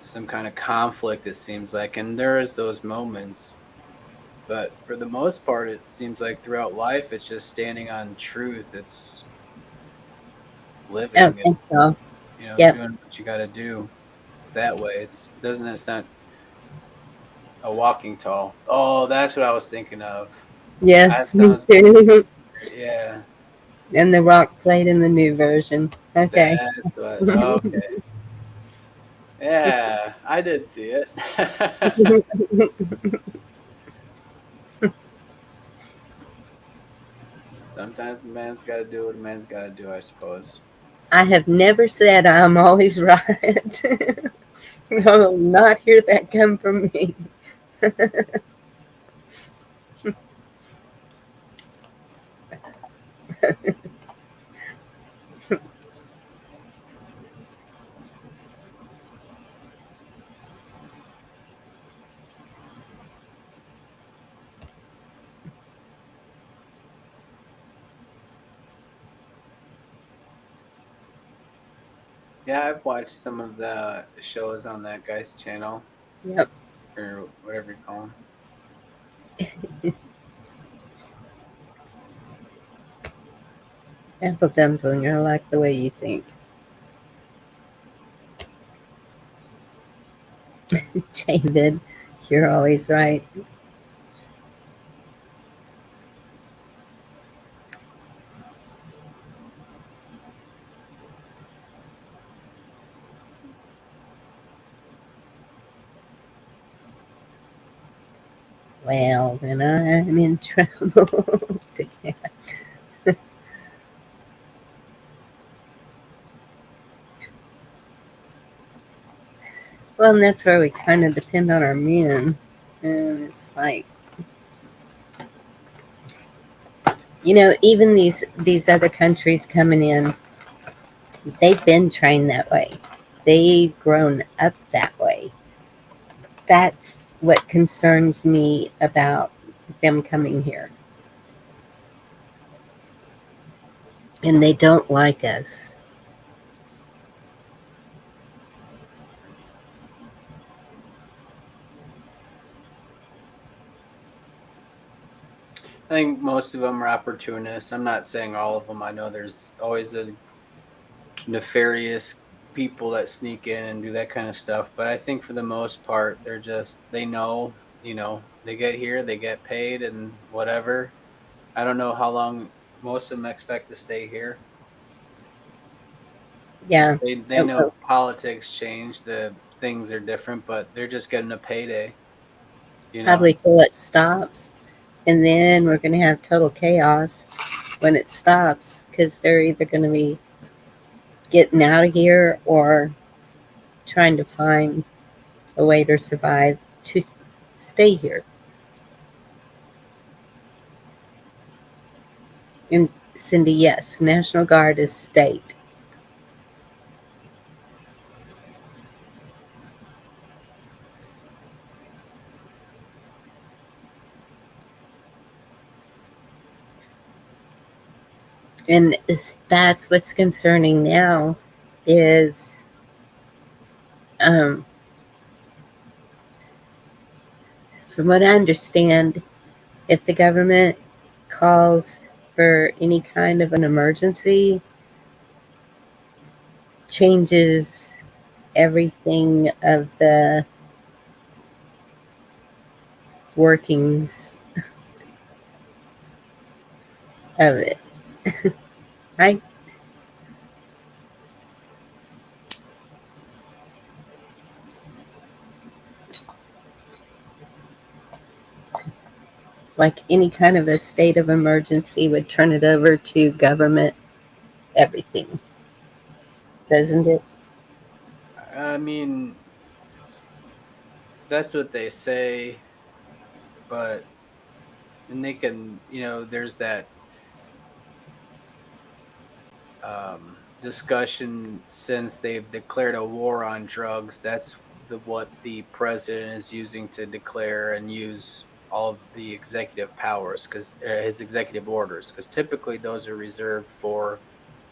[SPEAKER 6] some kind of conflict, it seems like. And there is those moments. But for the most part, it seems like throughout life, it's just standing on truth. It's
[SPEAKER 1] I
[SPEAKER 6] living.
[SPEAKER 1] don't think
[SPEAKER 6] It's,
[SPEAKER 1] so. Yep.
[SPEAKER 6] doing what you got to do that way. It's not a walking tall. Oh, that's what I was thinking of. That
[SPEAKER 1] Yes, me
[SPEAKER 6] sounds,
[SPEAKER 1] too.
[SPEAKER 6] yeah,
[SPEAKER 1] And The Rock played in the new version. Okay.
[SPEAKER 6] that's what, okay. Yeah, I did see it. Sometimes a man's got to do what a man's got to do, I suppose.
[SPEAKER 1] I have never said I'm always right. I will not hear that come from me.
[SPEAKER 6] Yeah, I've watched some of the shows on that guy's channel,
[SPEAKER 1] Yep.
[SPEAKER 6] or whatever you call him.
[SPEAKER 1] Apple dumpling are like the way you think. David, you're always right. Well, then I'm in trouble. Well, and that's where we kind of depend on our men. And it's like, even these other countries coming in, they've been trained that way. They've grown up that way. That's what concerns me about them coming here. And they don't like us.
[SPEAKER 6] I think most of them are opportunists. I'm not saying all of them. I know there's always the nefarious people that sneak in and do that kind of stuff. But I think for the most part, they know, they get here, they get paid, and whatever. I don't know how long most of them expect to stay here.
[SPEAKER 1] Yeah.
[SPEAKER 6] They know politics change, the things are different, but they're just getting a payday, you know.
[SPEAKER 1] Probably till it stops. And then we're going to have total chaos when it stops because they're either going to be getting out of here or trying to find a way to survive to stay here. And Cindy, yes, National Guard is state. And that's what's concerning now is um, from what I understand, if the government calls for any kind of an emergency, changes everything of the workings of it. I like any kind of a state of emergency would turn it over to government everything, doesn't it?
[SPEAKER 3] I mean, that's what they say, but and they can, there's that discussion since they've declared a war on drugs. That's what the president is using to declare and use all of the executive powers, because his executive orders, because typically those are reserved for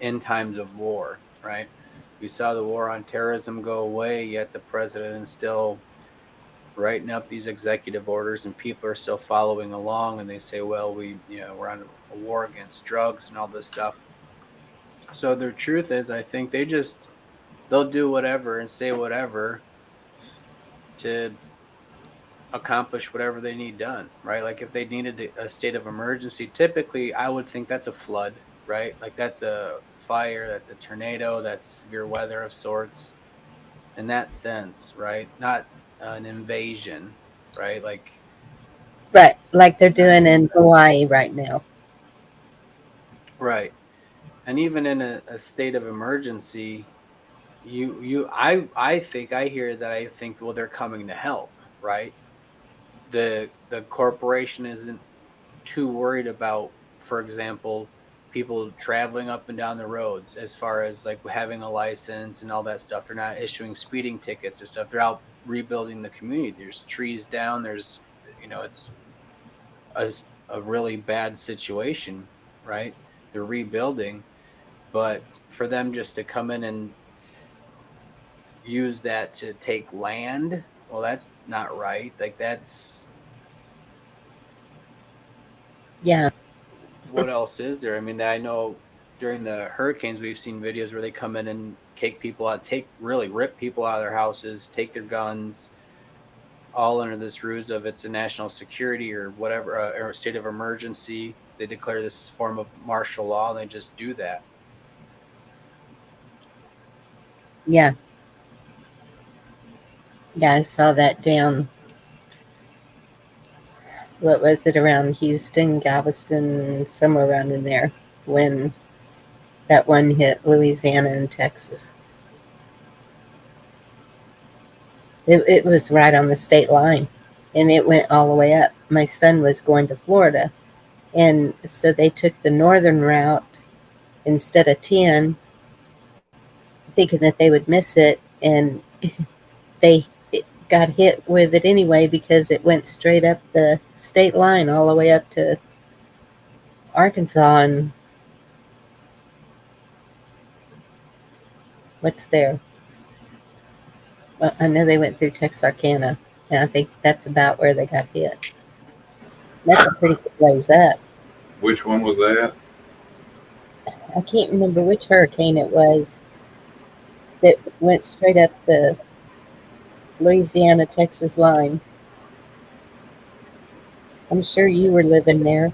[SPEAKER 3] in times of war, right? We saw the war on terrorism go away, yet the president is still writing up these executive orders and people are still following along, and they say, well, we're on a war against drugs and all this stuff. So the truth is, I think they'll do whatever and say whatever to accomplish whatever they need done, right? Like if they needed a state of emergency, typically I would think that's a flood, right? Like that's a fire, that's a tornado, that's severe weather of sorts in that sense, right? Not an invasion, right?
[SPEAKER 1] Right, like they're doing in Hawaii right now.
[SPEAKER 3] Right. And even in a state of emergency, I think I hear that, I think, well, they're coming to help, right? The corporation isn't too worried about, for example, people traveling up and down the roads, as far as like having a license and all that stuff. They're not issuing speeding tickets or stuff. They're out rebuilding the community. There's trees down. It's a, a really bad situation, right? They're rebuilding, but for them just to come in and use that to take land, well, that's not right. Like that's
[SPEAKER 1] Yeah,
[SPEAKER 3] what else is there? I mean, I know during the hurricanes we've seen videos where they come in and take people out, really rip people out of their houses, take their guns, all under this ruse of it's a national security or whatever, or a state of emergency. They declare this form of martial law and they just do that.
[SPEAKER 1] yeah, yeah. I saw that down. What was it, around Houston, Galveston, somewhere around in there, when that one hit Louisiana and Texas. It was right on the state line, and it went all the way up. My son was going to Florida, and so they took the northern route instead of 10, thinking that they would miss it, and they got hit with it anyway because it went straight up the state line all the way up to Arkansas and what's there. Well, I know they went through Texarkana, and I think that's about where they got hit. That's a pretty good ways up.
[SPEAKER 4] Which one was that?
[SPEAKER 1] I can't remember which hurricane it was that went straight up the Louisiana Texas line. I'm sure you were living there.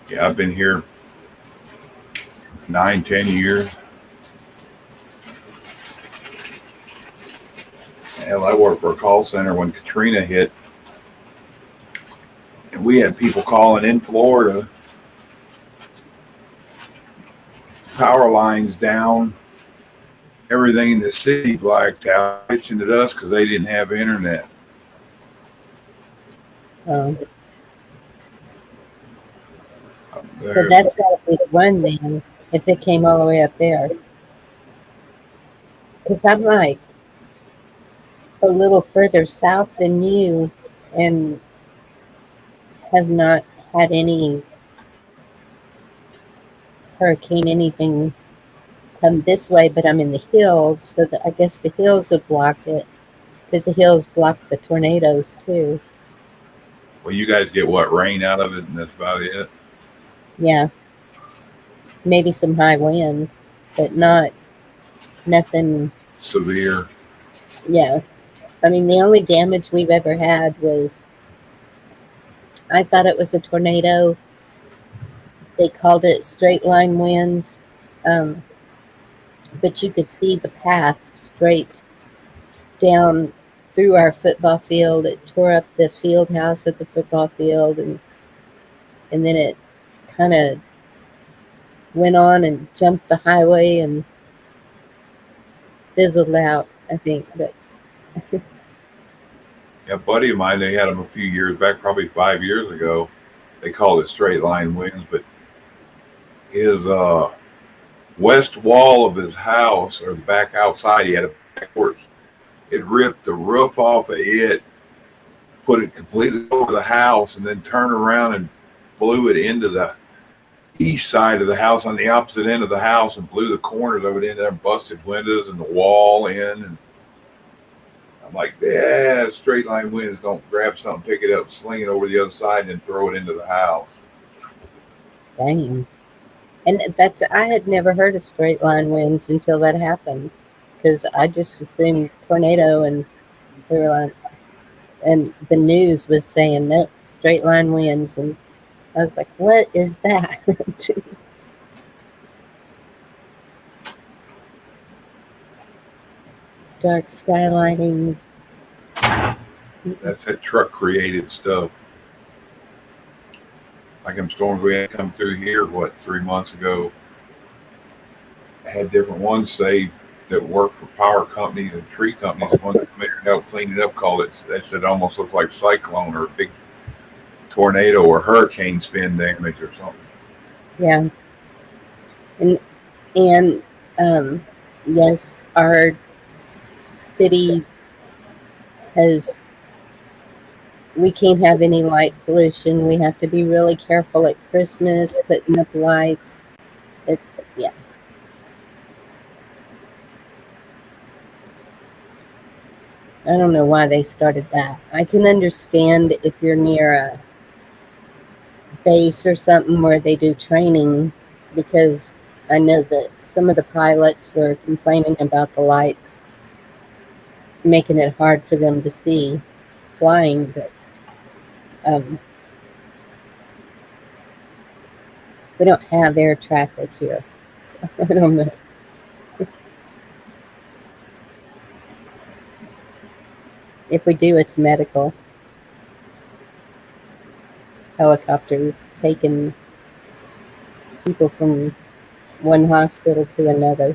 [SPEAKER 4] Yeah, I've been here 9, 10 years. Hell, I worked for a call center when Katrina hit, and we had people calling in Florida, power lines down, everything in the city blacked out, bitching at us because they didn't have internet.
[SPEAKER 1] So that's got to be the one then, if it came all the way up there. Because I'm like a little further south than you and have not had any hurricane, anything come this way, but I'm in the hills, so that I guess the hills would block it, because the hills block the tornadoes too.
[SPEAKER 4] Well, you guys get what, rain out of it, and that's about it.
[SPEAKER 1] Yeah, maybe some high winds, but nothing.
[SPEAKER 4] Severe.
[SPEAKER 1] Yeah, I mean, the only damage we've ever had was, I thought it was a tornado. They called it straight line winds, um, but you could see the path straight down through our football field. It tore up the field house at the football field, and then it kind of went on and jumped the highway and fizzled out, I think. But
[SPEAKER 4] Yeah, a buddy of mine, they had them a few years back, probably 5 years ago. They called it straight line winds, but his west wall of his house, or the back outside, he had a back porch. It ripped the roof off of it, put it completely over the house, and then turned around and blew it into the east side of the house, on the opposite end of the house, and blew the corners of it in there, busted windows and the wall in. And I'm like, yeah, straight line winds don't grab something, pick it up, sling it over the other side, and then throw it into the house.
[SPEAKER 1] dang. And I had never heard of straight line winds until that happened, because I just assumed tornado, and we were like, and the news was saying no straight line winds, and I was like, what is that? Dark skylighting.
[SPEAKER 4] That's that truck created stuff. Like them storms we had come through here, 3 months ago. I had different ones say that work for power companies and tree companies. The ones that come in and help clean it up called it. They said it almost looked like cyclone or a big tornado or hurricane spin damage or something.
[SPEAKER 1] Yeah. And yes, our city has, we can't have any light pollution. We have to be really careful at Christmas putting up lights. Yeah. I don't know why they started that. I can understand if you're near a base or something where they do training, because I know that some of the pilots were complaining about the lights making it hard for them to see flying, but we don't have air traffic here, so I don't know. If we do, it's medical helicopters taking people from one hospital to another.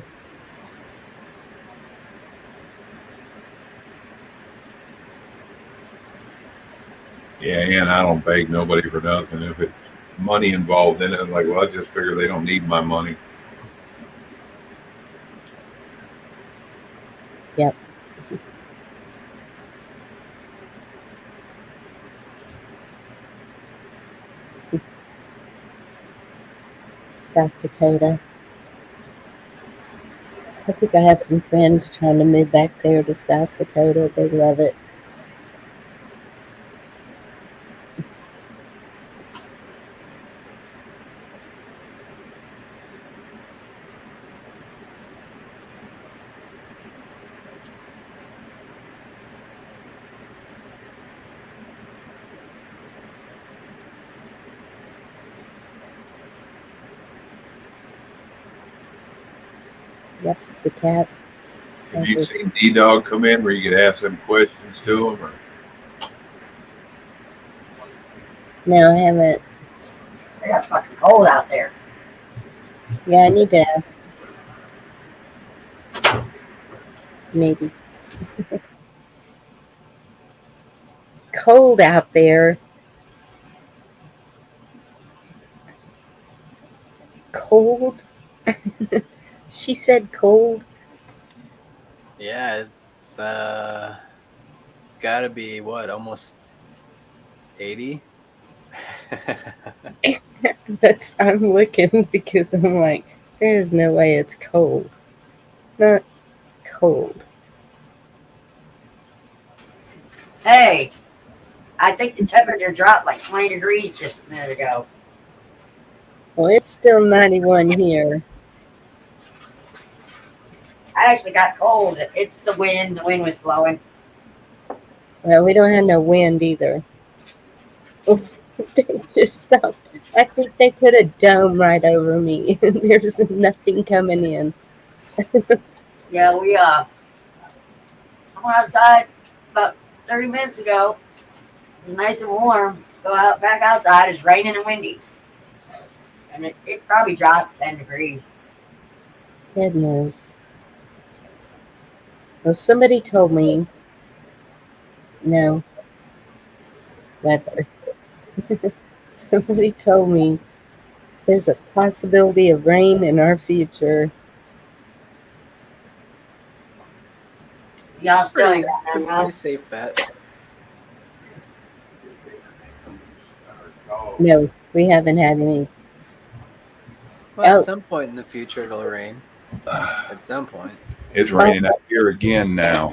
[SPEAKER 4] Yeah, and I don't beg nobody for nothing. If it's money involved in it, I'm like, well, I just figure they don't need my money.
[SPEAKER 1] Yep. South Dakota. I think I have some friends trying to move back there to South Dakota. They love it. Yep, the cat.
[SPEAKER 4] Have you seen D-Dog come in where you could ask them questions to him? Or?
[SPEAKER 1] No, I haven't.
[SPEAKER 2] It got fucking cold out there.
[SPEAKER 1] Yeah, I need to ask. Maybe. Cold out there. Cold? She said cold.
[SPEAKER 6] Yeah, it's gotta be what, almost 80?
[SPEAKER 1] I'm looking because I'm like, there's no way it's cold. Not cold.
[SPEAKER 2] Hey, I think the temperature dropped like 20 degrees just a minute ago.
[SPEAKER 1] Well, it's still 91 here.
[SPEAKER 2] I actually got cold. It's the wind. The wind was blowing.
[SPEAKER 1] Well, we don't have no wind either. They just stopped. I think they put a dome right over me, and there's nothing coming in.
[SPEAKER 2] Yeah, I went outside about 30 minutes ago. It was nice and warm. Go out back outside. It's raining and windy. And it probably dropped 10 degrees.
[SPEAKER 1] God knows. Well, somebody told me, no, weather. Somebody told me there's a possibility of rain in our future.
[SPEAKER 2] Y'all still ain't
[SPEAKER 3] It's a
[SPEAKER 2] got none,
[SPEAKER 3] pretty
[SPEAKER 2] huh?
[SPEAKER 3] safe bet.
[SPEAKER 1] No, we haven't had any.
[SPEAKER 3] Well, at
[SPEAKER 1] Oh,
[SPEAKER 3] some point in the future, it'll rain. At some point.
[SPEAKER 4] It's raining out here again now.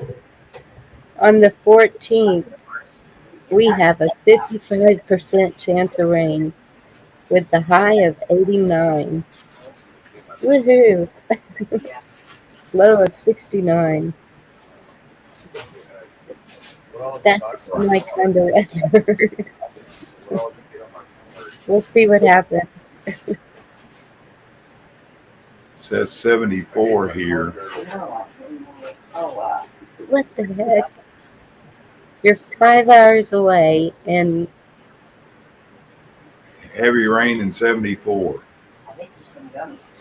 [SPEAKER 1] on the 14th, we have a 55% chance of rain with the high of 89. Woohoo! Low of 69. That's my kind of weather. We'll see what happens.
[SPEAKER 4] It says 74 here.
[SPEAKER 1] What the heck? You're 5 hours away and
[SPEAKER 4] Heavy rain and 74.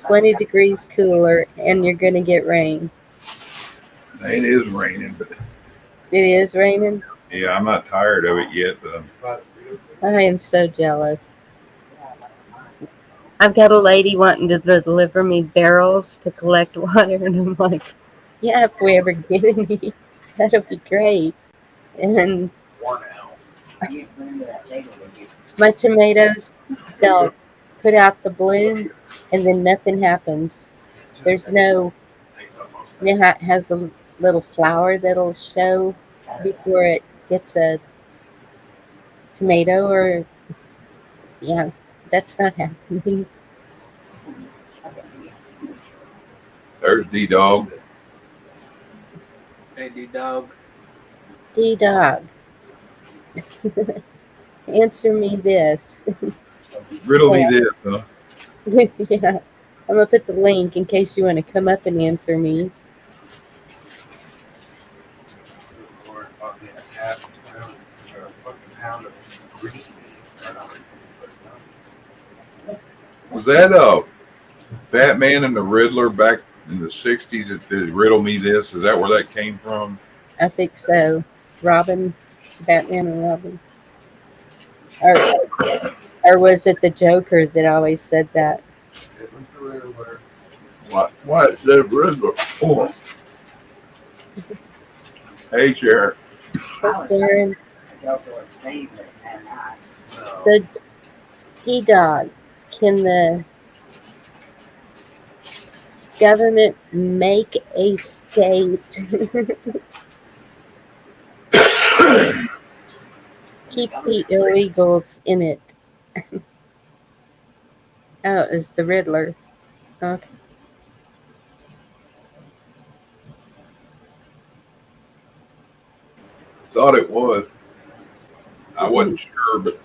[SPEAKER 1] 20 degrees cooler, and you're going to get rain.
[SPEAKER 4] It is raining, but
[SPEAKER 1] It is raining.
[SPEAKER 4] yeah, I'm not tired of it yet. But
[SPEAKER 1] I am so jealous. I've got a lady wanting to deliver me barrels to collect water, and I'm like, yeah, if we ever get any, that'll be great. And my tomatoes, they'll put out the bloom, and then nothing happens. There's no, you know how it has a little flower that'll show before it gets a tomato, or, yeah, that's not happening.
[SPEAKER 4] there's D Dog.
[SPEAKER 3] Hey, D-Dog.
[SPEAKER 1] D-Dog, answer me this.
[SPEAKER 4] Riddle me this, huh?
[SPEAKER 1] Yeah, I'm gonna put the link in case you want to come up and answer me.
[SPEAKER 4] Was that Batman and the Riddler back in the 60s that did Riddle Me This? Is that where that came from?
[SPEAKER 1] I think so. Robin, Batman and Robin. Or was it the Joker that always said that?
[SPEAKER 4] What? The Riddler. Oh. Hey, Sheriff.
[SPEAKER 1] Karen. So, D-Dog, can the government make a state keep the illegals in it? Oh, it was the Riddler. Okay.
[SPEAKER 4] Thought it was. I wasn't sure, but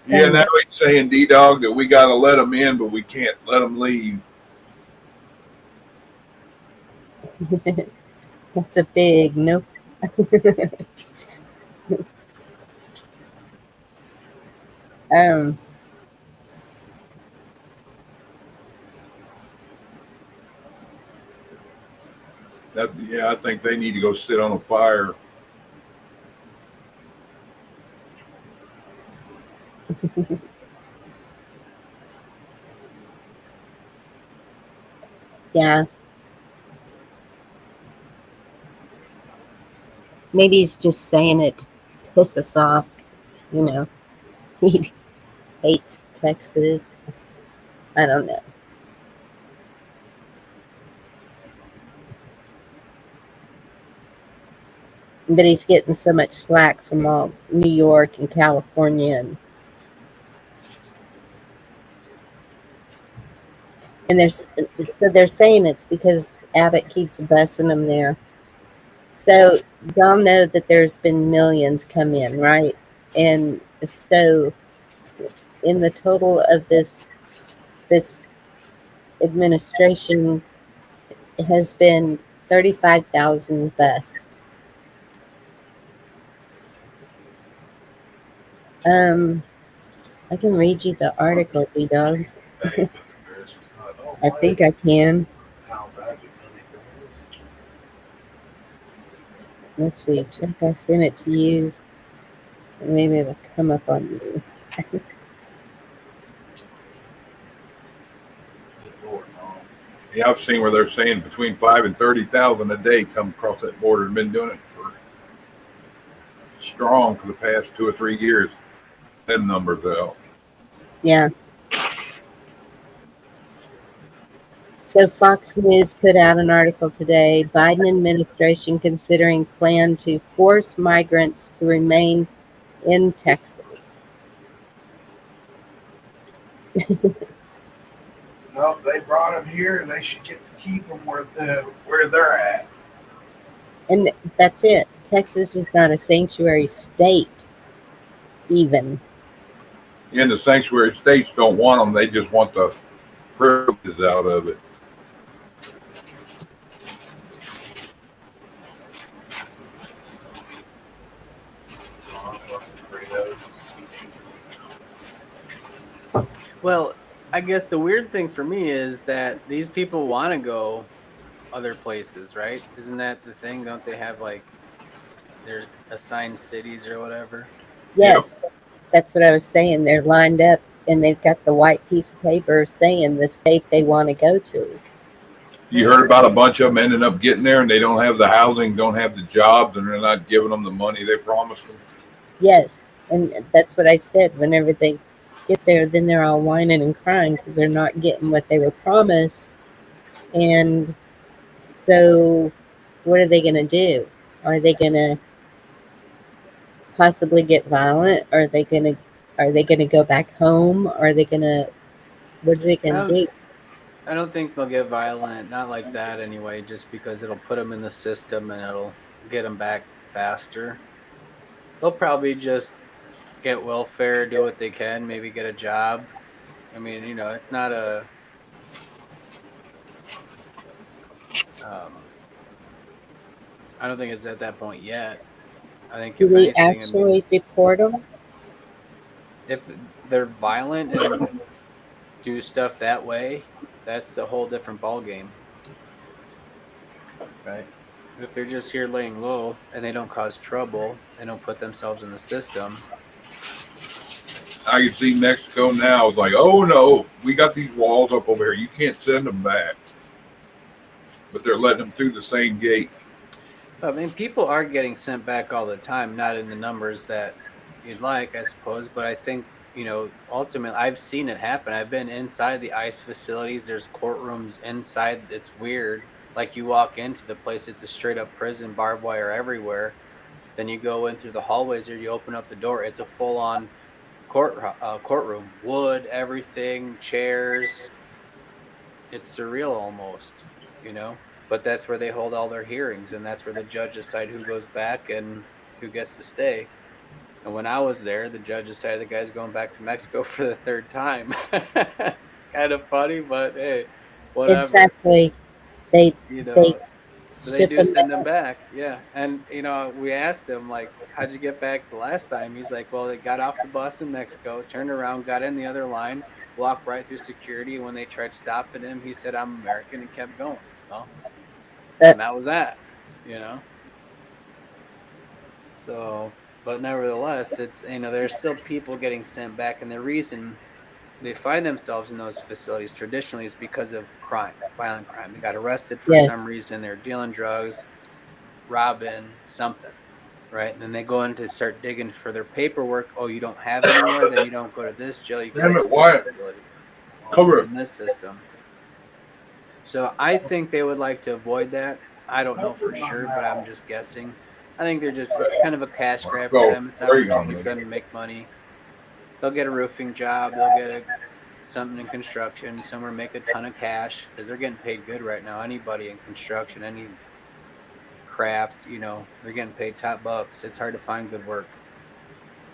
[SPEAKER 4] yeah, now he's saying D Dog that we got to let them in, but we can't let them leave.
[SPEAKER 1] That's a big nope. um,
[SPEAKER 4] Yeah, I think they need to go sit on a fire.
[SPEAKER 1] yeah. Maybe he's just saying it to piss us off. You know, he hates Texas. I don't know. But he's getting so much slack from all New York and California, and they're saying it's because Abbott keeps busing them there. So y'all know that there's been millions come in, right? And so in the total of this administration has been 35,000 bust. I can read you the article, B-Dog. I think I can. Let's see. Check. I sent it to you. So maybe it'll come up on you.
[SPEAKER 4] Yeah, I've seen where they're saying between 5 and 30,000 a day come across that border and been doing it for strong for the past 2 or 3 years. Them numbers out.
[SPEAKER 1] Yeah. So Fox News put out an article today. Biden administration considering plan to force migrants to remain in Texas.
[SPEAKER 7] No, they brought them here. They should get to keep them where they're at.
[SPEAKER 1] And that's it. Texas is not a sanctuary state, even.
[SPEAKER 4] And the sanctuary states don't want them. They just want the privileges out of it.
[SPEAKER 6] Well, I guess the weird thing for me is that these people want to go other places, right? Isn't that the thing? Don't they have like their assigned cities or whatever?
[SPEAKER 1] Yes, that's what I was saying. They're lined up and they've got the white piece of paper saying the state they want to go to.
[SPEAKER 4] You heard about a bunch of them ending up getting there and they don't have the housing, don't have the jobs, and they're not giving them the money they promised them.
[SPEAKER 1] Yes, and that's what I said. Whenever they get there, then they're all whining and crying because they're not getting what they were promised. And so, what are they going to do? Are they going to possibly get violent? Are they going to go back home? Are they going to what are they going to do?
[SPEAKER 6] I don't think they'll get violent, not like that anyway, just because it'll put them in the system and it'll get them back faster. They'll probably just get welfare, do what they can, maybe get a job. I mean, it's not a I don't think it's at that point yet. I think
[SPEAKER 1] Do
[SPEAKER 6] if
[SPEAKER 1] we
[SPEAKER 6] anything,
[SPEAKER 1] actually deport them?
[SPEAKER 6] if they're violent and do stuff that way, that's a whole different ballgame, right? If they're just here laying low and they don't cause trouble, they don't put themselves in the system.
[SPEAKER 4] I can see Mexico now. It's like, oh no, we got these walls up over here. You can't send them back. But they're letting them through the same gate.
[SPEAKER 6] I mean, people are getting sent back all the time, not in the numbers that you'd like, I suppose. But I think, ultimately, I've seen it happen. I've been inside the ICE facilities. There's courtrooms inside. It's weird. Like you walk into the place, it's a straight up prison, barbed wire everywhere. Then you go in through the hallways or you open up the door. It's a full on courtroom, wood, everything, chairs. It's surreal almost, but that's where they hold all their hearings, and that's where the judge decide who goes back and who gets to stay. And when I was there, the judge decided the guy's going back to Mexico for the third time. It's kind of funny, but hey, whatever.
[SPEAKER 1] Exactly. They
[SPEAKER 6] So they do send them back. Yeah. And, we asked him, like, how'd you get back the last time? He's like, well, they got off the bus in Mexico, turned around, got in the other line, walked right through security. And when they tried stopping him, he said, I'm American, and kept going. Well, and that was that, So, but nevertheless, it's, there's still people getting sent back. And the reason they find themselves in those facilities traditionally is because of crime, violent crime. They got arrested for some reason. They're dealing drugs, robbing, something. right? And then they go in to start digging for their paperwork. Oh, you don't have any more? Then you don't go to this jail. You go
[SPEAKER 4] Damn
[SPEAKER 6] to
[SPEAKER 4] it,
[SPEAKER 6] this
[SPEAKER 4] Wyatt.
[SPEAKER 6] facility
[SPEAKER 4] Cover it.
[SPEAKER 6] in this system. So I think they would like to avoid that. I don't know for sure, but I'm just guessing. I think it's kind of a cash grab for
[SPEAKER 4] Go.
[SPEAKER 6] them. It's an
[SPEAKER 4] There you go.
[SPEAKER 6] opportunity for them to make money. They'll get a roofing job. They'll get something in construction somewhere, make a ton of cash because they're getting paid good right now. Anybody in construction, any craft, they're getting paid top bucks. It's hard to find good work,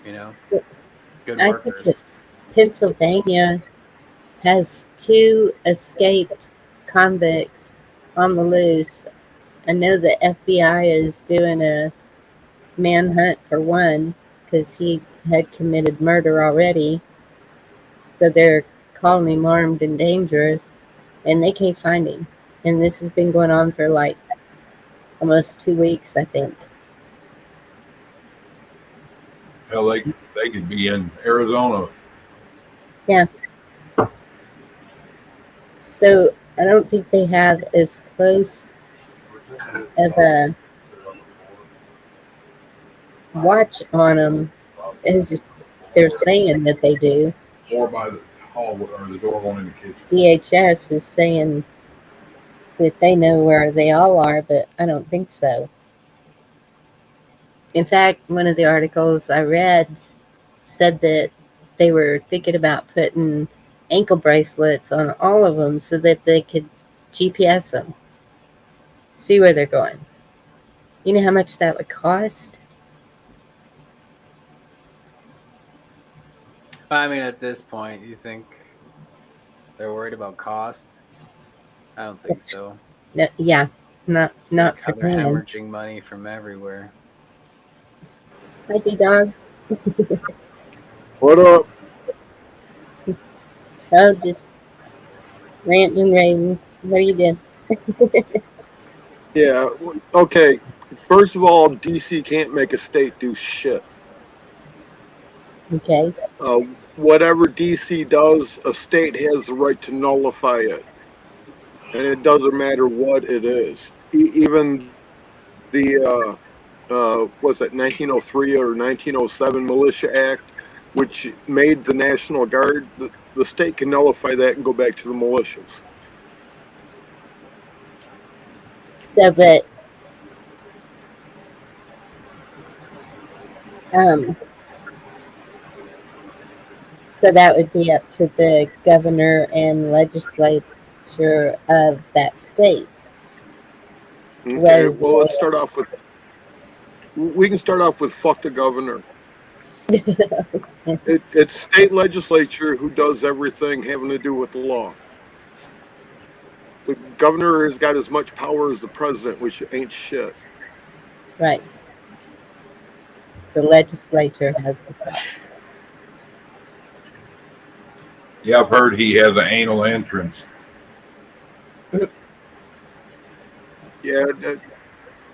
[SPEAKER 6] good
[SPEAKER 1] I think
[SPEAKER 6] workers.
[SPEAKER 1] it's Pennsylvania has 2 escaped convicts on the loose. I know the FBI is doing a manhunt for one because he had committed murder already. So they're calling him armed and dangerous, and they can't find him. And this has been going on for like almost 2 weeks, I think.
[SPEAKER 4] Hell, they could be in Arizona.
[SPEAKER 1] So I don't think they have as close of a watch on them as they're saying that they do.
[SPEAKER 4] Or by the hall or the door going in the kitchen.
[SPEAKER 1] DHS is saying that they know where they all are, but I don't think so. In fact, one of the articles I read said that they were thinking about putting ankle bracelets on all of them so that they could GPS them, see where they're going. You know how much that would cost?
[SPEAKER 6] I mean, at this point, you think they're worried about cost? I don't think so.
[SPEAKER 1] No, yeah, not
[SPEAKER 6] Look
[SPEAKER 1] for
[SPEAKER 6] how they're
[SPEAKER 1] them.
[SPEAKER 6] hemorrhaging money from everywhere.
[SPEAKER 1] Hi, D-Dog.
[SPEAKER 8] What up?
[SPEAKER 1] Oh, just ranting and raving. What are you doing?
[SPEAKER 8] Yeah, okay. First of all, DC can't make a state do shit.
[SPEAKER 1] Okay.
[SPEAKER 8] Whatever DC does, a state has the right to nullify it. And it doesn't matter what it is. Even the, was it 1903 or 1907 Militia Act, which made the National Guard, the state can nullify that and go back to the militias.
[SPEAKER 1] So, but um, so that would be up to the governor and legislature of that state.
[SPEAKER 8] Okay,
[SPEAKER 1] Whether
[SPEAKER 8] well, let's start off with, we can start off with fuck the governor. It's state legislature who does everything having to do with the law. The governor has got as much power as the president, which ain't shit.
[SPEAKER 1] right, the legislature has the power.
[SPEAKER 4] Yeah, I've heard he has an anal entrance.
[SPEAKER 8] Yeah,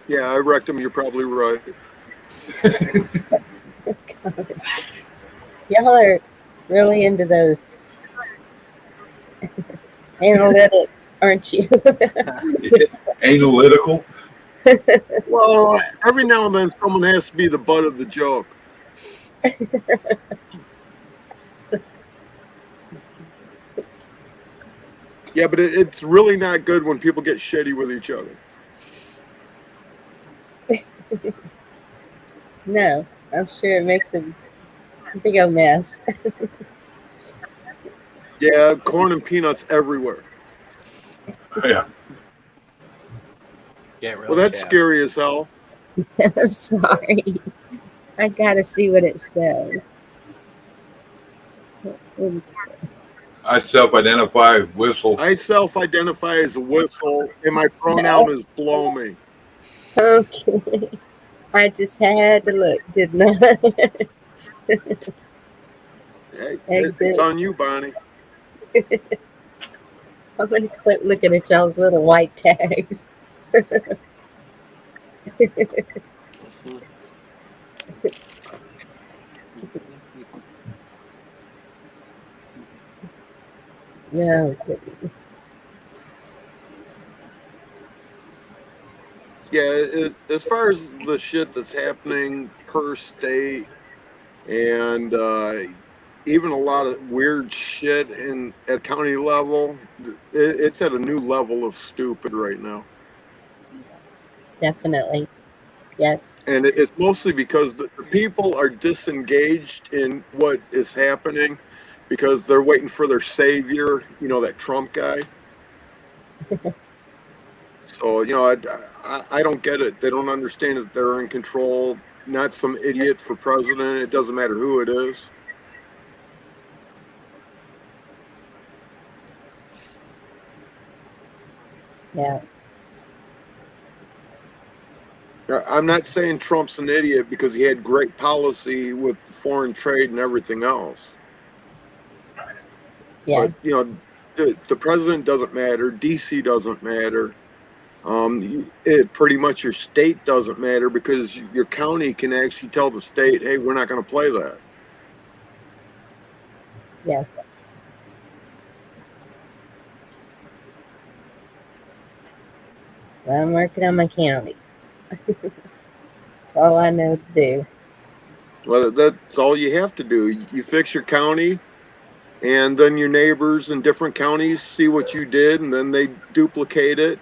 [SPEAKER 8] yeah, I wrecked him. You're probably right.
[SPEAKER 1] Y'all are really into those analytics, aren't you?
[SPEAKER 4] Analytical.
[SPEAKER 8] Well, every now and then someone has to be the butt of the joke. Yeah, but it's really not good when people get shitty with each other.
[SPEAKER 1] No, I'm sure it makes a big old mess.
[SPEAKER 8] Yeah, corn and peanuts everywhere.
[SPEAKER 4] Yeah.
[SPEAKER 6] Get real
[SPEAKER 8] Well, that's
[SPEAKER 6] chapped.
[SPEAKER 8] scary as hell.
[SPEAKER 1] I'm sorry. I gotta see what it says.
[SPEAKER 4] I self-identify whistle.
[SPEAKER 8] I self-identify as a whistle, and my pronoun is blow me.
[SPEAKER 1] Okay. I just had to look, didn't I?
[SPEAKER 8] Hey, it's
[SPEAKER 1] Exit.
[SPEAKER 8] on you, Bonnie.
[SPEAKER 1] I'm gonna quit looking at y'all's little white tags. No.
[SPEAKER 8] As far as the shit that's happening per state, and even a lot of weird shit in at county level, it's at a new level of stupid right now.
[SPEAKER 1] Definitely. Yes.
[SPEAKER 8] And it's mostly because the people are disengaged in what is happening because they're waiting for their savior, that Trump guy. So, I don't get it. They don't understand that they're in control, not some idiot for president. It doesn't matter who it is.
[SPEAKER 1] Yeah.
[SPEAKER 8] I'm not saying Trump's an idiot because he had great policy with foreign trade and everything else.
[SPEAKER 1] Yeah.
[SPEAKER 8] But, the president doesn't matter. DC doesn't matter. Pretty much your state doesn't matter because your county can actually tell the state, hey, we're not going to play that.
[SPEAKER 1] Yeah. Well, I'm working on my county. That's all I know to do.
[SPEAKER 8] Well, that's all you have to do. You fix your county, and then your neighbors in different counties see what you did, and then they duplicate it,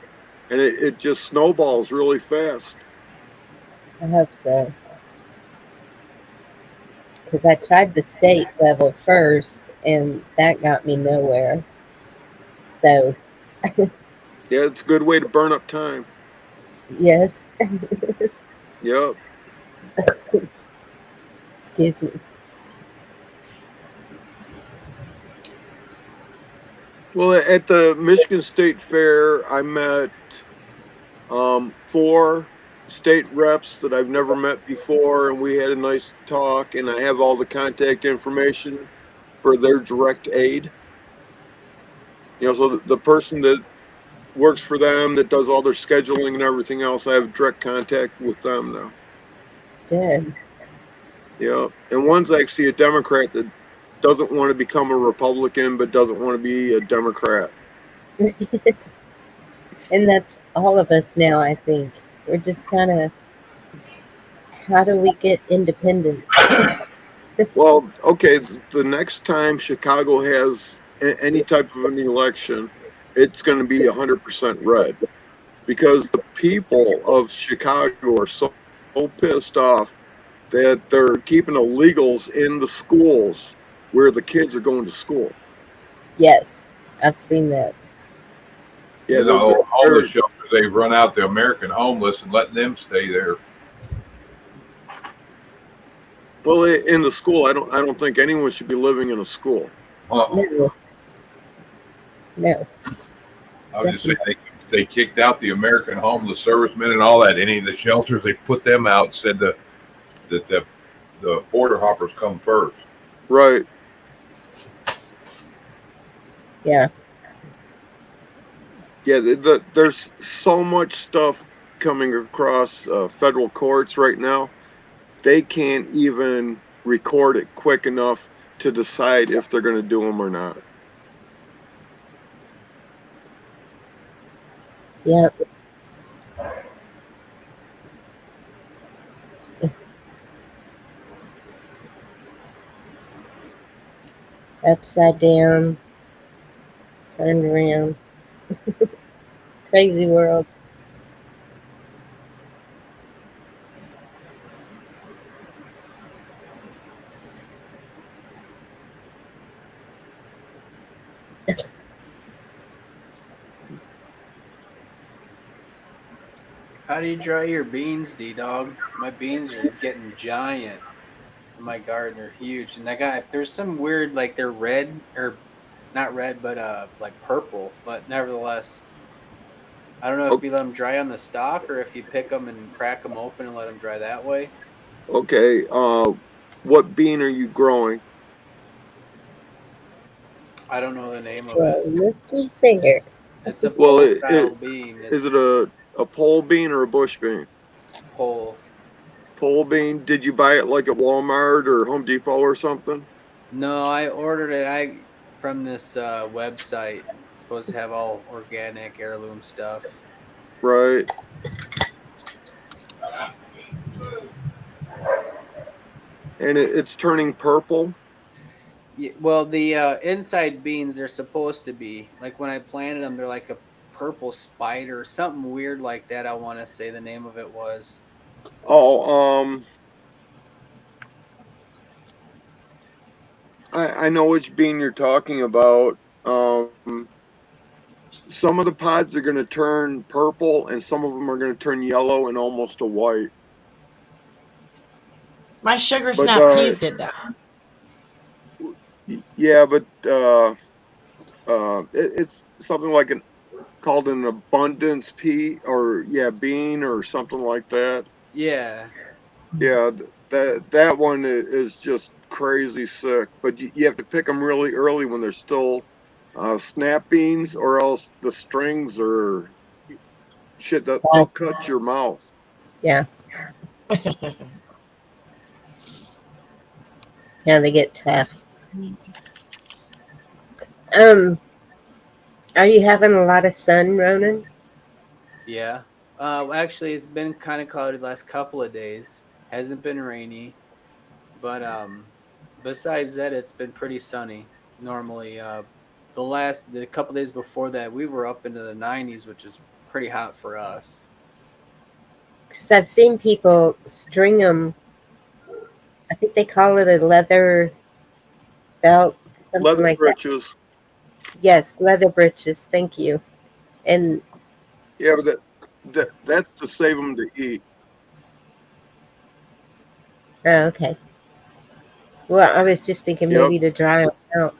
[SPEAKER 8] and it just snowballs really fast.
[SPEAKER 1] I hope so. Because I tried the state level first, and that got me nowhere. So,
[SPEAKER 8] Yeah, it's a good way to burn up time.
[SPEAKER 1] yes.
[SPEAKER 8] Yep.
[SPEAKER 1] Excuse me.
[SPEAKER 8] Well, at the Michigan State Fair, I met 4 state reps that I've never met before, and we had a nice talk. And I have all the contact information for their direct aid. So the person that works for them, that does all their scheduling and everything else, I have direct contact with them now.
[SPEAKER 1] Good.
[SPEAKER 8] Yeah, and one's actually a Democrat that doesn't want to become a Republican, but doesn't want to be a Democrat.
[SPEAKER 1] And that's all of us now, I think. We're just kind of, how do we get independent?
[SPEAKER 8] Well, okay, the next time Chicago has any type of an election, it's going to be 100% red because the people of Chicago are so pissed off that they're keeping illegals in the schools where the kids are going to school.
[SPEAKER 1] Yes, I've seen that.
[SPEAKER 8] Yeah,
[SPEAKER 4] the whole homeless shelter, they've run out the American homeless and letting them stay there.
[SPEAKER 8] Well, in the school, I don't think anyone should be living in a school.
[SPEAKER 1] No. No.
[SPEAKER 4] I was just saying they kicked out the American homeless servicemen and all that. Any of the shelters, they put them out. Said that the border hoppers come first.
[SPEAKER 8] Right.
[SPEAKER 1] Yeah.
[SPEAKER 8] Yeah. There's so much stuff coming across federal courts right now. They can't even record it quick enough to decide if they're going to do them or not.
[SPEAKER 1] Yep. Upside down, turned around. Crazy world.
[SPEAKER 6] How do you dry your beans, D-Dog? My beans are getting giant in my garden. They're huge. And there's some weird, like they're red, or not red, but like purple. But nevertheless, I don't know if you let them dry on the stalk or if you pick them and crack them open and let them dry that way.
[SPEAKER 8] Okay. What bean are you growing?
[SPEAKER 6] I don't know the name of
[SPEAKER 1] Well,
[SPEAKER 6] it.
[SPEAKER 1] looky there.
[SPEAKER 6] It's a pole-style bean.
[SPEAKER 8] Is it a pole bean or a bush bean?
[SPEAKER 6] Pole.
[SPEAKER 8] Pole bean. Did you buy it like at Walmart or Home Depot or something?
[SPEAKER 6] No, I ordered it from this website. It's supposed to have all organic heirloom stuff.
[SPEAKER 8] Right. and it's turning purple.
[SPEAKER 6] Yeah, well, the inside beans they're supposed to be like when I planted them, they're like a purple spider, something weird like that. I want to say the name of it was.
[SPEAKER 8] Oh, I know which bean you're talking about. Some of the pods are going to turn purple, and some of them are going to turn yellow and almost a white.
[SPEAKER 9] My sugar
[SPEAKER 8] But
[SPEAKER 9] snap peas did that.
[SPEAKER 8] yeah, but it's something like called an abundance pea or yeah bean or something like that.
[SPEAKER 6] Yeah.
[SPEAKER 8] Yeah, that one is just crazy sick. But you have to pick them really early when they're still snap beans, or else the strings are shit that they'll cut your mouth.
[SPEAKER 1] Yeah. Yeah, they get tough. Um, are you having a lot of sun, Ronan?
[SPEAKER 6] Yeah. Actually, it's been kind of cloudy the last couple of days. Hasn't been rainy, but besides that, it's been pretty sunny. Normally, the couple days before that, we were up into the 90s, which is pretty hot for us.
[SPEAKER 1] Because I've seen people string them. I think they call it a leather belt, something
[SPEAKER 8] Leather
[SPEAKER 1] like that.
[SPEAKER 8] breeches.
[SPEAKER 1] Yes, leather breeches. Thank you. And
[SPEAKER 8] Yeah, but that's to save them to eat.
[SPEAKER 1] oh, okay. Well, I was just thinking
[SPEAKER 8] Yep.
[SPEAKER 1] maybe to dry them out,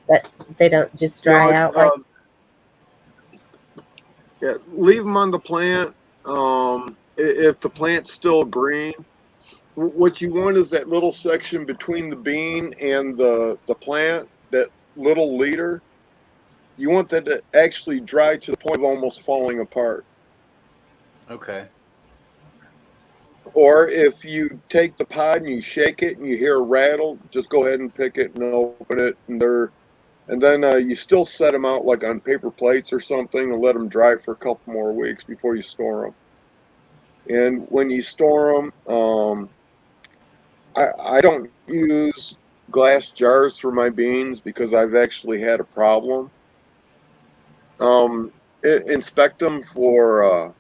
[SPEAKER 1] but they don't just
[SPEAKER 8] No,
[SPEAKER 1] dry out like.
[SPEAKER 8] yeah, leave them on the plant. If the plant's still green, what you want is that little section between the bean and the plant, that little leader. You want that to actually dry to the point of almost falling apart.
[SPEAKER 6] Okay.
[SPEAKER 8] Or if you take the pod and you shake it and you hear a rattle, just go ahead and pick it and open it, and then you still set them out like on paper plates or something and let them dry for a couple more weeks before you store them. And when you store them, I don't use glass jars for my beans because I've actually had a problem. Um, inspect them for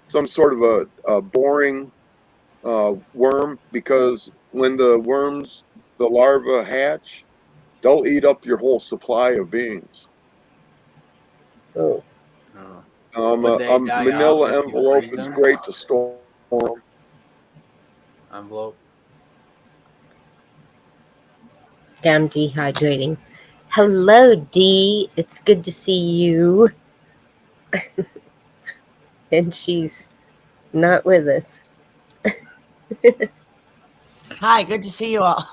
[SPEAKER 8] some sort of a boring worm, because when the worms, the larvae hatch, they'll eat up your whole supply of beans.
[SPEAKER 1] Oh,
[SPEAKER 6] Oh. Would
[SPEAKER 8] A
[SPEAKER 6] they die off
[SPEAKER 8] manila
[SPEAKER 6] if you
[SPEAKER 8] envelope
[SPEAKER 6] freeze
[SPEAKER 8] is
[SPEAKER 6] them?
[SPEAKER 8] great to store 'em.
[SPEAKER 6] Envelope.
[SPEAKER 1] I'm dehydrating. Hello, Dee. It's good to see you. And she's not with us.
[SPEAKER 9] Hi, good to see you all.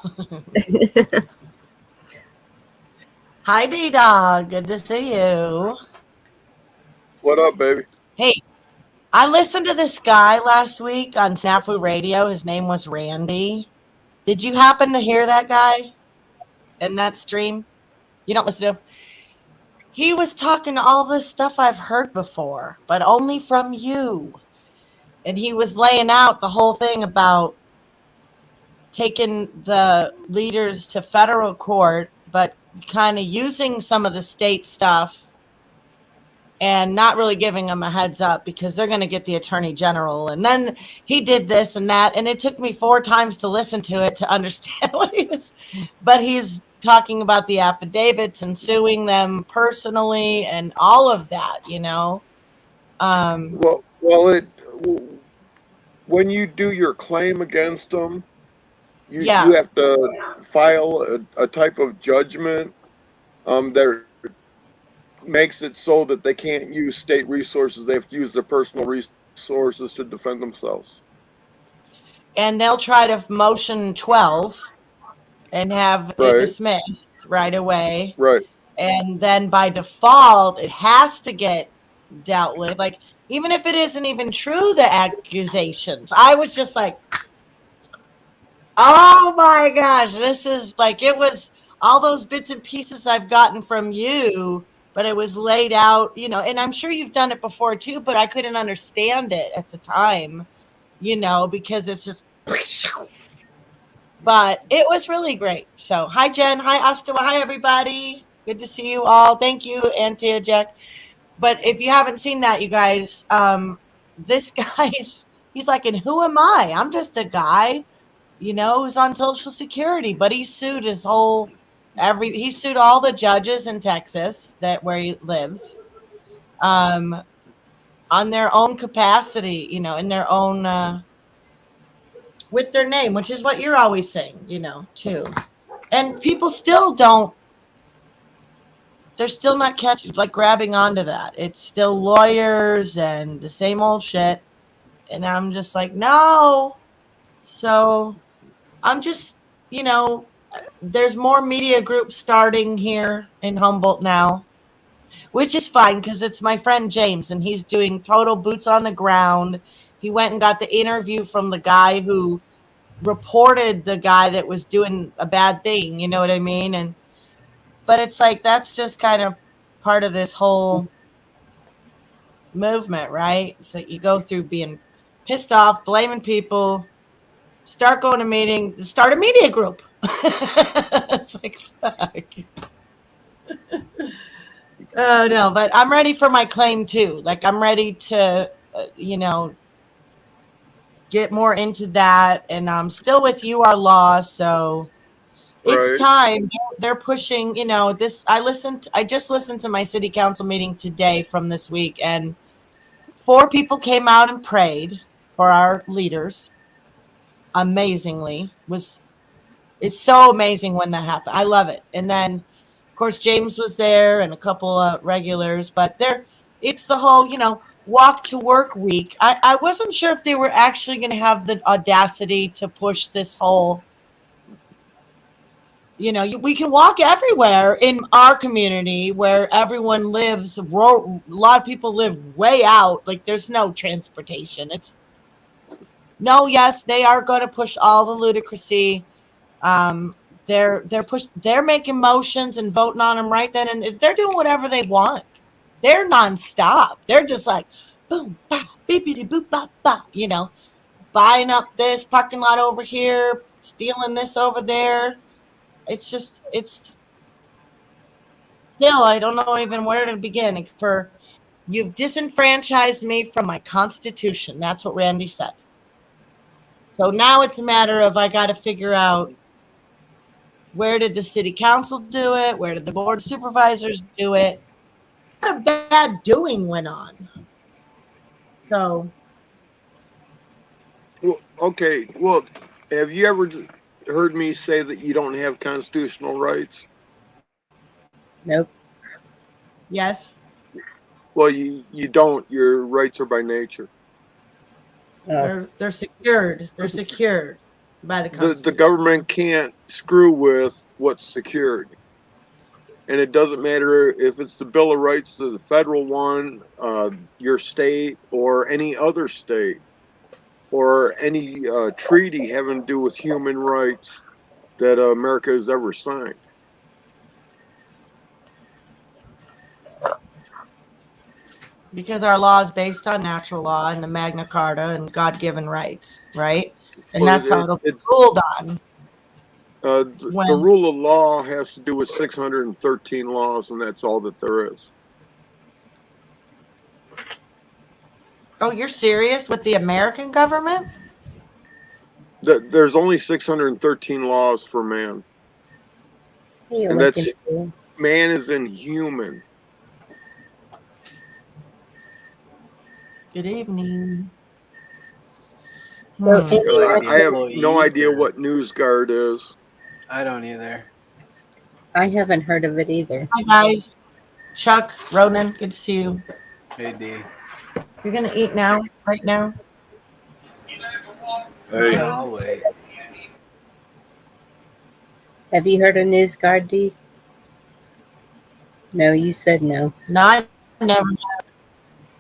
[SPEAKER 9] Hi, D-Dog. Good to see you.
[SPEAKER 8] What up, baby?
[SPEAKER 9] Hey, I listened to this guy last week on Snafu Radio. His name was Randy. Did you happen to hear that guy in that stream? You don't listen to him? He was talking all this stuff I've heard before, but only from you. And he was laying out the whole thing about taking the leaders to federal court, but kind of using some of the state stuff and not really giving them a heads up because they're going to get the attorney general. And then he did this and that. And it took me 4 times to listen to it to understand what he was. But he's talking about the affidavits and suing them personally and all of that, you know.
[SPEAKER 8] Well, when you do your claim against them, you
[SPEAKER 9] Yeah.
[SPEAKER 8] have to file a type of judgment that makes it so that they can't use state resources. They have to use their personal resources to defend themselves.
[SPEAKER 9] And they'll try to motion 12 and have it
[SPEAKER 8] Right,
[SPEAKER 9] dismissed right away.
[SPEAKER 8] right.
[SPEAKER 9] And then by default, it has to get dealt with. Like, even if it isn't even true, the accusations. I was just like, oh my gosh, this is like, it was all those bits and pieces I've gotten from you, but it was laid out, you know, and I'm sure you've done it before too, but I couldn't understand it at the time. because it's just. But it was really great. So hi Jen, hi Asta, hi everybody. Good to see you all. Thank you, Auntie Jack. But if you haven't seen that, you guys, this guy's he's like, and who am I? I'm just a guy, who's on Social Security, but he sued he sued all the judges in Texas where he lives, on their own capacity, in their own with their name, which is what you're always saying, too. And people still don't. They're still not grabbing onto that. It's still lawyers and the same old shit. And I'm just like, no. So I'm just, there's more media groups starting here in Humboldt now, which is fine because it's my friend James and he's doing total boots on the ground. He went and got the interview from the guy who reported the guy that was doing a bad thing. You know what I mean? But it's like, that's just kind of part of this whole movement, right? So you go through being pissed off, blaming people, start going to meeting, start a media group. It's like, fuck. Oh no, but I'm ready for my claim too. Like I'm ready to, get more into that. And I'm still with UR Law, so it's
[SPEAKER 8] Right.
[SPEAKER 9] time. They're pushing, this. I just listened to my city council meeting today from this week, and 4 people came out and prayed for our leaders. Amazingly, it's so amazing when that happened. I love it. And then, of course, James was there and a couple of regulars, but it's the whole, walk to work week. I wasn't sure if they were actually going to have the audacity to push this whole, we can walk everywhere in our community where everyone lives. A lot of people live way out. Like there's no transportation. Yes, they are going to push all the ludicrousy. They're making motions and voting on them right then, and they're doing whatever they want. They're nonstop. They're just like boom, bah, beepity boop, ba, ba, buying up this parking lot over here, stealing this over there. It's still, I don't know even where to begin. You've disenfranchised me from my constitution. That's what Randy said. So now it's a matter of I got to figure out, where did the city council do it? Where did the board of supervisors do it? A bad doing went on. So
[SPEAKER 8] Well, okay. Well, have you ever heard me say that you don't have constitutional rights?
[SPEAKER 1] Nope.
[SPEAKER 9] yes,
[SPEAKER 8] Well, you don't. Your rights are by nature.
[SPEAKER 9] they're secured. They're secured by the Constitution.
[SPEAKER 8] The government can't screw with what's secured. And it doesn't matter if it's the Bill of Rights, the federal one, your state, or any other state, or any treaty having to do with human rights that America has ever signed.
[SPEAKER 9] Because our law is based on natural law and the Magna Carta and God-given rights, right? And
[SPEAKER 8] Well,
[SPEAKER 9] that's how it'll be ruled on.
[SPEAKER 8] The rule of law has to do with 613 laws, and that's all that there is.
[SPEAKER 9] Oh, you're serious with the American government?
[SPEAKER 8] There's only 613 laws for man. And that's man is inhuman.
[SPEAKER 9] Good evening.
[SPEAKER 8] I have no idea what NewsGuard is.
[SPEAKER 6] I don't either.
[SPEAKER 1] I haven't heard of it either.
[SPEAKER 9] Hi, guys. Chuck, Ronan, good to see you.
[SPEAKER 6] Hey, D.
[SPEAKER 9] You're going to eat now? Right now?
[SPEAKER 4] Hey,
[SPEAKER 6] Yeah, I'll wait.
[SPEAKER 1] Have you heard of NewsGuard, D? No, you said no.
[SPEAKER 9] No, I never have.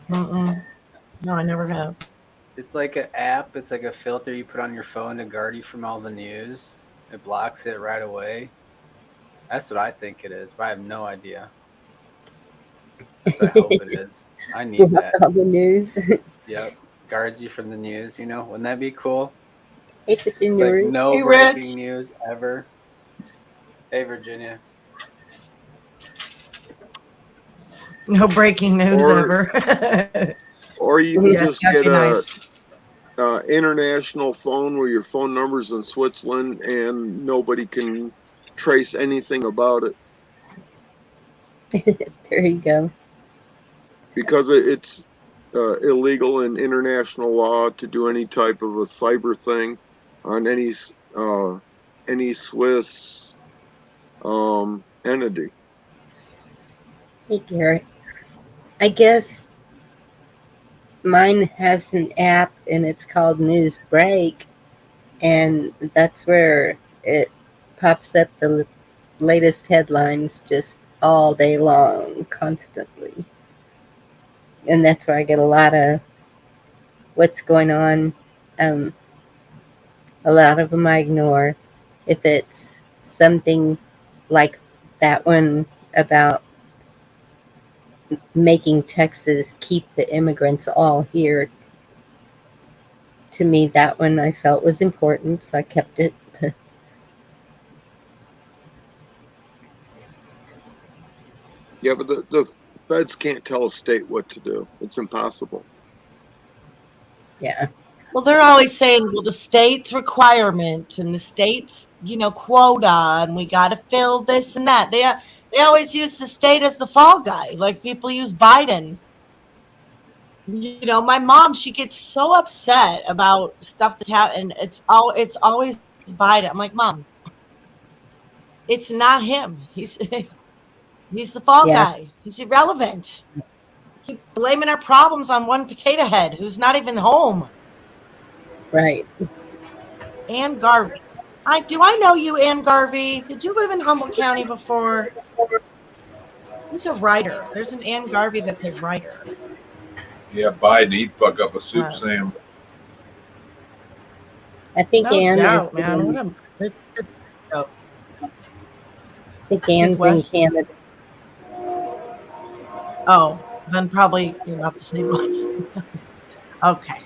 [SPEAKER 9] Mm-mm. No, I never have.
[SPEAKER 6] It's like an app. It's like a filter you put on your phone to guard you from all the news. It blocks it right away. That's what I think it is, but I have no idea. That's what I hope it is. I need
[SPEAKER 1] Block
[SPEAKER 6] that.
[SPEAKER 1] all the news.
[SPEAKER 6] Yep. guards you from the news. Wouldn't that be cool?
[SPEAKER 1] Hey,
[SPEAKER 6] It's
[SPEAKER 1] Virginia
[SPEAKER 6] like
[SPEAKER 1] Ruth.
[SPEAKER 6] no
[SPEAKER 9] Hey,
[SPEAKER 6] breaking
[SPEAKER 9] Rich.
[SPEAKER 6] news ever. Hey, Virginia.
[SPEAKER 9] No breaking news
[SPEAKER 8] Or
[SPEAKER 9] ever.
[SPEAKER 8] or you can
[SPEAKER 9] Yes,
[SPEAKER 8] just
[SPEAKER 9] that'd
[SPEAKER 8] get
[SPEAKER 9] be nice.
[SPEAKER 8] a international phone where your phone number's in Switzerland and nobody can trace anything about it
[SPEAKER 1] There you go.
[SPEAKER 8] because it's illegal in international law to do any type of a cyber thing on any Swiss entity.
[SPEAKER 1] Hey, Garrett. I guess mine has an app and it's called News Break, and that's where it pops up the latest headlines just all day long, constantly. And that's where I get a lot of what's going on. Um, a lot of them I ignore. If it's something like that one about making Texas keep the immigrants all here, to me, that one I felt was important, so I kept it.
[SPEAKER 8] Yeah, but the feds can't tell a state what to do. It's impossible.
[SPEAKER 1] Yeah,
[SPEAKER 9] Well, they're always saying, well, the state's requirement and the state's, quota, and we got to fill this and that. They always use the state as the fall guy, like people use Biden. My mom, she gets so upset about stuff that's happening. It's always Biden. I'm like, Mom, it's not him. He's the fall
[SPEAKER 1] yeah,
[SPEAKER 9] guy. He's irrelevant. Keep blaming our problems on one potato head who's not even home.
[SPEAKER 1] right.
[SPEAKER 9] Ann Garvey. I know you, Ann Garvey. Did you live in Humboldt County before? Who's a writer? There's an Ann Garvey that's a writer.
[SPEAKER 4] Yeah, Biden, he'd fuck up a soup
[SPEAKER 9] Wow.
[SPEAKER 4] sandwich.
[SPEAKER 1] I think
[SPEAKER 9] No
[SPEAKER 1] Anne is
[SPEAKER 9] doubt, man. What
[SPEAKER 1] in,
[SPEAKER 9] a oh,
[SPEAKER 1] I think
[SPEAKER 9] think
[SPEAKER 1] Anne's in
[SPEAKER 9] what?
[SPEAKER 1] Canada.
[SPEAKER 9] Oh, then probably you're not the same one. Okay.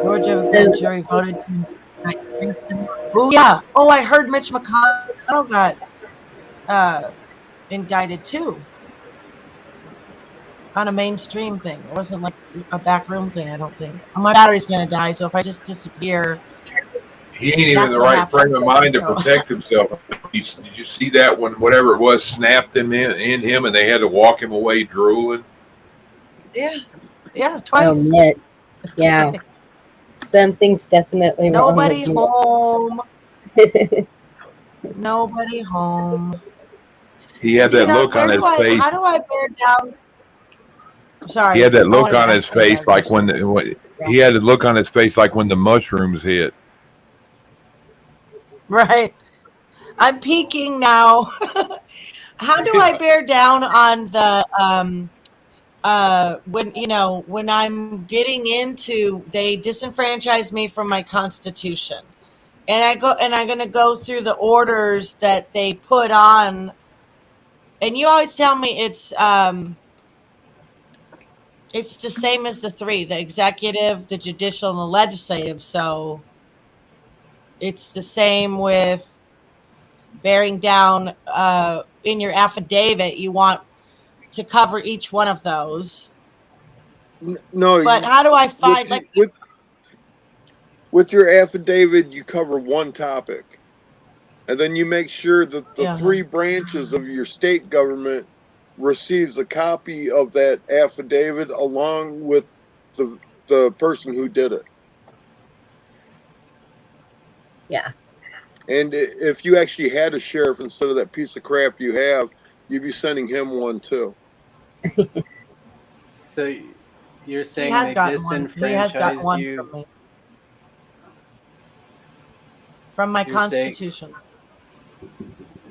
[SPEAKER 9] Georgia grand
[SPEAKER 1] So,
[SPEAKER 9] jury voted to indict Princeton. Oh yeah. Oh, I heard Mitch McConnell got uh, indicted too on a mainstream thing. It wasn't like a backroom thing. I don't think. Oh, my battery's gonna die, so if I just disappear,
[SPEAKER 4] He ain't even in
[SPEAKER 9] that's
[SPEAKER 4] the
[SPEAKER 9] what
[SPEAKER 4] right frame
[SPEAKER 9] happened.
[SPEAKER 4] of mind to
[SPEAKER 9] So,
[SPEAKER 4] protect himself. Did you see that when whatever it was snapped in him and they had to walk him away drooling?
[SPEAKER 9] yeah,
[SPEAKER 1] oh,
[SPEAKER 9] twice.
[SPEAKER 1] Mitch, yeah, something's definitely wrong
[SPEAKER 9] Nobody
[SPEAKER 1] with
[SPEAKER 9] home.
[SPEAKER 1] Mitch.
[SPEAKER 9] Nobody home.
[SPEAKER 4] He had that look on his face.
[SPEAKER 9] How do I bear down?
[SPEAKER 4] He had
[SPEAKER 9] Sorry,
[SPEAKER 4] that
[SPEAKER 9] I
[SPEAKER 4] look
[SPEAKER 9] wanted to
[SPEAKER 4] on his
[SPEAKER 9] ask you
[SPEAKER 4] face
[SPEAKER 9] that
[SPEAKER 4] like
[SPEAKER 9] question.
[SPEAKER 4] when he had the look on his face like when the mushrooms hit.
[SPEAKER 9] Right. I'm peeking now. How do I bear down on the when I'm getting into they disenfranchise me from my constitution. And I'm gonna go through the orders that they put on, and you always tell me it's the same as the three, the executive, the judicial, and the legislative. So it's the same with bearing down in your affidavit. You want to cover each one of those.
[SPEAKER 8] No,
[SPEAKER 9] But how do I
[SPEAKER 8] with
[SPEAKER 9] find like
[SPEAKER 8] with your affidavit, you cover one topic, and then you make sure that the
[SPEAKER 9] uh
[SPEAKER 8] three branches of your state government receives a copy of that affidavit along with the person who did it.
[SPEAKER 1] Yeah,
[SPEAKER 8] And if you actually had a sheriff instead of that piece of crap you have, you'd be sending him one too.
[SPEAKER 6] So you're
[SPEAKER 9] he
[SPEAKER 6] saying
[SPEAKER 9] has
[SPEAKER 6] they
[SPEAKER 9] gotten one. He has gotten
[SPEAKER 6] disenfranchised
[SPEAKER 9] one from
[SPEAKER 6] you?
[SPEAKER 9] me. From my
[SPEAKER 6] You're saying
[SPEAKER 9] constitution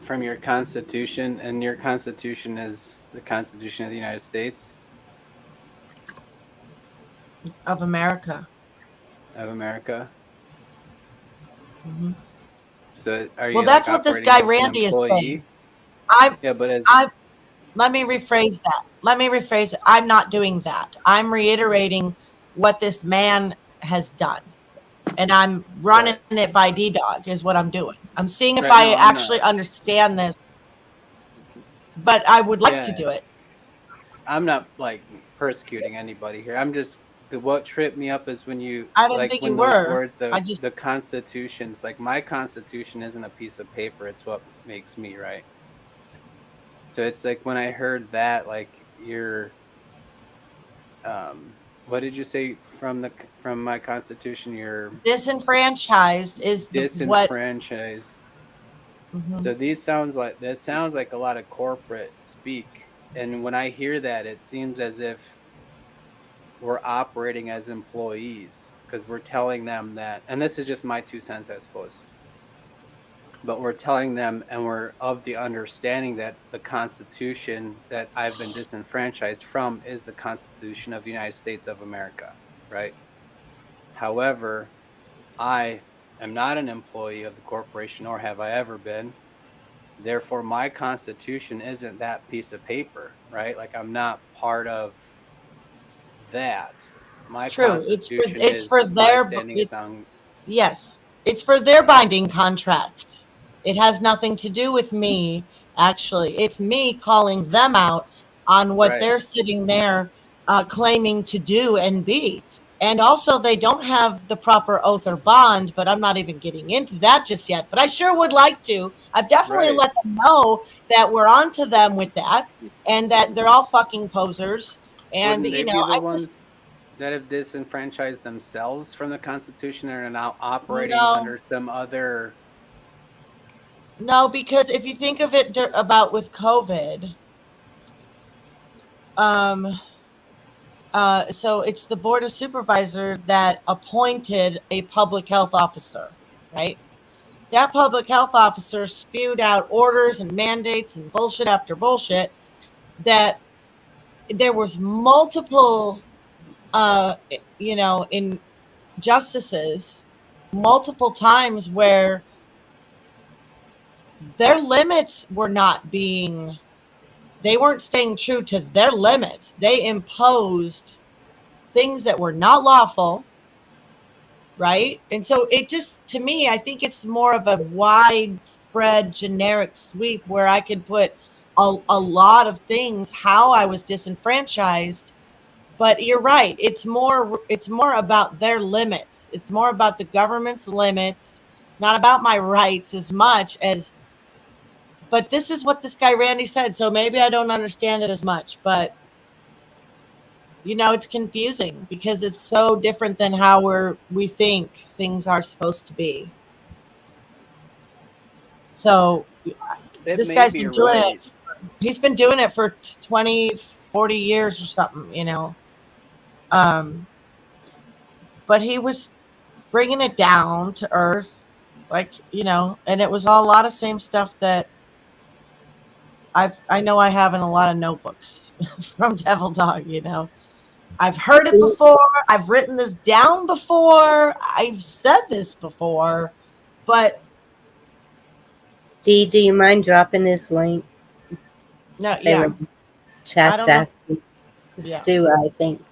[SPEAKER 6] from your constitution, and your constitution is the Constitution of the United States
[SPEAKER 9] of America.
[SPEAKER 6] of America.
[SPEAKER 9] Hmm.
[SPEAKER 6] So are
[SPEAKER 9] Well,
[SPEAKER 6] you like
[SPEAKER 9] that's what this
[SPEAKER 6] operating
[SPEAKER 9] guy
[SPEAKER 6] as an
[SPEAKER 9] Randy is saying.
[SPEAKER 6] employee?
[SPEAKER 9] I
[SPEAKER 6] Yeah, but as
[SPEAKER 9] I let me rephrase that. Let me rephrase it. I'm not doing that. I'm reiterating what this man has done. And I'm running
[SPEAKER 6] Right.
[SPEAKER 9] it by D-Dog is what I'm doing. I'm seeing if
[SPEAKER 6] Right.
[SPEAKER 9] I
[SPEAKER 6] No, I'm
[SPEAKER 9] actually
[SPEAKER 6] not.
[SPEAKER 9] understand this, but I would like to
[SPEAKER 6] Yeah,
[SPEAKER 9] do it.
[SPEAKER 6] I'm not like persecuting anybody here. I'm just what tripped me up is when you
[SPEAKER 9] I didn't
[SPEAKER 6] like
[SPEAKER 9] think you
[SPEAKER 6] when those
[SPEAKER 9] were.
[SPEAKER 6] words
[SPEAKER 9] I just
[SPEAKER 6] the constitution's like my constitution isn't a piece of paper, it's what makes me, right? So it's like when I heard that, like you're what did you say from my constitution, you're
[SPEAKER 9] disenfranchised is the what.
[SPEAKER 6] disenfranchised.
[SPEAKER 9] Mhm.
[SPEAKER 6] So these sounds like that sounds like a lot of corporate speak. And when I hear that, it seems as if we're operating as employees because we're telling them that, and this is just my 2 cents, I suppose, but we're telling them and we're of the understanding that the Constitution that I've been disenfranchised from is the Constitution of the United States of America, right? However, I am not an employee of the corporation, nor have I ever been. Therefore, my Constitution isn't that piece of paper, right? Like I'm not part of that. My
[SPEAKER 9] True.
[SPEAKER 6] Constitution
[SPEAKER 9] It's for
[SPEAKER 6] is my
[SPEAKER 9] their
[SPEAKER 6] standing
[SPEAKER 9] it,
[SPEAKER 6] is on
[SPEAKER 9] yes. It's for their binding contract. It has nothing to do with me, actually. It's me calling them out on what
[SPEAKER 6] right.
[SPEAKER 9] they're sitting there claiming to do and be. And also, they don't have the proper oath or bond, but I'm not even getting into that just yet. But I sure would like to. I've definitely
[SPEAKER 6] Right.
[SPEAKER 9] let them know that we're on to them with that and that they're all fucking posers. And,
[SPEAKER 6] Wouldn't they
[SPEAKER 9] you know,
[SPEAKER 6] be the
[SPEAKER 9] I just,
[SPEAKER 6] ones that have disenfranchised themselves from the Constitution and are now operating
[SPEAKER 9] no,
[SPEAKER 6] under some other?
[SPEAKER 9] no, because if you think of it about with COVID, um, so it's the board of supervisor that appointed a public health officer, right? That public health officer spewed out orders and mandates and bullshit after bullshit that there was multiple, uh, in justices, multiple times where their limits were not being, they weren't staying true to their limits. They imposed things that were not lawful, right? And so it just, to me, I think it's more of a widespread generic sweep where I could put a lot of things how I was disenfranchised. But you're right. It's more about their limits. It's more about the government's limits. It's not about my rights as much as, but this is what this guy Randy said, so maybe I don't understand it as much, but it's confusing because it's so different than how we think things are supposed to be. So
[SPEAKER 6] It
[SPEAKER 9] this
[SPEAKER 6] may
[SPEAKER 9] guy's
[SPEAKER 6] be
[SPEAKER 9] been doing
[SPEAKER 6] right.
[SPEAKER 9] it. He's been doing it for 20, 40 years or something. Um, but he was bringing it down to earth, and it was all a lot of same stuff that I know I have in a lot of notebooks from Devil Dog. I've heard it before. I've written this down before. I've said this before, but
[SPEAKER 1] Dee, do you mind dropping this link?
[SPEAKER 9] no,
[SPEAKER 1] They were
[SPEAKER 9] yeah, I
[SPEAKER 1] chats
[SPEAKER 9] don't know.
[SPEAKER 1] asking.
[SPEAKER 9] Yeah.
[SPEAKER 1] Stu, I think.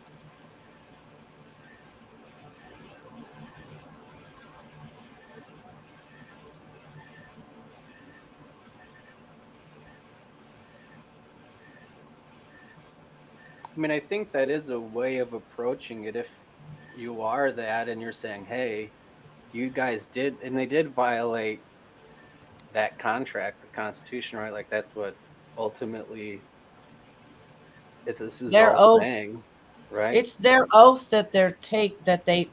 [SPEAKER 6] I mean, I think that is a way of approaching it if you are that and you're saying, "Hey, you guys did," and they did violate that contract, the Constitution, right? Like that's what ultimately this is
[SPEAKER 9] Their
[SPEAKER 6] all
[SPEAKER 9] oath.
[SPEAKER 6] saying, right?
[SPEAKER 9] It's their oath that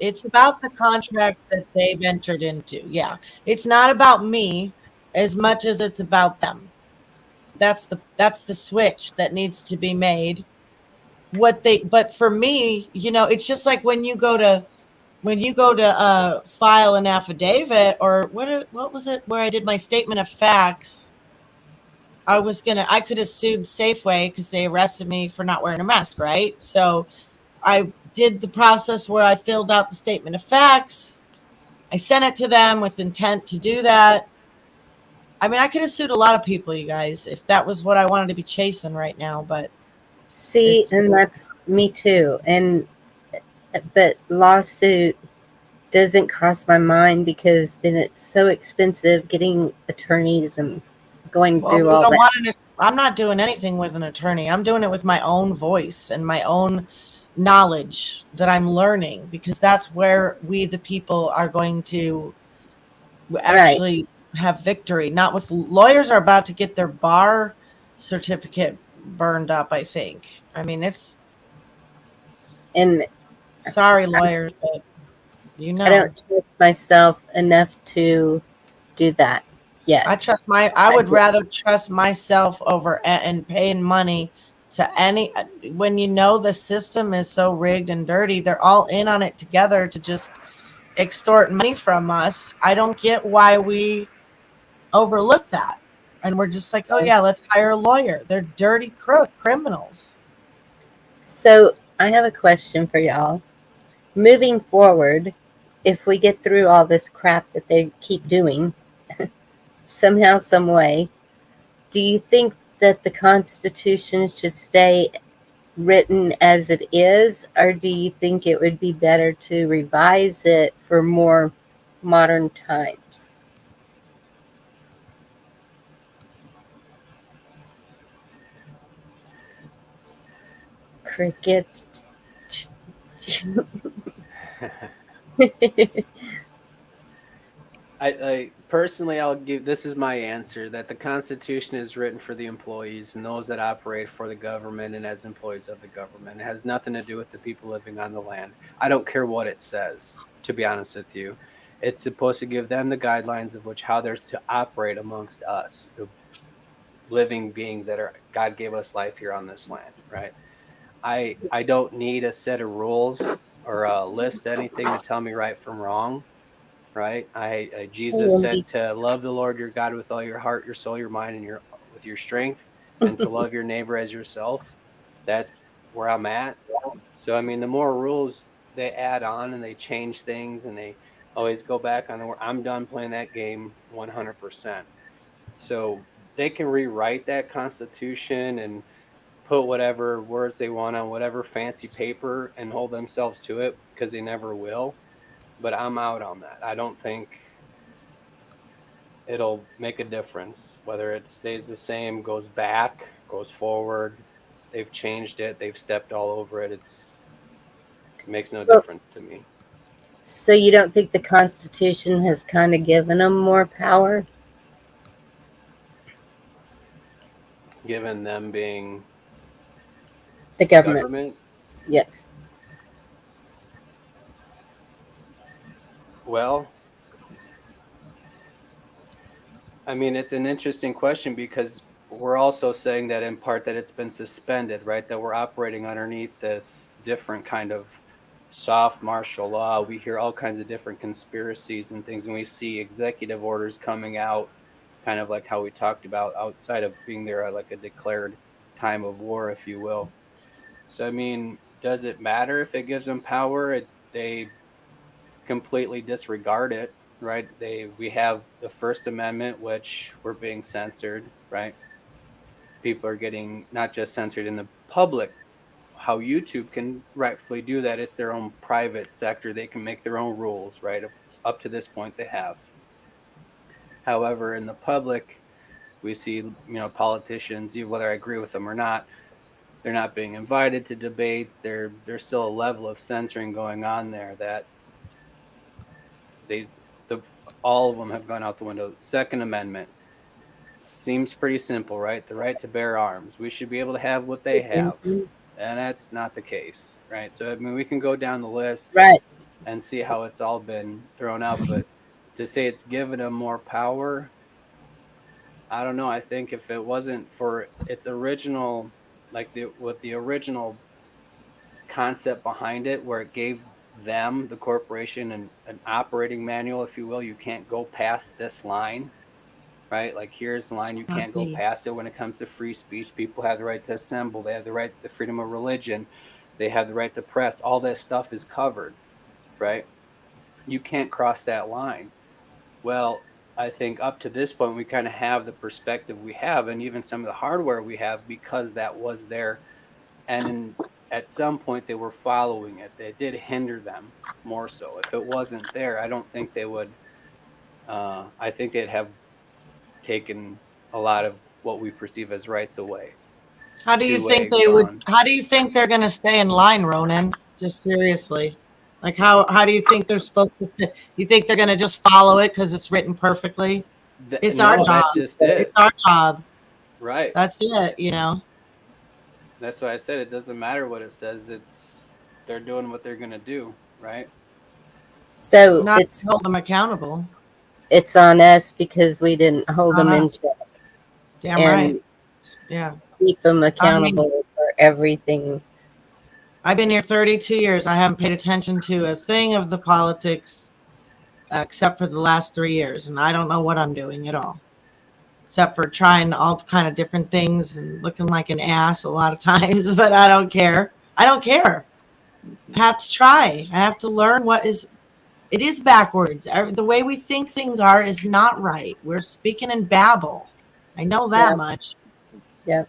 [SPEAKER 9] it's about the contract that they've entered into. Yeah. It's not about me as much as it's about them. That's the switch that needs to be made. But for me, it's just like when you go to file an affidavit, or what was it where I did my statement of facts. I could have sued Safeway because they arrested me for not wearing a mask, right? So I did the process where I filled out the statement of facts. I sent it to them with intent to do that. I mean, I could have sued a lot of people, you guys, if that was what I wanted to be chasing right now. But
[SPEAKER 1] See, and that's me too. But lawsuit doesn't cross my mind because then it's so expensive getting attorneys and going through all that.
[SPEAKER 9] I'm not doing anything with an attorney. I'm doing it with my own voice and my own knowledge that I'm learning, because that's where we, the people, are going to actually have victory. Not with lawyers are about to get their bar certificate burned up, I think. I mean, it's
[SPEAKER 1] And
[SPEAKER 9] sorry, lawyers, but
[SPEAKER 1] I
[SPEAKER 9] know.
[SPEAKER 1] don't trust myself enough to do that yet.
[SPEAKER 9] I would rather trust myself over and paying money to any, when you know the system is so rigged and dirty, they're all in on it together to just extort money from us. I don't get why we overlook that. And we're just like, oh yeah, let's hire a lawyer. They're dirty criminals.
[SPEAKER 1] So I have a question for y'all. Moving forward, if we get through all this crap that they keep doing, somehow, some way, do you think that the Constitution should stay written as it is, or do you think it would be better to revise it for more modern times? Crickets.
[SPEAKER 3] I personally, I'll give, this is my answer, that the Constitution is written for the employees and those that operate for the government and as employees of the government. It has nothing to do with the people living on the land. I don't care what it says, to be honest with you. It's supposed to give them the guidelines of which how they're to operate amongst us, the living beings that are, God gave us life here on this land, right? I don't need a set of rules or a list, anything to tell me right from wrong. Right? Jesus said to love the Lord your God with all your heart, your soul, your mind, and with your strength, and to love your neighbor as yourself. That's where I'm at. So I mean, the more rules they add on and they change things and they always go back on I'm done playing that game 100%. So they can rewrite that Constitution and put whatever words they want on whatever fancy paper and hold themselves to it, because they never will. But I'm out on that. I don't think it'll make a difference whether it stays the same, goes back, goes forward. They've changed it. They've stepped all over it. It makes no difference to me.
[SPEAKER 1] So you don't think the Constitution has kind of given them more power?
[SPEAKER 3] Given them being
[SPEAKER 1] the government? Yes.
[SPEAKER 3] Well, I mean, it's an interesting question because we're also saying that in part that it's been suspended, right? That we're operating underneath this different kind of soft martial law. We hear all kinds of different conspiracies and things, and we see executive orders coming out, kind of like how we talked about, outside of being there at like a declared time of war, if you will. So, I mean, does it matter if it gives them power? They completely disregard it, right? We have the First Amendment, which we're being censored, right? People are getting not just censored in the public, how YouTube can rightfully do that. It's their own private sector. They can make their own rules, right? Up to this point, they have. However, in the public, we see, politicians, whether I agree with them or not, they're not being invited to debates. There's still a level of censoring going on there that all of them have gone out the window. Second Amendment seems pretty simple, right? The right to bear arms. We should be able to have what they have, and that's not the case, right? So I mean, we can go down the list,
[SPEAKER 1] right,
[SPEAKER 3] and see how it's all been thrown out, but to say it's given them more power, I don't know. I think if it wasn't for its original, with the original concept behind it, where it gave them, the corporation, an operating manual, if you will. You can't go past this line, right? Like, here's the line, you can't go past it when it comes to free speech. People have the right to assemble, they have the right to freedom of religion, they have the right to press. All that stuff is covered, right? You can't cross that line. Well,
[SPEAKER 6] I think up to this point, we kind of have the perspective we have, and even some of the hardware we have, because that was there. And at some point, they were following it. They did hinder them more so. If it wasn't there, I don't think they would. I think they'd have taken a lot of what we perceive as rights away.
[SPEAKER 9] How do you think
[SPEAKER 6] Two-way
[SPEAKER 9] they would?
[SPEAKER 6] gone.
[SPEAKER 9] How do you think they're going to stay in line, Ronan? Just seriously, like how do you think they're supposed to stay? You think they're going to just follow it because it's written perfectly? It's our
[SPEAKER 6] No,
[SPEAKER 9] job.
[SPEAKER 6] that's just
[SPEAKER 9] It's
[SPEAKER 6] it.
[SPEAKER 9] our job.
[SPEAKER 6] Right.
[SPEAKER 9] That's it. You know.
[SPEAKER 6] That's why I said it doesn't matter what it says. They're doing what they're gonna do, right?
[SPEAKER 1] So
[SPEAKER 9] Not to hold them accountable.
[SPEAKER 1] it's on us because we didn't hold them in check
[SPEAKER 9] Damn
[SPEAKER 1] and
[SPEAKER 9] right. Yeah.
[SPEAKER 1] keep them accountable for everything.
[SPEAKER 9] I've been here 32 years. I haven't paid attention to a thing of the politics except for the last 3 years, and I don't know what I'm doing at all, except for trying all kind of different things and looking like an ass a lot of times. But I don't care. I don't care. I have to try. I have to learn what is. It is backwards. The way we think things are is not right. We're speaking in babble. I know that
[SPEAKER 1] Yep.
[SPEAKER 9] much.
[SPEAKER 1] Yep.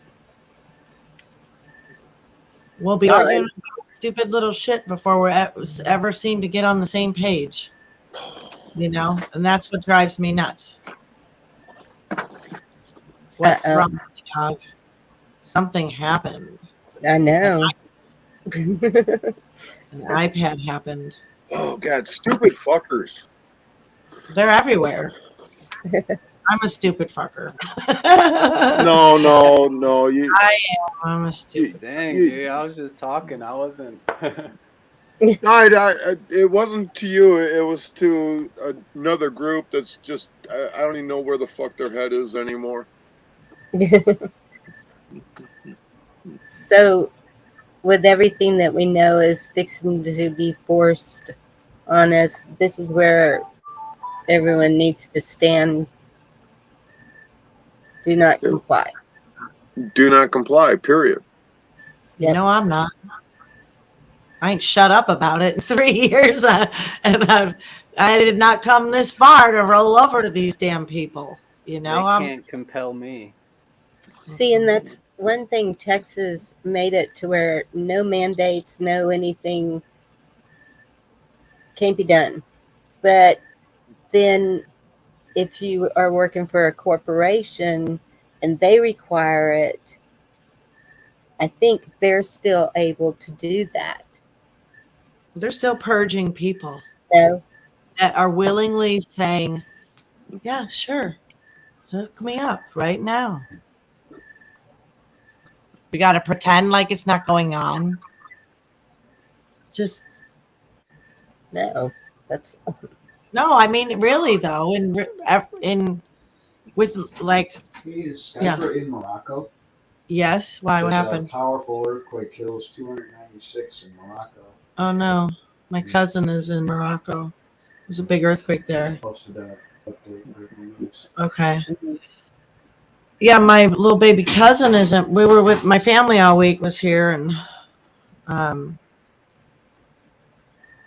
[SPEAKER 9] We'll be
[SPEAKER 1] Well,
[SPEAKER 9] arguing about stupid little shit before we're ever seem to get on the same page. You know, and that's what drives me nuts. What's
[SPEAKER 1] Uh-oh.
[SPEAKER 9] wrong with me, dog? Something happened.
[SPEAKER 1] I know.
[SPEAKER 9] An iPad happened.
[SPEAKER 8] Oh God, stupid fuckers.
[SPEAKER 9] They're everywhere. I'm a stupid fucker.
[SPEAKER 8] No.
[SPEAKER 9] I'm a stupid.
[SPEAKER 6] Dang,
[SPEAKER 8] You-
[SPEAKER 6] dude, I was just talking. I wasn't.
[SPEAKER 8] No, it wasn't to you. It was to another group that's just, I don't even know where the fuck their head is anymore.
[SPEAKER 1] So, with everything that we know is fixing to be forced on us, this is where everyone needs to stand. Do not comply.
[SPEAKER 8] Do not comply, period.
[SPEAKER 9] You
[SPEAKER 1] Yep.
[SPEAKER 9] know I'm not. I ain't shut up about it in 3 years, and I did not come this far to roll over to these damn people. You know,
[SPEAKER 6] They can't compel me.
[SPEAKER 1] See, and that's one thing. Texas made it to where no mandates, no anything can't be done. But then if you are working for a corporation and they require it, I think they're still able to do that.
[SPEAKER 9] they're still purging people
[SPEAKER 1] So,
[SPEAKER 9] that are willingly saying, "Yeah, sure, hook me up right now." We got to pretend like it's not going on. Just
[SPEAKER 1] no, that's
[SPEAKER 9] no. I mean, really though, in with like
[SPEAKER 10] Is
[SPEAKER 9] Yeah.
[SPEAKER 10] ever in Morocco?
[SPEAKER 9] yes. Why? What
[SPEAKER 10] There's
[SPEAKER 9] happened?
[SPEAKER 10] A powerful earthquake kills 296 in Morocco.
[SPEAKER 9] Oh no, my cousin is in Morocco. There's a big earthquake there.
[SPEAKER 10] Posted that update breaking news.
[SPEAKER 9] Okay. Yeah, my little baby cousin isn't. We were with my family all week. Was here, and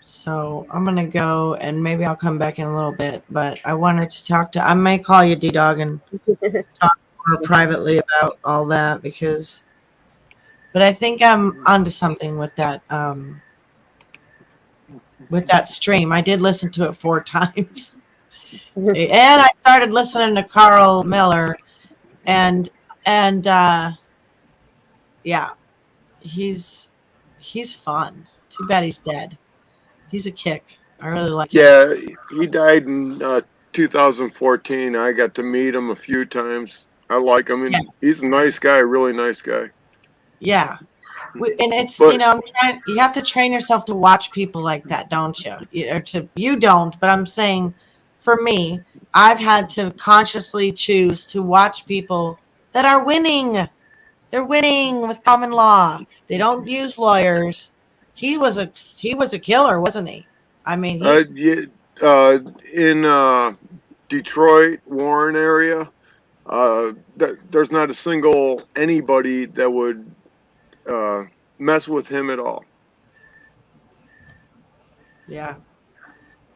[SPEAKER 9] so I'm gonna go, and maybe I'll come back in a little bit. But I wanted to talk to. I may call you, D Dog, and talk more privately about all that because. But I think I'm onto something with that. With that stream, I did listen to it 4 times, and I started listening to Carl Miller, and yeah, he's fun. Too bad he's dead. He's a kick. I really like him.
[SPEAKER 8] Yeah, he died in 2014. I got to meet him a few times. I like him, and
[SPEAKER 9] Yeah.
[SPEAKER 8] he's a nice guy, really nice guy.
[SPEAKER 9] Yeah. And it's,
[SPEAKER 8] But-
[SPEAKER 9] you know, you have to train yourself to watch people like that, don't you? You don't, but I'm saying for me, I've had to consciously choose to watch people that are winning. They're winning with common law. They don't use lawyers. He was a killer, wasn't he? I mean,
[SPEAKER 8] in Detroit, Warren area, there's not a single anybody that would mess with him at all.
[SPEAKER 9] yeah.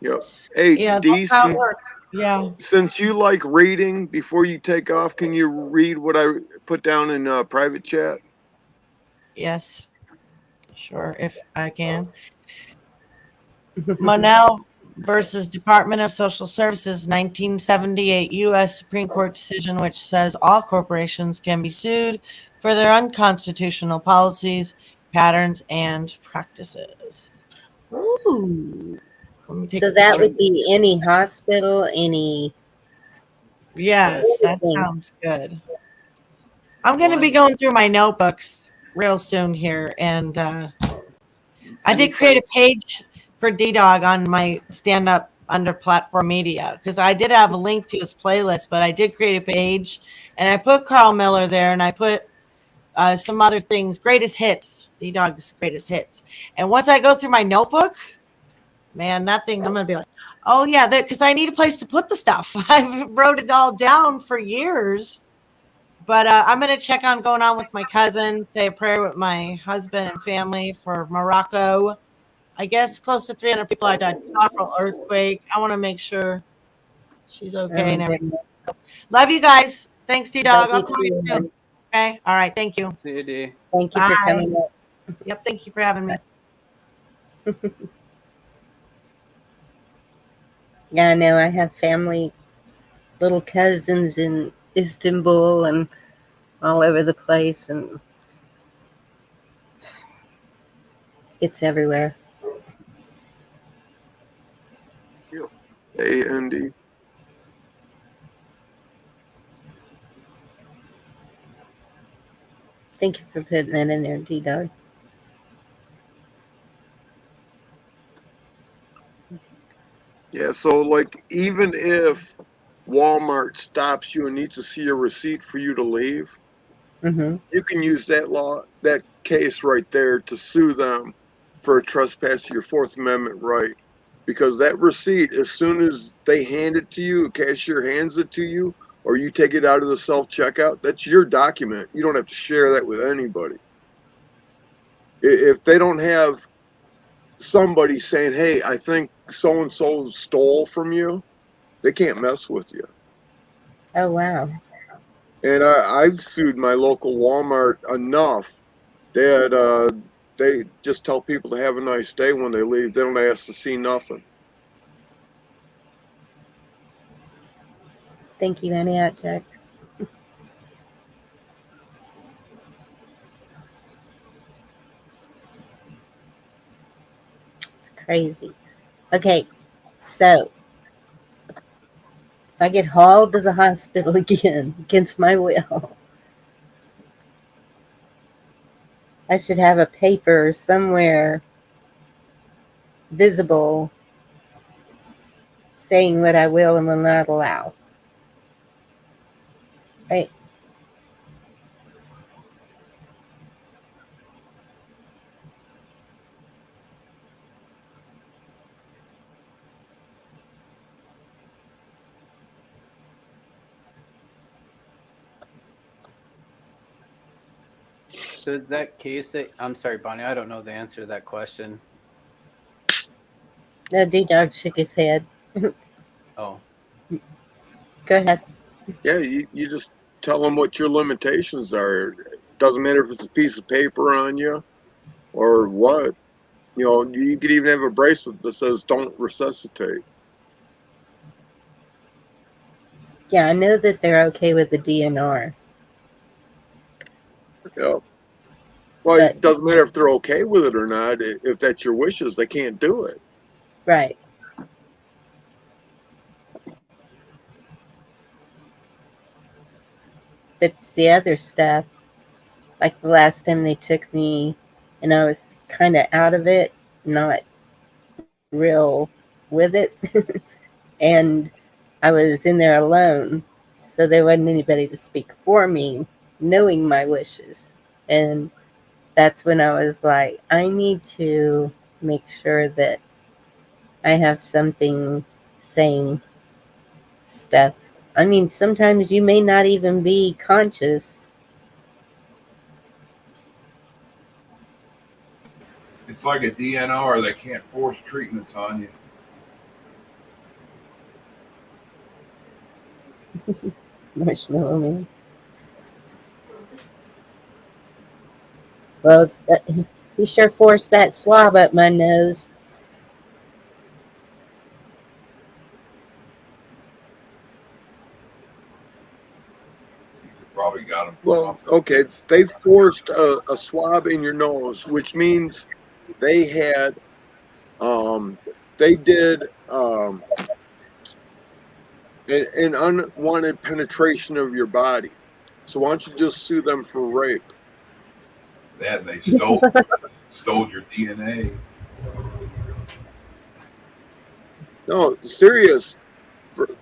[SPEAKER 8] Yep. Hey,
[SPEAKER 9] Yeah, that's how it
[SPEAKER 8] decent.
[SPEAKER 9] works. Yeah.
[SPEAKER 8] Since you like reading, before you take off, can you read what I put down in private chat?
[SPEAKER 9] Yes. Sure, if I can. Monell versus Department of Social Services, 1978 U.S. Supreme Court decision, which says all corporations can be sued for their unconstitutional policies, patterns, and practices. Ooh. Let me take
[SPEAKER 1] So
[SPEAKER 9] a
[SPEAKER 1] that
[SPEAKER 9] picture.
[SPEAKER 1] would be any hospital, any
[SPEAKER 9] Yes, that
[SPEAKER 1] anything.
[SPEAKER 9] sounds good. I'm going to be
[SPEAKER 6] One
[SPEAKER 9] going through my notebooks real soon here, and I
[SPEAKER 6] any
[SPEAKER 9] did create a
[SPEAKER 6] place.
[SPEAKER 9] page for D Dog on my stand up under platform media because I did have a link to his playlist, but I did create a page and I put Carl Miller there and I put some other things, greatest hits, D Dog's greatest hits. And once I go through my notebook, man, that thing, I'm going to be like, oh, yeah, because I need a place to put the stuff. I wrote it all down for years. But I'm going to check on going on with my cousin, say a prayer with my husband and family for Morocco. I guess close to 300 people died. Awful earthquake. I want to make sure she's
[SPEAKER 1] Oh
[SPEAKER 9] okay
[SPEAKER 1] my
[SPEAKER 9] and everything.
[SPEAKER 1] goodness.
[SPEAKER 9] Love you guys. Thanks, D
[SPEAKER 1] Love
[SPEAKER 9] Dog. I'll
[SPEAKER 1] you
[SPEAKER 9] call you
[SPEAKER 1] too,
[SPEAKER 9] soon.
[SPEAKER 1] hon.
[SPEAKER 9] Okay. All right. Thank you.
[SPEAKER 6] CD.
[SPEAKER 1] Thank you for
[SPEAKER 9] Bye.
[SPEAKER 1] coming up.
[SPEAKER 9] Yep. Thank you for having me.
[SPEAKER 1] Yeah, I know. I have family, little cousins in Istanbul and all over the place, and it's everywhere.
[SPEAKER 8] Hey, Andy.
[SPEAKER 1] Thank you for putting that in there, D Dog.
[SPEAKER 8] Yeah, so like even if Walmart stops you and needs to see a receipt for you to leave,
[SPEAKER 1] Mm-hmm.
[SPEAKER 8] you can use that case right there to sue them for a trespass to your Fourth Amendment right. Because that receipt, as soon as they hand it to you, a cashier hands it to you, or you take it out of the self checkout, that's your document. You don't have to share that with anybody. If they don't have somebody saying, "Hey, I think so and so stole from you," they can't mess with you.
[SPEAKER 1] Oh, wow.
[SPEAKER 8] And I've sued my local Walmart enough that they just tell people to have a nice day when they leave. They don't ask to see nothing.
[SPEAKER 1] Thank you, honey. Jack. It's crazy. Okay, so if I get hauled to the hospital again against my will, I should have a paper somewhere visible saying what I will and will not allow. Right?
[SPEAKER 6] So is that case that I'm sorry, Bonnie, I don't know the answer to that question.
[SPEAKER 1] No, D Dog shook his head.
[SPEAKER 6] Oh.
[SPEAKER 1] Go ahead.
[SPEAKER 8] Yeah, you just tell them what your limitations are. It doesn't matter if it's a piece of paper on you or what. You know, you could even have a bracelet that says "Don't resuscitate."
[SPEAKER 1] Yeah, I know that they're okay with the DNR,
[SPEAKER 8] Yeah. Well,
[SPEAKER 1] but
[SPEAKER 8] it doesn't matter if they're okay with it or not. If that's your wishes, they can't do it.
[SPEAKER 1] right. But it's the other stuff. Like the last time they took me and I was kind of out of it, not real with it. And I was in there alone. So there wasn't anybody to speak for me, knowing my wishes. And that's when I was like, I need to make sure that I have something saying stuff. I mean, sometimes you may not even be conscious.
[SPEAKER 4] It's like a DNR. They can't force treatments on you.
[SPEAKER 1] Marshmallow Man. Well, he sure forced that swab up my nose.
[SPEAKER 4] You probably got them.
[SPEAKER 8] Well, okay, they forced a swab in your nose, which means they had, they did an unwanted penetration of your body. So why don't you just sue them for rape?
[SPEAKER 4] That they stole your DNA.
[SPEAKER 8] No, serious.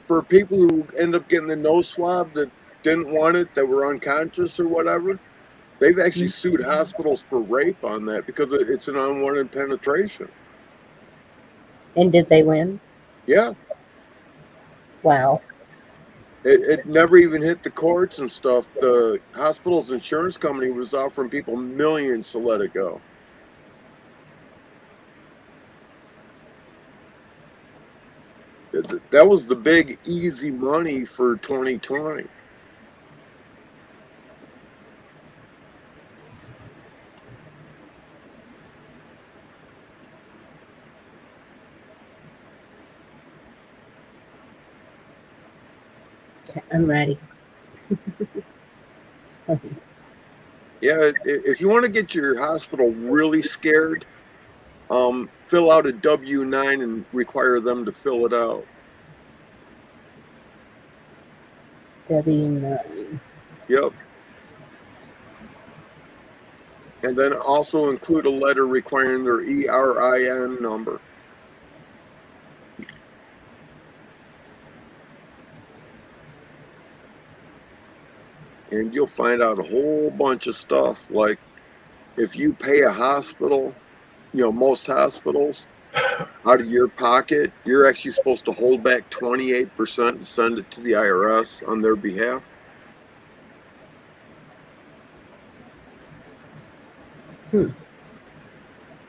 [SPEAKER 8] For people who end up getting the nose swab that didn't want it, that were unconscious or whatever, they've actually sued hospitals for rape on that because it's an unwanted penetration.
[SPEAKER 1] And did they win?
[SPEAKER 8] Yeah,
[SPEAKER 1] Wow.
[SPEAKER 8] it never even hit the courts and stuff. The hospital's insurance company was offering people millions to let it go. That was the big easy money for 2020.
[SPEAKER 1] Okay, I'm ready.
[SPEAKER 8] Yeah, if you want to get your hospital really scared, fill out a W-9 and require them to fill it out.
[SPEAKER 1] W9.
[SPEAKER 8] Yep. And then also include a letter requiring their ERIN number. And you'll find out a whole bunch of stuff. Like if you pay a hospital, most hospitals, out of your pocket, you're actually supposed to hold back 28% and send it to the IRS on their behalf.
[SPEAKER 1] Did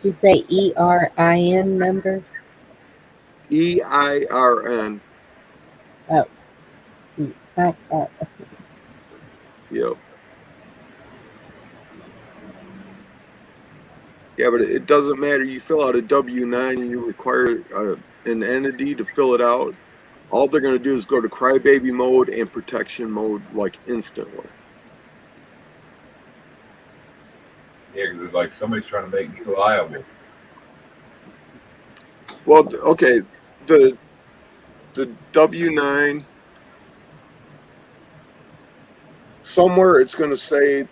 [SPEAKER 1] you say ERIN number?
[SPEAKER 8] EIRN.
[SPEAKER 1] Oh,
[SPEAKER 8] Yep. Yeah, but it doesn't matter. You fill out a W-9 and you require an entity to fill it out. All they're going to do is go to crybaby mode and protection mode like instantly.
[SPEAKER 4] Yeah, because it's like somebody's trying to make me liable.
[SPEAKER 8] Well, okay, the W-9, somewhere it's going to say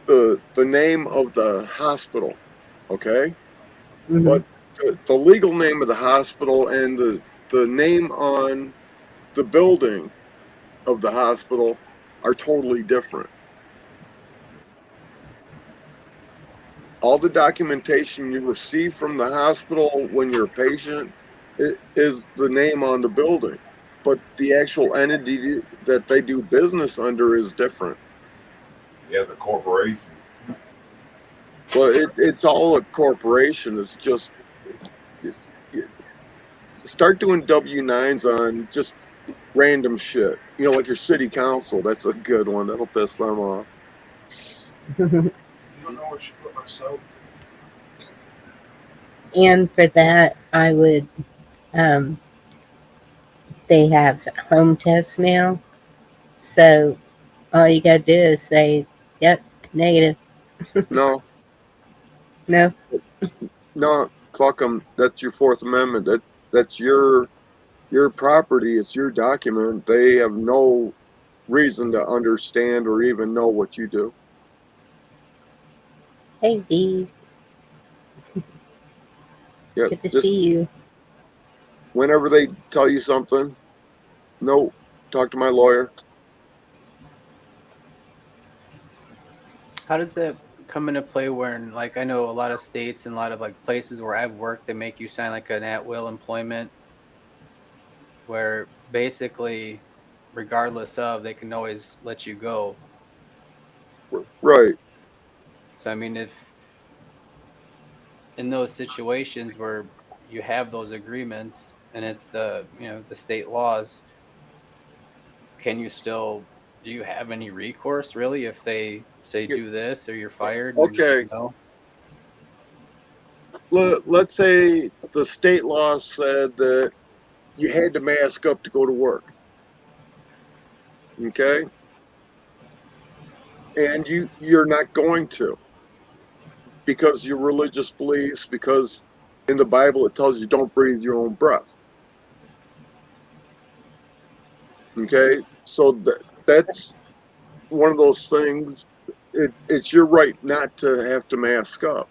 [SPEAKER 8] the name of the hospital, okay?
[SPEAKER 1] mhm.
[SPEAKER 8] But the legal name of the hospital and the name on the building of the hospital are totally different. All the documentation you receive from the hospital when you're a patient is the name on the building, but the actual entity that they do business under is different.
[SPEAKER 4] Yeah, the corporation.
[SPEAKER 8] Well, it's all a corporation. It's just start doing W-9s on just random shit. Like your city council. That's a good one. That'll piss them off.
[SPEAKER 7] You don't know what you put my soap.
[SPEAKER 1] And for that, I would, they have home tests now. So all you got to do is say, yep, negative.
[SPEAKER 8] No,
[SPEAKER 1] No.
[SPEAKER 8] no, fuck them. That's your Fourth Amendment. That's your property. It's your document. They have no reason to understand or even know what you do.
[SPEAKER 1] Hey, B,
[SPEAKER 8] Yeah,
[SPEAKER 1] good to
[SPEAKER 8] just
[SPEAKER 1] see you.
[SPEAKER 8] whenever they tell you something, no, talk to my lawyer.
[SPEAKER 3] How does that come into play when, like, I know a lot of states and a lot of like places where I've worked, they make you sign like an at-will employment where basically, regardless of, they can always let you go.
[SPEAKER 8] Right.
[SPEAKER 3] So, I mean, if in those situations where you have those agreements and it's the, the state laws,
[SPEAKER 6] can you still? Do you have any recourse really if they say do this or you're fired? And you
[SPEAKER 8] Okay,
[SPEAKER 6] say no?
[SPEAKER 8] let's say the state law said that you had to mask up to go to work. Okay, and you're not going to because your religious beliefs, because in the Bible it tells you don't breathe your own breath. Okay, so that's one of those things. It's your right not to have to mask up,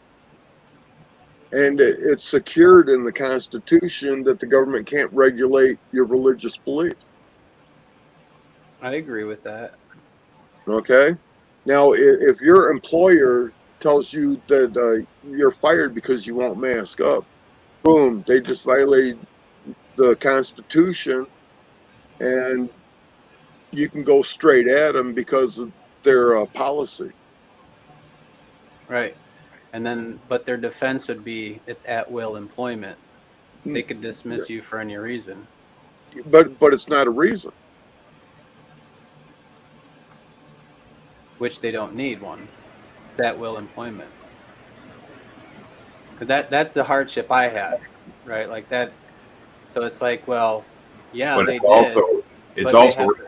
[SPEAKER 8] and it's secured in the Constitution that the government can't regulate your religious beliefs.
[SPEAKER 6] I agree with that.
[SPEAKER 8] Okay, now if your employer tells you that you're fired because you won't mask up, boom, they just violated the Constitution, and you can go straight at them because of their policy.
[SPEAKER 6] Right. And then, but their defense would be it's at will employment. They could dismiss you for any reason.
[SPEAKER 8] But it's not a reason.
[SPEAKER 6] Which they don't need one. It's at will employment. That's the hardship I had, right? Like that. So it's like, well, yeah,
[SPEAKER 4] But
[SPEAKER 6] they
[SPEAKER 4] it's
[SPEAKER 6] did,
[SPEAKER 4] also, it's
[SPEAKER 6] but they
[SPEAKER 4] also,
[SPEAKER 6] have to,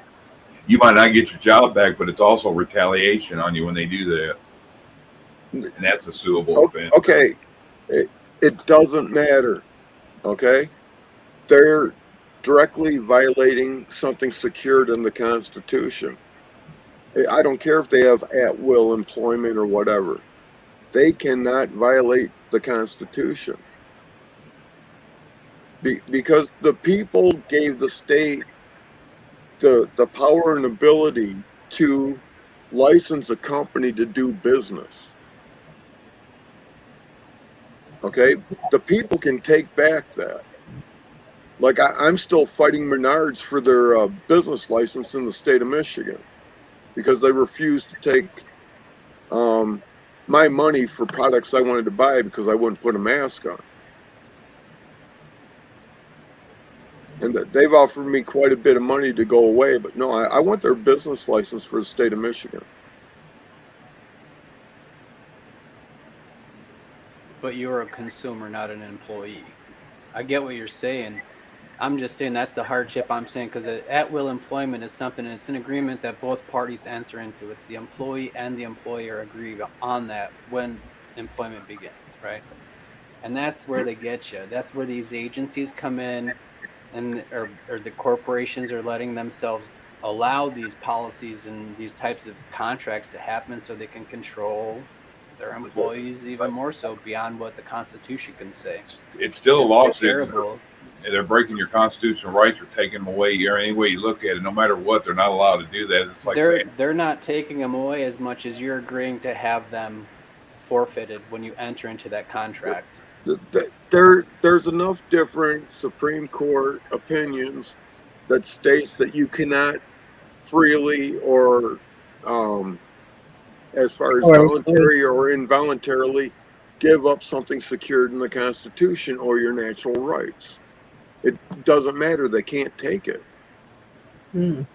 [SPEAKER 4] you might not get your job back, but it's also retaliation on you when they do that. And that's a suable offense.
[SPEAKER 8] Okay, it doesn't matter. Okay, they're directly violating something secured in the Constitution. I don't care if they have at will employment or whatever. They cannot violate the Constitution because the people gave the state the power and ability to license a company to do business. Okay, the people can take back that. Like I'm still fighting Menards for their business license in the state of Michigan because they refused to take my money for products I wanted to buy because I wouldn't put a mask on. And they've offered me quite a bit of money to go away, but no, I want their business license for the state of Michigan.
[SPEAKER 6] but you're a consumer, not an employee. I get what you're saying. I'm just saying that's the hardship I'm saying because at will employment is something, and it's an agreement that both parties enter into. It's the employee and the employer agree on that when employment begins, right? And that's where they get you. That's where these agencies come in, and or the corporations are letting themselves allow these policies and these types of contracts to happen so they can control their employees even more so beyond what the Constitution can say.
[SPEAKER 4] It's still a
[SPEAKER 6] It's
[SPEAKER 4] lawsuit.
[SPEAKER 6] terrible.
[SPEAKER 4] They're breaking your constitutional rights or taking them away. Or any way you look at it, no matter what, they're not allowed to do that. It's like
[SPEAKER 6] They're not taking them away as much as you're agreeing to have them forfeited when you enter into that contract.
[SPEAKER 8] There's enough different Supreme Court opinions that states that you cannot freely or as far as voluntary or involuntarily give up something secured in the Constitution or your natural rights. It doesn't matter. They can't take it.
[SPEAKER 6] Well,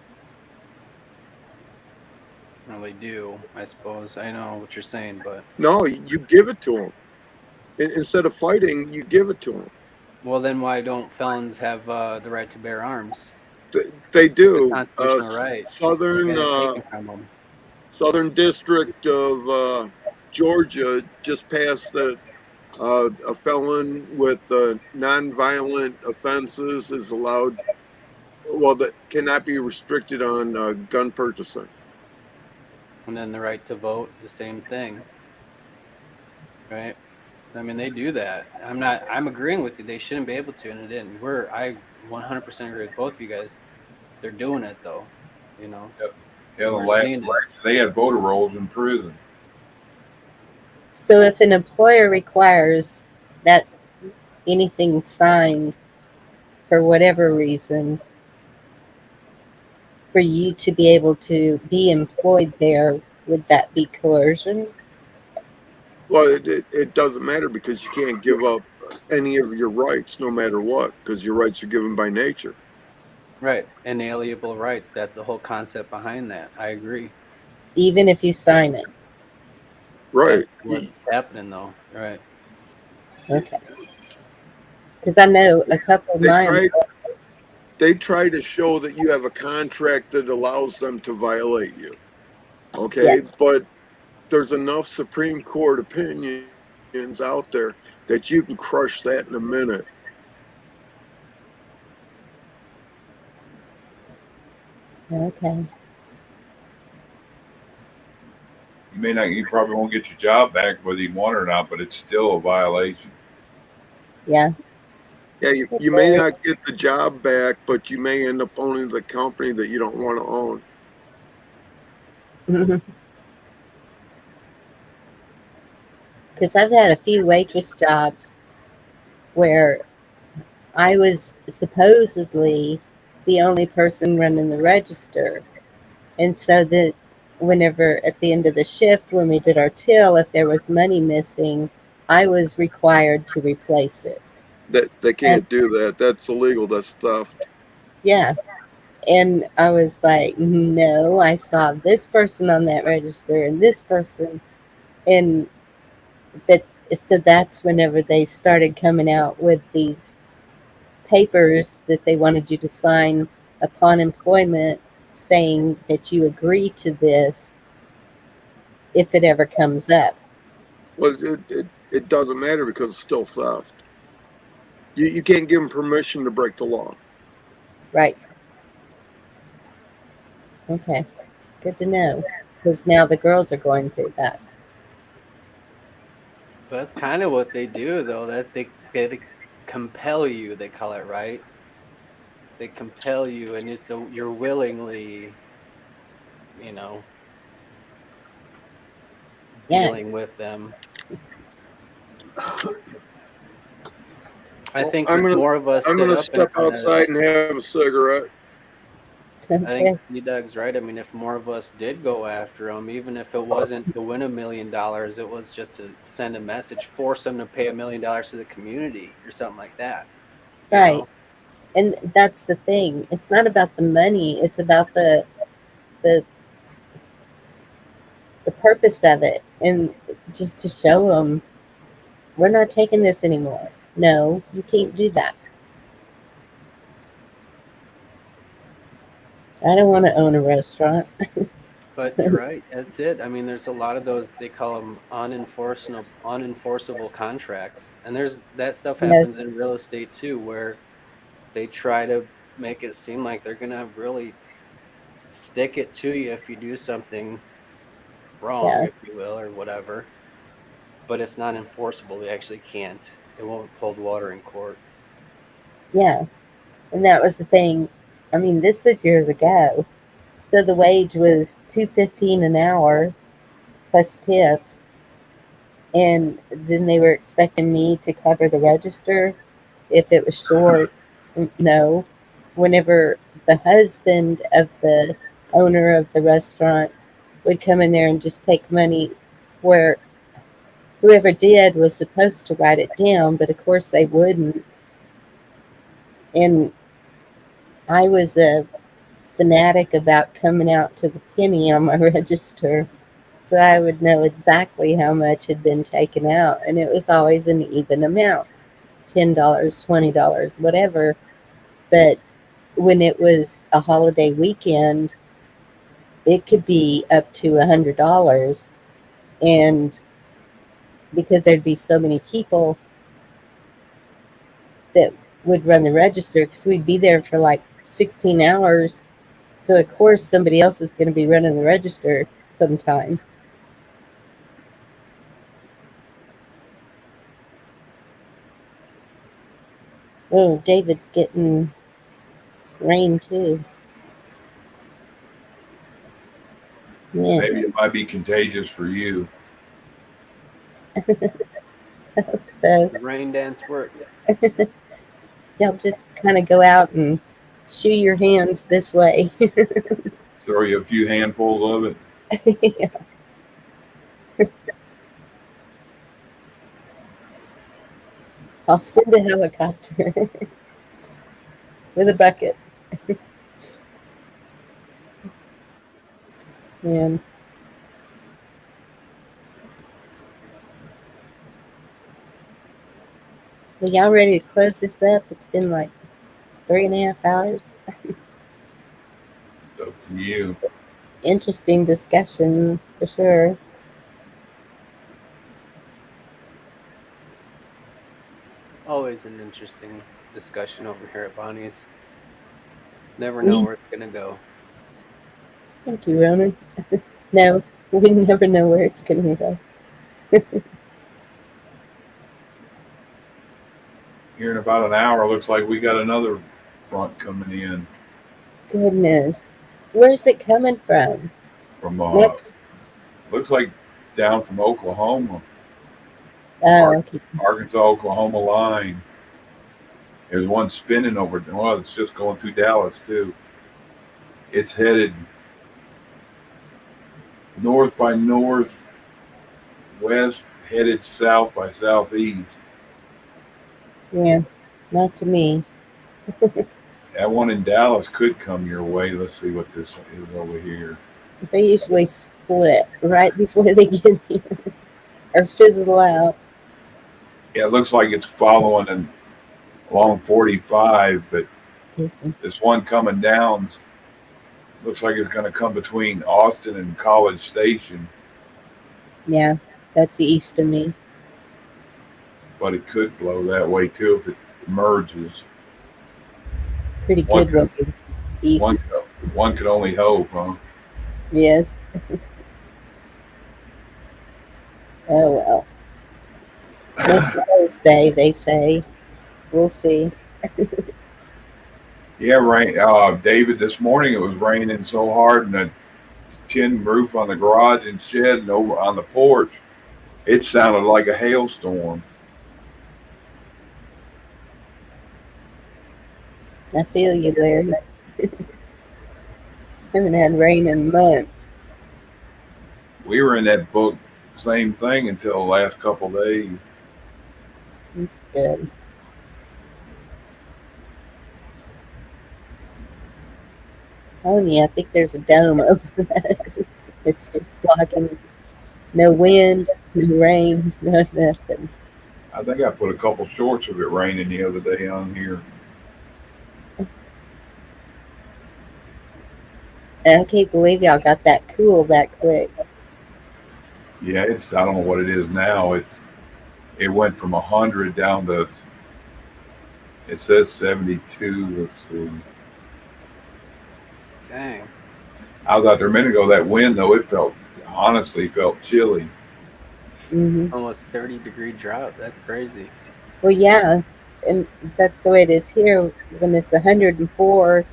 [SPEAKER 6] they do, I suppose. I know what you're saying, but
[SPEAKER 8] No, you give it to them. Instead of fighting, you give it to them.
[SPEAKER 6] well, then why don't felons have the right to bear arms?
[SPEAKER 8] They do.
[SPEAKER 6] It's a constitutional right.
[SPEAKER 8] Southern District of Georgia just passed that a felon with nonviolent offenses is allowed, well, that cannot be restricted on gun purchasing.
[SPEAKER 6] And then the right to vote, the same thing, right? So I mean, they do that. I'm agreeing with you. They shouldn't be able to, and it didn't. I 100% agree with both of you guys. They're doing it though, you know.
[SPEAKER 4] Yeah, the last election, they had voter rolls in prison.
[SPEAKER 1] So if an employer requires that anything signed for whatever reason for you to be able to be employed there, would that be coercion?
[SPEAKER 8] Well, it doesn't matter because you can't give up any of your rights no matter what because your rights are given by nature.
[SPEAKER 6] Right. Inalienable rights. That's the whole concept behind that. I agree.
[SPEAKER 1] even if you sign it.
[SPEAKER 8] Right.
[SPEAKER 6] That's what's happening, though. Right.
[SPEAKER 1] Okay. Because I know a couple of
[SPEAKER 8] They
[SPEAKER 1] my
[SPEAKER 8] try
[SPEAKER 1] employees.
[SPEAKER 8] they try to show that you have a contract that allows them to violate you.
[SPEAKER 1] Yeah.
[SPEAKER 8] Okay, but there's enough Supreme Court opinions out there that you can crush that in a minute.
[SPEAKER 1] Okay.
[SPEAKER 4] You probably won't get your job back whether you want it or not, but it's still a violation.
[SPEAKER 1] Yeah.
[SPEAKER 8] Yeah, you may not get the job back, but you may end up owning the company that you don't want to own.
[SPEAKER 1] Because I've had a few waitress jobs where I was supposedly the only person running the register. And so that whenever at the end of the shift, when we did our till, if there was money missing, I was required to replace it.
[SPEAKER 8] That they
[SPEAKER 1] And
[SPEAKER 8] can't do that. That's illegal. That's theft.
[SPEAKER 1] yeah. And I was like, no, I saw this person on that register and this person. And but so that's whenever they started coming out with these papers that they wanted you to sign upon employment saying that you agree to this if it ever comes up.
[SPEAKER 8] Well, it doesn't matter because it's still theft. You can't give them permission to break the law.
[SPEAKER 1] Right. Okay. Good to know. Because now the girls are going through that.
[SPEAKER 6] But that's kind of what they do, though. That they compel you. They call it, right. They compel you, and it's you're willingly, you know,
[SPEAKER 1] Yeah.
[SPEAKER 6] dealing with them. I
[SPEAKER 8] Well,
[SPEAKER 6] think if more of us
[SPEAKER 8] I'm
[SPEAKER 6] stood
[SPEAKER 8] gonna
[SPEAKER 6] up and
[SPEAKER 8] step
[SPEAKER 6] kind of,
[SPEAKER 8] outside and have a cigarette.
[SPEAKER 6] I think
[SPEAKER 1] Okay.
[SPEAKER 6] Doug's right. I mean, if more of us did go after them, even if it wasn't to win $1 million, it was just to send a message, force them to pay $1 million to the community or something like that. You
[SPEAKER 1] Right.
[SPEAKER 6] know,
[SPEAKER 1] And that's the thing. It's not about the money. It's about the the purpose of it, and just to show them we're not taking this anymore. No, you can't do that. I don't want to own a restaurant.
[SPEAKER 6] but you're right. That's it. I mean, there's a lot of those. They call them unenforceable contracts, and there's that stuff
[SPEAKER 1] Yes.
[SPEAKER 6] happens in real estate too, where they try to make it seem like they're gonna really stick it to you if you do something wrong,
[SPEAKER 1] Yeah.
[SPEAKER 6] if you will, or whatever. But it's not enforceable. They actually can't. It won't hold water in court.
[SPEAKER 1] Yeah. And that was the thing. I mean, this was years ago. So the wage was $2.15 an hour plus tips, and then they were expecting me to cover the register if it was short. No. Whenever the husband of the owner of the restaurant would come in there and just take money, where whoever did was supposed to write it down, but of course they wouldn't. And I was a fanatic about coming out to the penny on my register so I would know exactly how much had been taken out. And it was always an even amount, $10, $20, whatever. But when it was a holiday weekend, it could be up to $100. And because there'd be so many people that would run the register, because we'd be there for like 16 hours. So, of course, somebody else is going to be running the register sometime. Oh, David's getting rain too. Yeah,
[SPEAKER 4] Maybe it might be contagious for you.
[SPEAKER 1] I hope so.
[SPEAKER 6] The rain dance worked.
[SPEAKER 1] Y'all just kind of go out and shoo your hands this way.
[SPEAKER 4] Throw you a few handfuls of it.
[SPEAKER 1] Yeah. I'll send a helicopter with a bucket. And well, y'all ready to close this up? It's been like 3.5 hours.
[SPEAKER 4] Up to you.
[SPEAKER 1] Interesting discussion for sure.
[SPEAKER 3] Always an interesting discussion over here at Bonnie's. Never know where it's gonna go.
[SPEAKER 1] Thank you, Ronan. No, we never know where it's going to go.
[SPEAKER 4] Here in about an hour, looks like we got another front coming in
[SPEAKER 1] Goodness. Where's it coming from?
[SPEAKER 4] from,
[SPEAKER 1] Snap?
[SPEAKER 4] looks like down from Oklahoma,
[SPEAKER 1] Oh, okay.
[SPEAKER 4] Arkansas, Oklahoma line. There's one spinning over, well, it's just going through Dallas too. It's headed north by northwest, headed south by southeast.
[SPEAKER 1] Yeah, not to me.
[SPEAKER 4] That one in Dallas could come your way. Let's see what this is over here.
[SPEAKER 1] They usually split right before they get here or fizzle out.
[SPEAKER 4] Yeah, it looks like it's following along 45, but
[SPEAKER 1] Excuse me.
[SPEAKER 4] this one coming down looks like it's going to come between Austin and College Station,
[SPEAKER 1] Yeah, that's east of me.
[SPEAKER 4] but it could blow that way too if it merges.
[SPEAKER 1] Pretty
[SPEAKER 4] One
[SPEAKER 1] good ways east.
[SPEAKER 4] One could only hope, huh?
[SPEAKER 1] Yes. Oh well. Next Thursday, they say. We'll see.
[SPEAKER 4] Yeah, rain. David, this morning it was raining so hard, and the tin roof on the garage and shed and over on the porch, it sounded like a hailstorm.
[SPEAKER 1] I feel you there. Haven't had rain in months.
[SPEAKER 4] We were in that book, same thing until the last couple of days.
[SPEAKER 1] It's good. Oh yeah, I think there's a dome over us. It's just blocking. No wind, no rain, no nothing.
[SPEAKER 4] I think I put a couple shorts of it raining the other day on here.
[SPEAKER 1] And I can't believe y'all got that cool that quick.
[SPEAKER 4] Yeah, I don't know what it is now. It went from 100 down to, it says 72. Let's see.
[SPEAKER 3] Dang.
[SPEAKER 4] I was out there a minute ago. That wind though, it honestly felt chilly.
[SPEAKER 1] Mm-hmm.
[SPEAKER 3] Almost 30-degree drop. That's crazy.
[SPEAKER 1] Well, yeah, and that's the way it is here. When it's 104,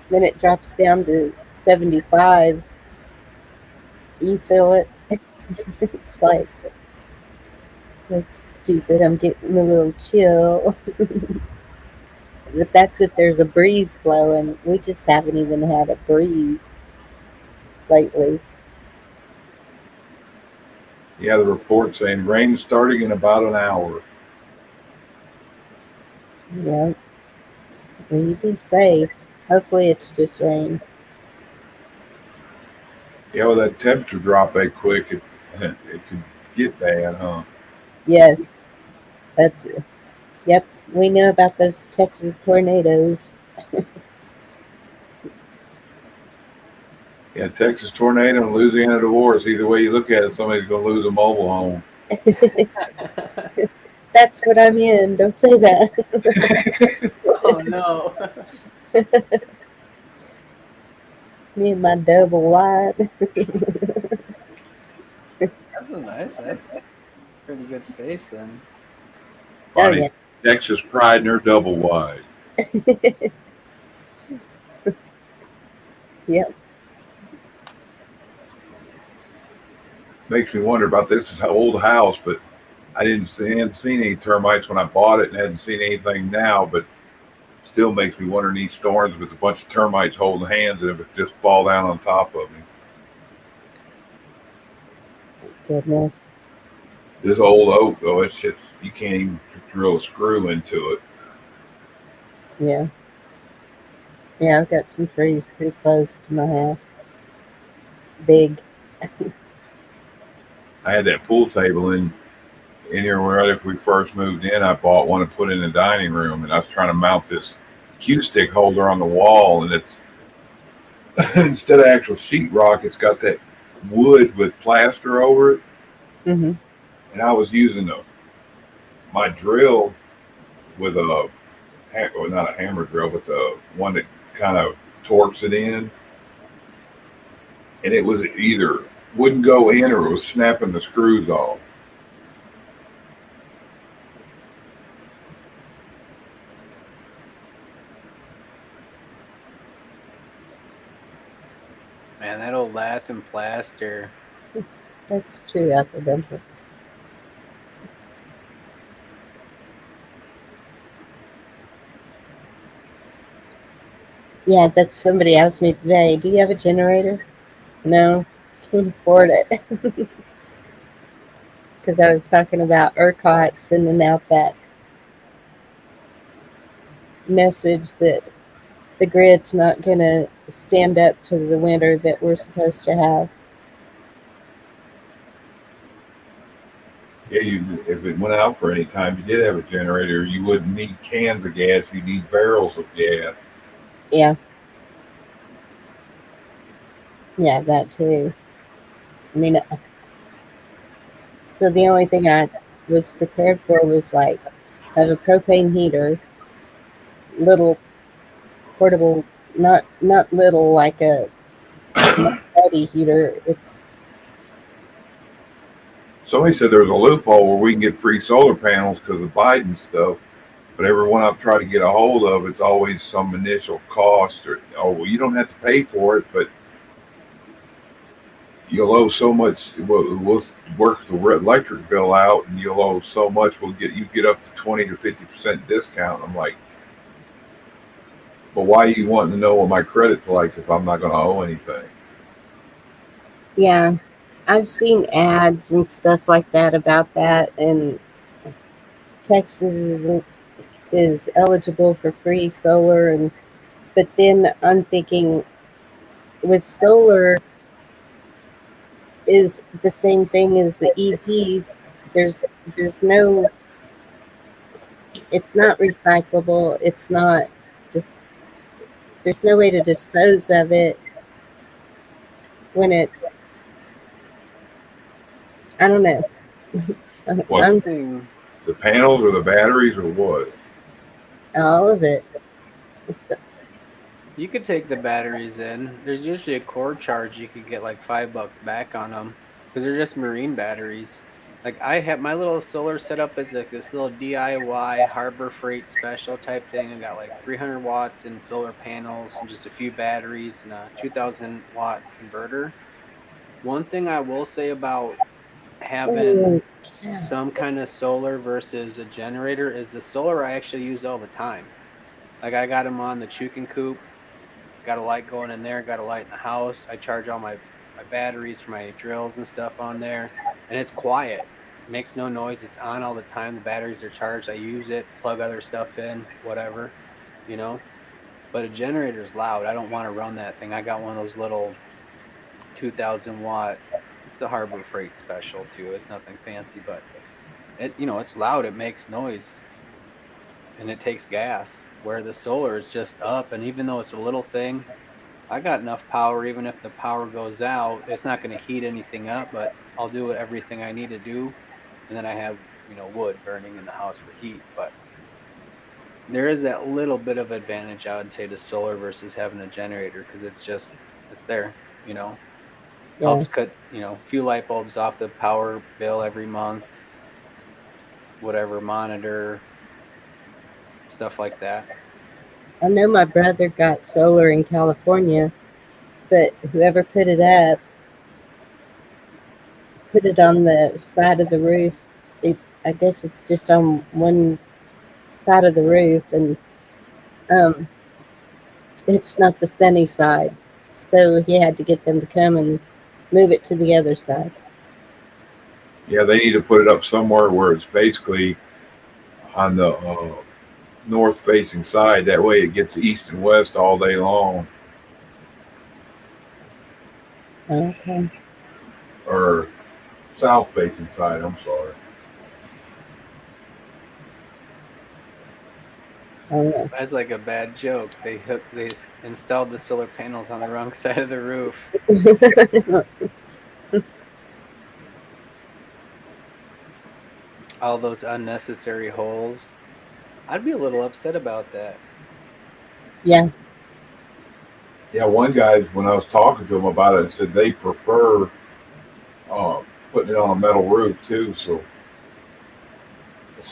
[SPEAKER 1] then it drops down to 75. You feel it. It's like, that's stupid. I'm getting a little chill. But that's if there's a breeze blowing. We just haven't even had a breeze lately.
[SPEAKER 4] Yeah, the report saying rain starting in about an hour.
[SPEAKER 1] Yeah, you be safe. Hopefully it's just rain.
[SPEAKER 4] Yeah, with that temperature drop that quick, it could get bad, huh?
[SPEAKER 1] Yes, that's, yep, we know about those Texas tornadoes.
[SPEAKER 4] Yeah, Texas tornado and Louisiana divorce. Either way you look at it, somebody's going to lose a mobile home.
[SPEAKER 1] That's what I'm in. Don't say that.
[SPEAKER 3] Oh no.
[SPEAKER 1] Me and my double wide.
[SPEAKER 3] That's pretty good space then.
[SPEAKER 1] Oh,
[SPEAKER 4] Bonnie,
[SPEAKER 1] yeah.
[SPEAKER 4] Texas pride and her double wide.
[SPEAKER 1] Yep.
[SPEAKER 4] Makes me wonder about this. Is an old house, but I hadn't seen any termites when I bought it, and hadn't seen anything now. But still makes me wonder in these storms if it's a bunch of termites holding hands, and if it just fall down on top of me.
[SPEAKER 1] Goodness.
[SPEAKER 4] This old oak, though, it's just you can't even drill a screw into it.
[SPEAKER 1] Yeah. Yeah, I've got some trees pretty close to my house. big.
[SPEAKER 4] I had that pool table in here right if we first moved in. I bought one and put it in the dining room, and I was trying to mount this cue stick holder on the wall, and it's instead of actual sheetrock, it's got that wood with plaster over it.
[SPEAKER 1] Mm-hmm.
[SPEAKER 4] And I was using my drill with a well, not a hammer drill, but the one that kind of torques it in, and it was either wouldn't go in or it was snapping the screws off.
[SPEAKER 6] Man, that old lath and plaster.
[SPEAKER 1] That's true, accidental. Yeah, that's somebody asked me today, do you have a generator? No, can't afford it. Because I was talking about ERCOT sending out that message that the grid's not going to stand up to the winter that we're supposed to have.
[SPEAKER 4] Yeah, if it went out for any time, you did have a generator, you wouldn't need cans of gas, you need barrels of gas.
[SPEAKER 1] Yeah. Yeah, that too. I mean, so the only thing I was prepared for was like have a propane heater, little portable, not little like a buddy heater. It's
[SPEAKER 4] Somebody said there's a loophole where we can get free solar panels because of Biden stuff, but everyone I've tried to get a hold of, it's always some initial cost or, oh, well, you don't have to pay for it, but you'll owe so much. We'll work the electric bill out, and you'll owe so much. You get up to 20 to 50% discount. I'm like, but why are you wanting to know what my credit's like if I'm not going to owe anything?
[SPEAKER 1] yeah. I've seen ads and stuff like that about that, and Texas is eligible for free solar, and but then I'm thinking with solar is the same thing as the EPs. There's no, it's not recyclable. It's not just, there's no way to dispose of it when it's, I don't know.
[SPEAKER 4] What,
[SPEAKER 1] I'm
[SPEAKER 4] the panels or the batteries or what?
[SPEAKER 1] all of it. It's,
[SPEAKER 6] You could take the batteries in. There's usually a cord charge you could get like $5 back on them because they're just marine batteries. Like I have my little solar setup is like this little DIY Harbor Freight special type thing. I got like 300 watts in solar panels and just a few batteries and a 2000-watt converter. One thing I will say about having
[SPEAKER 1] holy cow.
[SPEAKER 6] some kind of solar versus a generator is the solar I actually use all the time. Like I got them on the chicken coop, got a light going in there, got a light in the house. I charge all my batteries for my drills and stuff on there, and it's quiet. It makes no noise. It's on all the time. The batteries are charged. I use it, plug other stuff in, whatever, you know. But a generator is loud. I don't want to run that thing. I got one of those little 2000-watt. It's the Harbor Freight special too. It's nothing fancy, but it's loud. It makes noise, and it takes gas. Where the solar is just up, and even though it's a little thing, I got enough power. Even if the power goes out, it's not going to heat anything up, but I'll do everything I need to do, and then I have wood burning in the house for heat. But there is that little bit of advantage, I would say, to solar versus having a generator because it's there.
[SPEAKER 1] Yeah.
[SPEAKER 6] Helps cut a few light bulbs off the power bill every month, whatever, monitor, stuff like that.
[SPEAKER 1] I know my brother got solar in California, but whoever put it up put it on the side of the roof. I guess it's just on one side of the roof, and um, it's not the sunny side. So he had to get them to come and move it to the other side.
[SPEAKER 4] Yeah, they need to put it up somewhere where it's basically on the north facing side. That way it gets east and west all day long.
[SPEAKER 1] Okay.
[SPEAKER 4] or south facing side. I'm sorry.
[SPEAKER 1] Oh, no.
[SPEAKER 6] That's like a bad joke. They installed the solar panels on the wrong side of the roof. All those unnecessary holes. I'd be a little upset about that.
[SPEAKER 1] Yeah.
[SPEAKER 4] Yeah, one guy when I was talking to him about it said they prefer uh, putting it on a metal roof too. So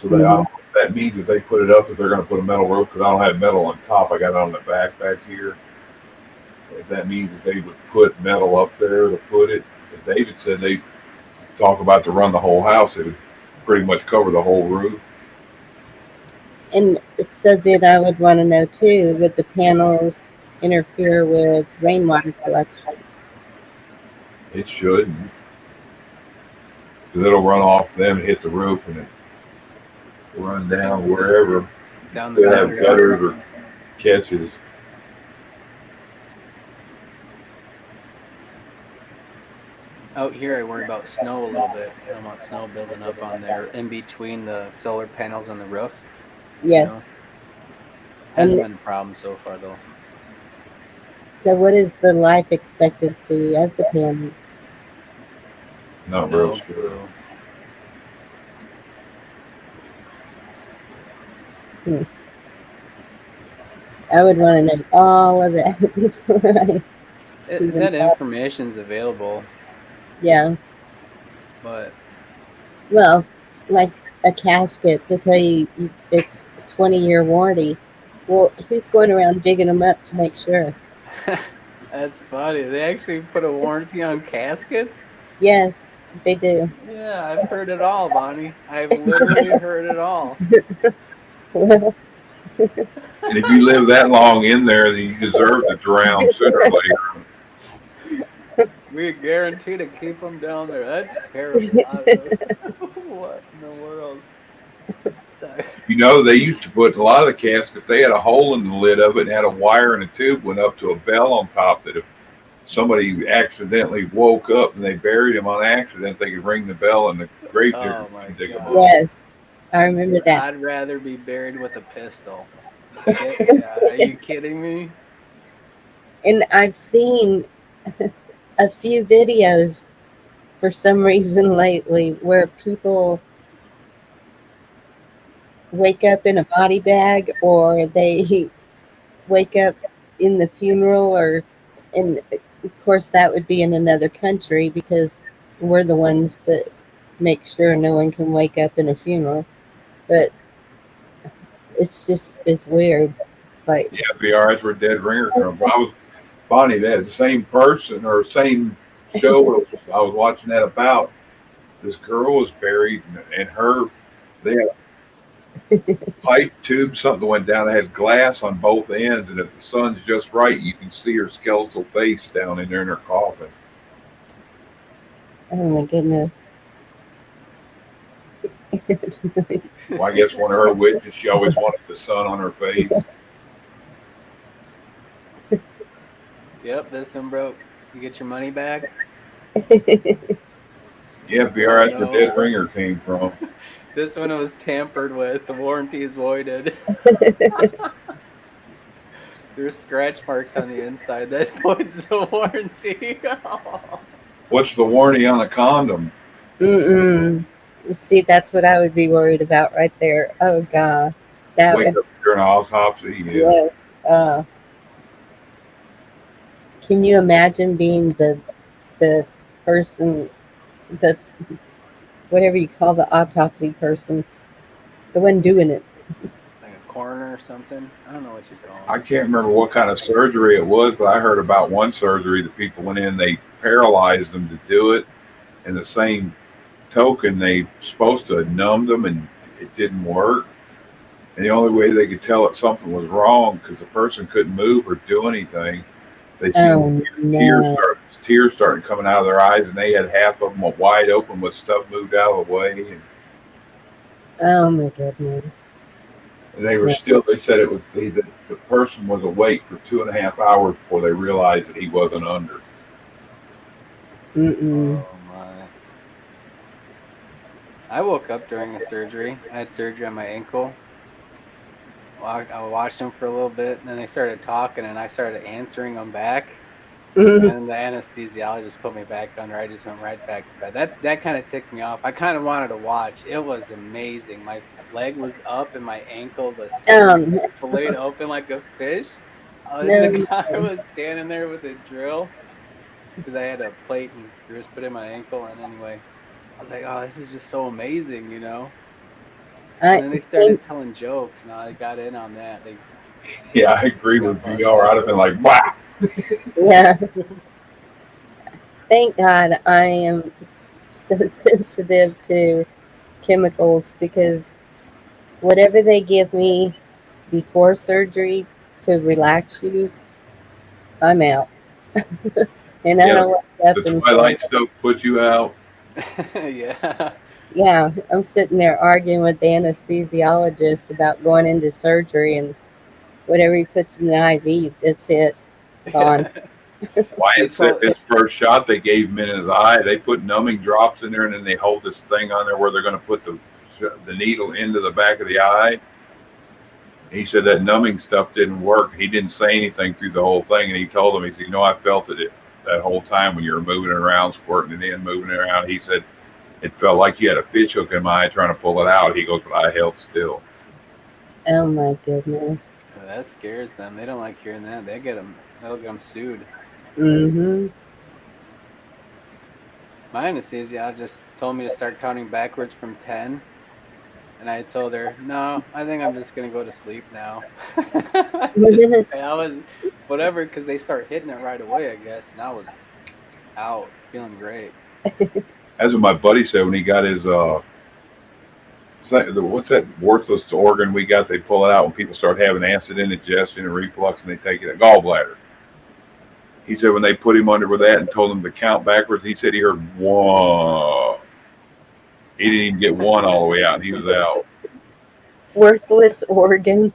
[SPEAKER 4] they
[SPEAKER 1] Hmm.
[SPEAKER 4] that means if they put it up, that they're going to put a metal roof because I don't have metal on top. I got it on the back here. If that means that they would put metal up there to put it, as David said they talk about to run the whole house. It would pretty much cover the whole roof.
[SPEAKER 1] And so then I would want to know too, would the panels interfere with rainwater collection?
[SPEAKER 4] It should, because it'll run off them, hit the roof, and it run down wherever. You
[SPEAKER 6] Down the
[SPEAKER 4] still have
[SPEAKER 6] gutter.
[SPEAKER 4] gutters or catches.
[SPEAKER 6] Out here, I worry about snow a little bit. I don't want snow building up on there in between the solar panels on the roof.
[SPEAKER 1] Yes.
[SPEAKER 6] Hasn't
[SPEAKER 1] And
[SPEAKER 6] been a problem so far, though.
[SPEAKER 1] so what is the life expectancy of the panels?
[SPEAKER 4] Not
[SPEAKER 6] No
[SPEAKER 4] real sure.
[SPEAKER 1] Hmm. I would want to know all of that before I even
[SPEAKER 6] That
[SPEAKER 1] thought.
[SPEAKER 6] information's available,
[SPEAKER 1] Yeah.
[SPEAKER 6] but
[SPEAKER 1] Well, like a casket, they tell you it's a 20-year warranty. Well, who's going around digging them up to make sure?
[SPEAKER 6] that's funny. They actually put a warranty on caskets?
[SPEAKER 1] Yes, they do.
[SPEAKER 6] Yeah, I've heard it all, Bonnie. I've literally heard it all.
[SPEAKER 1] Well,
[SPEAKER 4] And if you live that long in there, then you deserve to drown sooner or later.
[SPEAKER 6] We guarantee to keep them down there. That's terrible. I don't know. What in the world? Sorry.
[SPEAKER 4] You know, they used to put a lot of the caskets, they had a hole in the lid of it and had a wire and a tube went up to a bell on top that if somebody accidentally woke up and they buried him on accident, they could ring the bell and the grave digger
[SPEAKER 6] Oh my
[SPEAKER 4] could dig them up.
[SPEAKER 6] god.
[SPEAKER 1] yes, I remember that.
[SPEAKER 6] I'd rather be buried with a pistol. Yeah, are you kidding me?
[SPEAKER 1] And I've seen a few videos for some reason lately where people wake up in a body bag or they wake up in the funeral or and of course that would be in another country because we're the ones that make sure no one can wake up in a funeral. But it's weird. It's like
[SPEAKER 4] Yeah, it'd be all right where Dead Ringer comes from. I was Bonnie, that the same person or same show I was watching that about. This girl was buried and her they had pipe tube, something went down. It had glass on both ends, and if the sun's just right, you can see her skeletal face down in there in her coffin.
[SPEAKER 1] oh my goodness.
[SPEAKER 4] Well, I guess one of her wishes, she always wanted the sun on her face.
[SPEAKER 6] Yep, this one broke. You get your money back?
[SPEAKER 4] Yeah, VRS where Dead Ringer came from.
[SPEAKER 6] This one was tampered with. The warranty is voided. There's scratch marks on the inside. That voids the warranty.
[SPEAKER 4] What's the warranty on a condom?
[SPEAKER 1] Mm-mm. See, that's what I would be worried about right there. Oh God, that
[SPEAKER 4] Wake
[SPEAKER 1] would
[SPEAKER 4] up during an autopsy. Yeah.
[SPEAKER 1] yes. Can you imagine being the person, the whatever you call the autopsy person, the one doing it?
[SPEAKER 6] Like a coroner or something. I don't know what you call
[SPEAKER 4] I
[SPEAKER 6] it.
[SPEAKER 4] can't remember what kind of surgery it was, but I heard about one surgery that people went in, they paralyzed them to do it. And the same token, they supposed to have numbed them and it didn't work. And the only way they could tell that something was wrong because the person couldn't move or do anything. They
[SPEAKER 1] Oh
[SPEAKER 4] seen
[SPEAKER 1] no!
[SPEAKER 4] tears starting coming out of their eyes, and they had half of them wide open with stuff moved out of the way.
[SPEAKER 1] Oh my goodness!
[SPEAKER 4] And they were still. They said it was the person was awake for 2.5 hours before they realized that he wasn't under.
[SPEAKER 1] Mm-mm.
[SPEAKER 6] Oh my. I woke up during a surgery. I had surgery on my ankle. I watched them for a little bit, and then they started talking, and I started answering them back.
[SPEAKER 1] Mm.
[SPEAKER 6] And the anesthesiologist put me back under. I just went right back to bed. That kind of ticked me off. I kind of wanted to watch. It was amazing. My leg was up, and my ankle, the skin was
[SPEAKER 1] No,
[SPEAKER 6] filleted open like a fish. And the
[SPEAKER 1] no,
[SPEAKER 6] guy was standing there with a drill because I had a plate and screws put in my ankle. And anyway, I was like, "Oh, this is just so amazing," you know. And
[SPEAKER 1] I
[SPEAKER 6] then they
[SPEAKER 1] think,
[SPEAKER 6] started telling jokes, and I got in on that. They
[SPEAKER 4] Yeah, I agree
[SPEAKER 6] got
[SPEAKER 4] with VR.
[SPEAKER 6] busted.
[SPEAKER 4] I'd have been like, wow.
[SPEAKER 1] yeah, thank God I am so sensitive to chemicals because whatever they give me before surgery to relax you, I'm out. And I
[SPEAKER 4] Yeah,
[SPEAKER 1] don't wake up
[SPEAKER 4] the
[SPEAKER 1] until,
[SPEAKER 4] Twilight stuff put you out.
[SPEAKER 6] Yeah.
[SPEAKER 1] yeah, I'm sitting there arguing with the anesthesiologist about going into surgery and whatever he puts in the IV, that's it, gone.
[SPEAKER 4] Why
[SPEAKER 6] They
[SPEAKER 4] it's
[SPEAKER 6] told
[SPEAKER 4] his first shot they gave him in his eye. They put numbing drops in there, and then they hold this thing on there where they're going to put the needle into the back of the eye. He said that numbing stuff didn't work. He didn't say anything through the whole thing, and he told him, he said, I felt it that whole time when you were moving it around, squirting it in, moving it around. He said it felt like you had a fish hook in my eye trying to pull it out. He goes, but I held still.
[SPEAKER 1] Oh my goodness.
[SPEAKER 6] that scares them. They don't like hearing that. They get them. They'll get them sued.
[SPEAKER 1] Mm-hmm.
[SPEAKER 6] My anesthesiologist told me to start counting backwards from 10. And I told her, no, I think I'm just going to go to sleep now. I was, whatever, because they start hitting it right away, I guess. And I was out, feeling great.
[SPEAKER 4] That's what my buddy said when he got his what's that worthless organ we got? They pull it out when people start having acid indigestion and reflux, and they take it a gallbladder. He said when they put him under with that and told him to count backwards, he said he heard one. He didn't even get one all the way out, and he was out.
[SPEAKER 1] Worthless organ.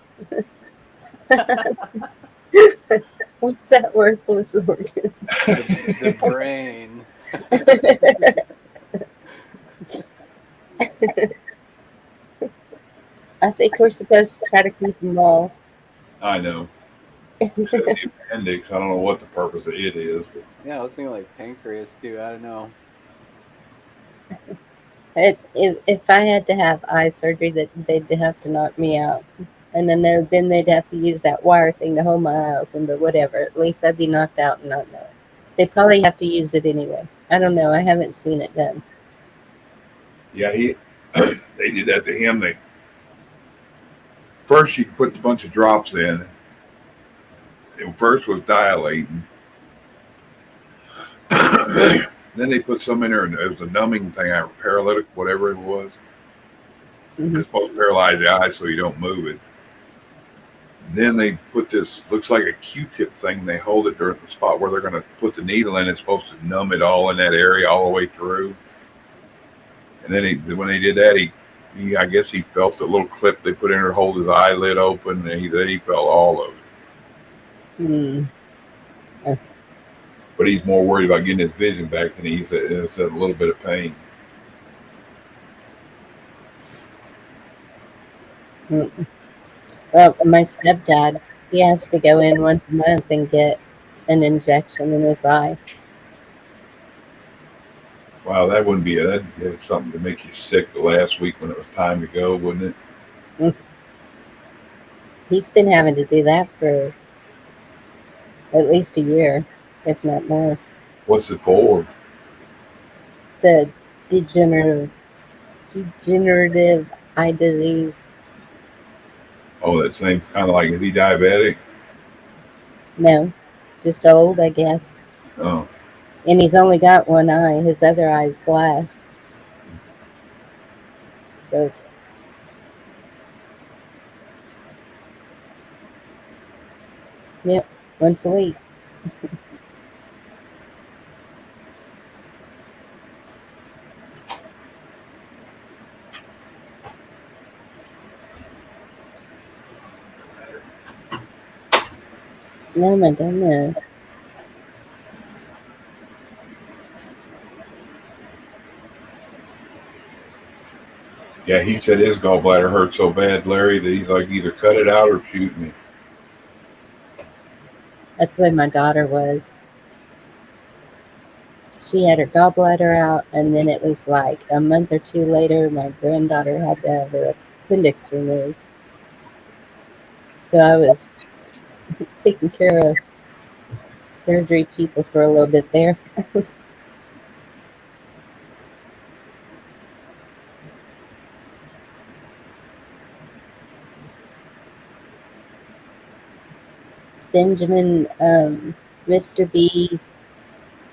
[SPEAKER 1] What's that worthless organ?
[SPEAKER 6] The brain.
[SPEAKER 1] I think we're supposed to try to keep them all.
[SPEAKER 4] I know. Except the appendix, I don't know what the purpose of it is. But
[SPEAKER 6] Yeah, I was thinking like pancreas too. I don't know.
[SPEAKER 1] If I had to have eye surgery, that they'd have to knock me out, and then they'd have to use that wire thing to hold my eye open. But whatever, at least I'd be knocked out and not know it. They probably have to use it anyway. I don't know. I haven't seen it done.
[SPEAKER 4] yeah, they did that to him. They first she put a bunch of drops in. It first was dilating. Then they put some in there, and it was a numbing thing, paralytic, whatever it was.
[SPEAKER 1] Mm-hmm.
[SPEAKER 4] It's supposed to paralyze the eye so you don't move it. Then they put this, looks like a Q-tip thing. They hold it during the spot where they're going to put the needle in. It's supposed to numb it all in that area all the way through. And then when they did that, he I guess he felt the little clip they put in there to hold his eyelid open, and he felt all of it.
[SPEAKER 1] Mm.
[SPEAKER 4] But he's more worried about getting his vision back than he's a little bit of pain.
[SPEAKER 1] Mm. Well, my stepdad, he has to go in once a month and get an injection in his eye.
[SPEAKER 4] Wow, that wouldn't be that'd something to make you sick the last week when it was time to go, wouldn't it?
[SPEAKER 1] Mm. He's been having to do that for at least a year, if not more.
[SPEAKER 4] What's it for?
[SPEAKER 1] The degenerative eye disease.
[SPEAKER 4] Oh, that same kind of like, is he diabetic?
[SPEAKER 1] No, just old, I guess.
[SPEAKER 4] Oh,
[SPEAKER 1] And he's only got one eye. His other eye's glass. So, yep, once a week. Oh my goodness.
[SPEAKER 4] Yeah, he said his gallbladder hurt so bad, Larry, that he's like, either cut it out or shoot me.
[SPEAKER 1] That's the way my daughter was. She had her gallbladder out, and then it was like a month or two later, my granddaughter had to have her appendix removed. So I was taking care of surgery people for a little bit there. Benjamin, Mr. B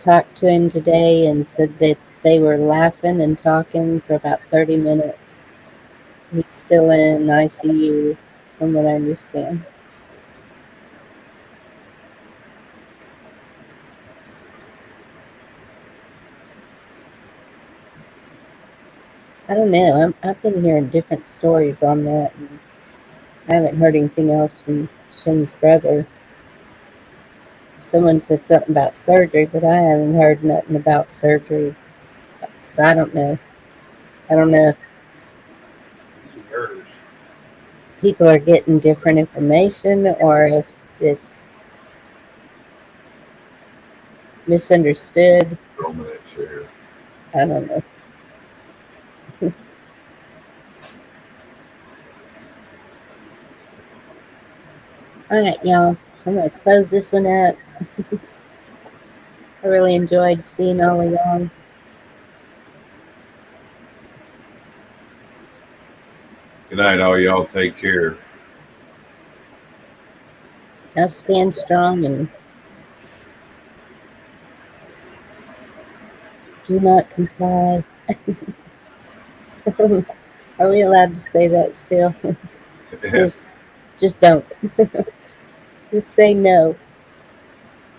[SPEAKER 1] talked to him today and said that they were laughing and talking for about 30 minutes. He's still in ICU, from what I understand. I don't know. I've been hearing different stories on that. And I haven't heard anything else from Shin's brother. Someone said something about surgery, but I haven't heard nothing about surgery. So I don't know. I don't know if
[SPEAKER 10] Yours.
[SPEAKER 1] people are getting different information or if it's misunderstood.
[SPEAKER 4] Throw me that chair.
[SPEAKER 1] I don't know. All right, y'all. I'm going to close this one up. I really enjoyed seeing all of y'all.
[SPEAKER 4] Good night, all y'all. Take care.
[SPEAKER 1] I'll stand strong and do not comply. Are we allowed to say that still? just don't. Just say no.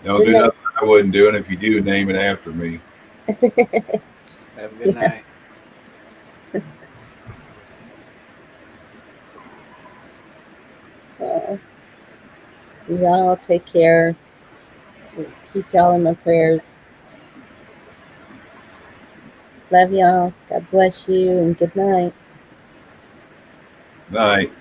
[SPEAKER 4] Don't do nothing I wouldn't do, and if you do, name it after me.
[SPEAKER 6] Have a good night.
[SPEAKER 1] Y'all take care. Keep y'all in my prayers. Love y'all. God bless you and good night.
[SPEAKER 4] Night.